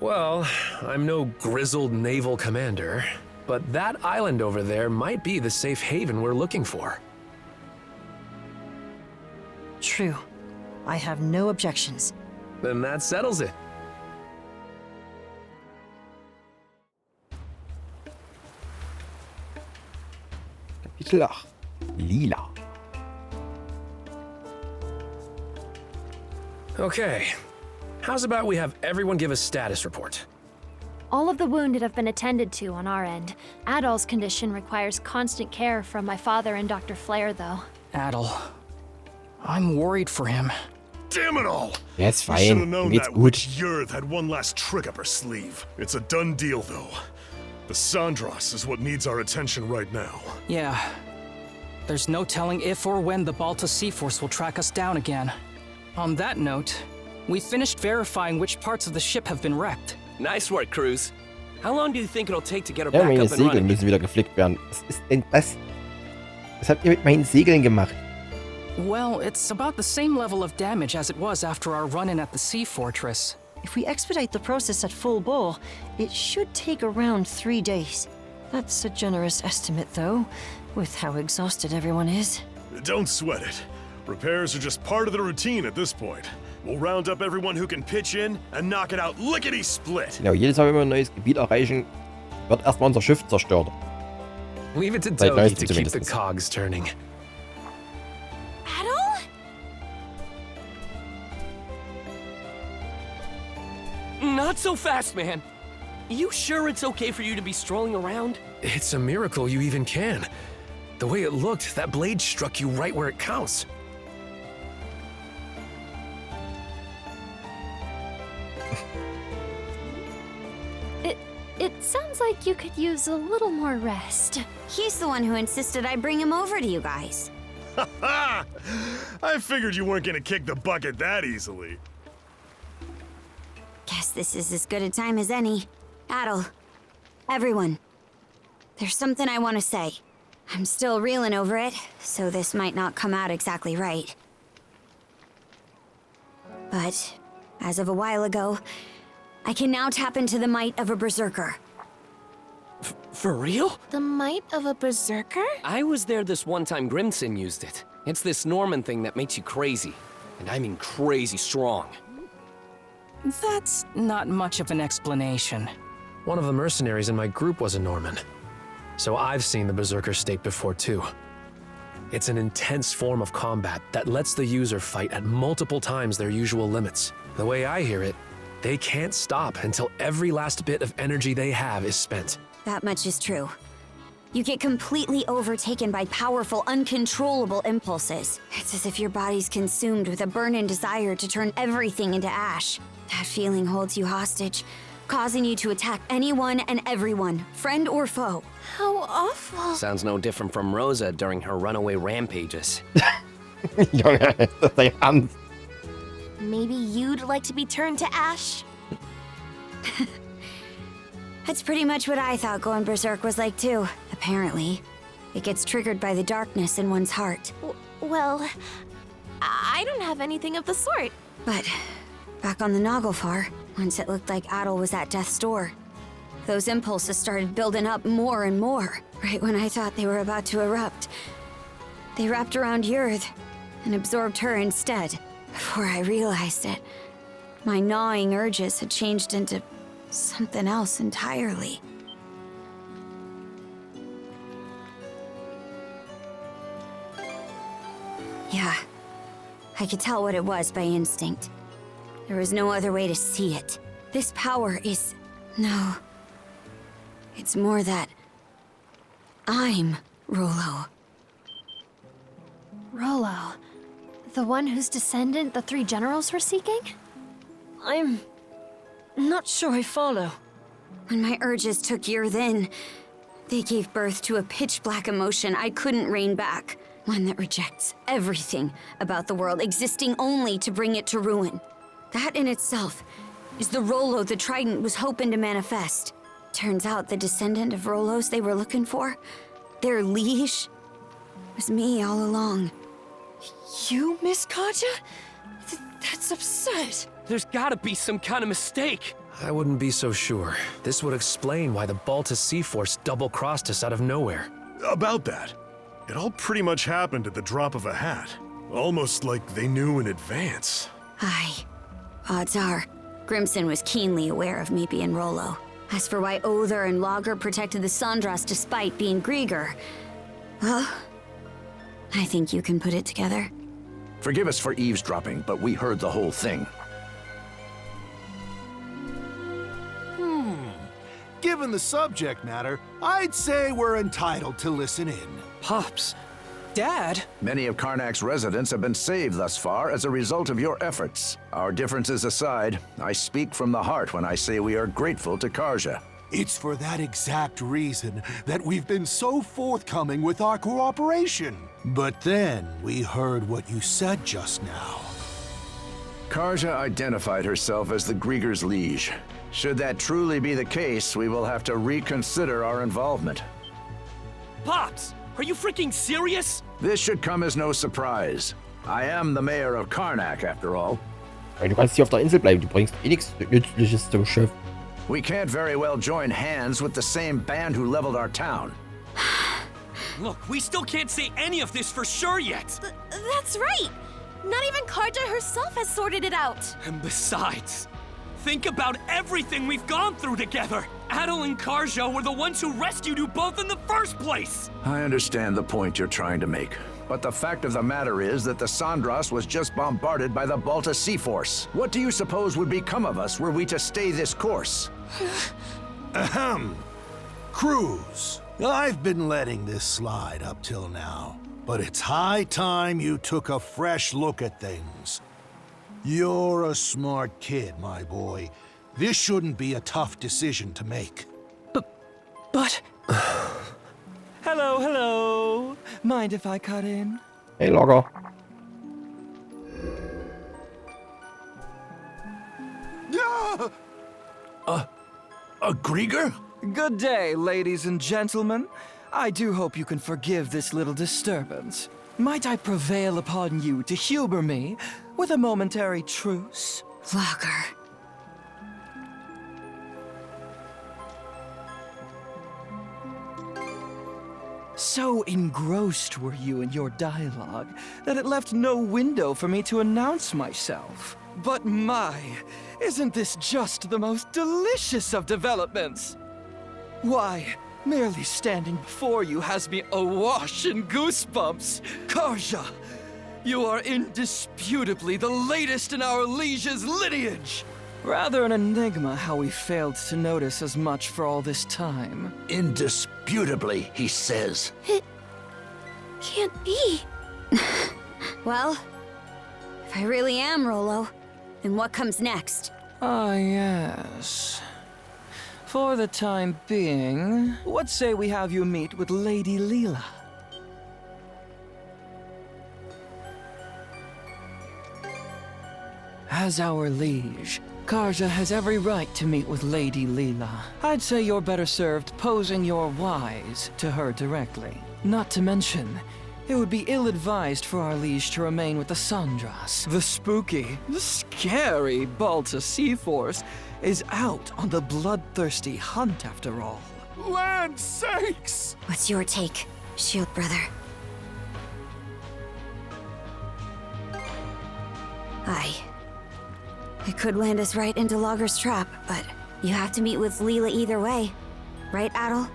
Well, I'm no grizzled naval commander, but that island over there might be the safe haven we're looking for. True. I have no objections. Then that settles it. Kapitel 8. Lila. Okay. How's about we have everyone give a status report? All of the wounded have been attended to on our end. Adol's condition requires constant care from my father and Dr. Flair, though. Adol. I'm worried for him. Damn it all! Ja, ist You should have fein. known Geht's that gut. witch Yurth had one last trick up her sleeve. It's a done deal, though. The Sandras is what needs our attention right now. Yeah. There's no telling if or when the Balta Sea Force will track us down again. On that note, we finished verifying which parts of the ship have been wrecked. Nice work, Cruz. How long do you think it'll take to get her Ja, back meine up and Segel running? müssen wieder geflickt werden. Was ist denn das? Was habt ihr mit meinen Segeln gemacht? Well, it's about the same level of damage as it was after our run-in at the Sea Fortress. If we expedite the process at full bore, it should take around 3 days. That's a generous estimate, though, with how exhausted everyone is. Don't sweat it. Repairs are just part of the routine at this point. We'll round up everyone who can pitch in and knock it out lickety-split. Genau, jedes Mal, wenn wir ein neues Gebiet erreichen, wird erstmal unser Schiff zerstört. Leave it to Seit Togi neuestem to keep the zumindest. cogs turning. Adol? Not so fast, man. You sure it's okay for you to be strolling around? It's a miracle you even can. The way it looked, that blade struck you right where it counts. It sounds like you could use a little more rest. He's the one who insisted I bring him over to you guys. Ha! I figured you weren't gonna kick the bucket that easily. Guess this is as good a time as any. Adol, everyone, there's something I want to say. I'm still reeling over it, so this might not come out exactly right. But, as of a while ago, I can now tap into the might of a berserker. For real? The might of a berserker? I was there this one time Grimson used it. It's this Norman thing that makes you crazy. And I mean crazy strong. That's not much of an explanation. One of the mercenaries in my group was a Norman. So I've seen the berserker state before too. It's an intense form of combat that lets the user fight at multiple times their usual limits. The way I hear it, they can't stop until every last bit of energy they have is spent. That much is true. You get completely overtaken by powerful, uncontrollable impulses. It's as if your body's consumed with a burning desire to turn everything into ash. That feeling holds you hostage, causing you to attack anyone and everyone, friend or foe. How awful. Sounds no different from Rosa during her runaway rampages. Junge, ist das dein Ernst? Maybe you'd like to be turned to ash? That's pretty much what I thought going berserk was like too, apparently. It gets triggered by the darkness in one's heart. Well, I don't have anything of the sort. But back on the Naglfar, once it looked like Adol was at death's door, those impulses started building up more and more, right when I thought they were about to erupt. They wrapped around Yurth and absorbed her instead. Before I realized it, my gnawing urges had changed into something else entirely. Yeah, I could tell what it was by instinct. There was no other way to see it. This power is... no. It's more that... I'm Rollo. Rollo, the one whose descendant the 3 generals were seeking? I'm not sure I follow. When my urges took Yurth in, they gave birth to a pitch-black emotion I couldn't rein back. One that rejects everything about the world, existing only to bring it to ruin. That in itself is the Rollo the Trident was hoping to manifest. Turns out the descendant of Rollos they were looking for, their liege, was me all along. You, Miss Kaja? That's absurd. There's gotta be some kind of mistake. I wouldn't be so sure. This would explain why the Balta Sea Force double-crossed us out of nowhere. About that, it all pretty much happened at the drop of a hat. Almost like they knew in advance. Aye. Odds are, Grimson was keenly aware of me being Rollo. As for why Other and Lager protected the Sandras despite being Grieger, well, I think you can put it together. Forgive us for eavesdropping, but we heard the whole thing. Given the subject matter, I'd say we're entitled to listen in. Pops, Dad? Many of Karnak's residents have been saved thus far as a result of your efforts. Our differences aside, I speak from the heart when I say we are grateful to Karja. It's for that exact reason that we've been so forthcoming with our cooperation. But then we heard what you said just now. Karja identified herself as the Grieger's liege. Should that truly be the case, we will have to reconsider our involvement. Pops, are you freaking serious? This should come as no surprise. I am the mayor of Karnak, after all. Du kannst hier auf der Insel bleiben, du bringst eh nichts Nützliches zum Schiff. We can't very well join hands with the same band who leveled our town. Look, we still can't say any of this for sure yet. That's right! Not even Karja herself has sorted it out. And besides, think about everything we've gone through together. Adel and Karja were the ones who rescued you both in the first place. I understand the point you're trying to make. But the fact of the matter is that the Sandras was just bombarded by the Balta Sea Force. What do you suppose would become of us were we to stay this course? Ahem. Cruz, I've been letting this slide up till now. But it's high time you took a fresh look at things. You're a smart kid, my boy. This shouldn't be a tough decision to make. But... Hello. Mind if I cut in? Hey, Logger. A Grieger? Good day, ladies and gentlemen. I do hope you can forgive this little disturbance. Might I prevail upon you to humor me with a momentary truce? Logger. So engrossed were you in your dialogue that it left no window for me to announce myself. But my, isn't this just the most delicious of developments? Why, merely standing before you has me awash in goosebumps. Karja, you are indisputably the latest in our liege's lineage. Rather an enigma how we failed to notice as much for all this time. Indisputably, he says. It can't be. Well, if I really am Rolo, then what comes next? Ah, yes. For the time being, what say we have you meet with Lady Leela? As our liege, Karja has every right to meet with Lady Leela. I'd say you're better served posing your whys to her directly. Not to mention, it would be ill-advised for our liege to remain with the Sandras. The spooky, scary Balta Sea Force is out on the bloodthirsty hunt after all. Land sakes! What's your take, Shield Brother? It could land us right into Logger's trap, but you have to meet with Leela either way. Right, Adel?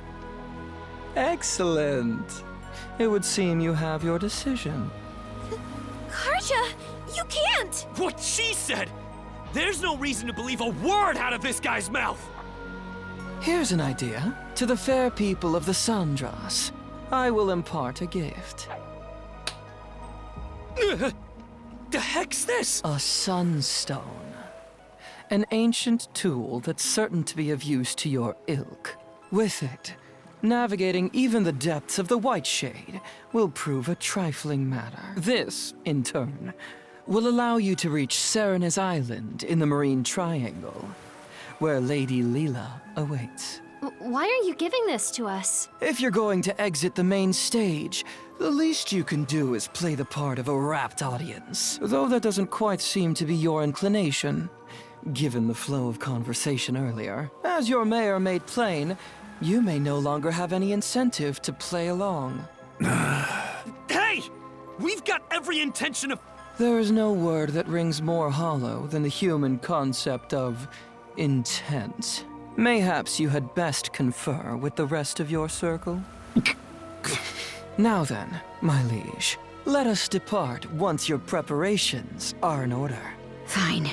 Excellent. It would seem you have your decision. Karja, you can't! What she said! There's no reason to believe a word out of this guy's mouth! Here's an idea. To the fair people of the Sandras, I will impart a gift. The heck's this? A sunstone. An ancient tool that's certain to be of use to your ilk. With it, navigating even the depths of the White Shade will prove a trifling matter. This, in turn, will allow you to reach Serena's Island in the Marine Triangle, where Lady Leela awaits. Why are you giving this to us? If you're going to exit the main stage, the least you can do is play the part of a rapt audience. Though that doesn't quite seem to be your inclination, given the flow of conversation earlier. As your mayor made plain, you may no longer have any incentive to play along. Hey! We've got every intention of... There is no word that rings more hollow than the human concept of intent. Mayhaps you had best confer with the rest of your circle? Now then, my liege, let us depart once your preparations are in order. Fine.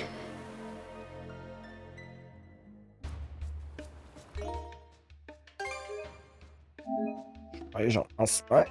Speichern erstmal.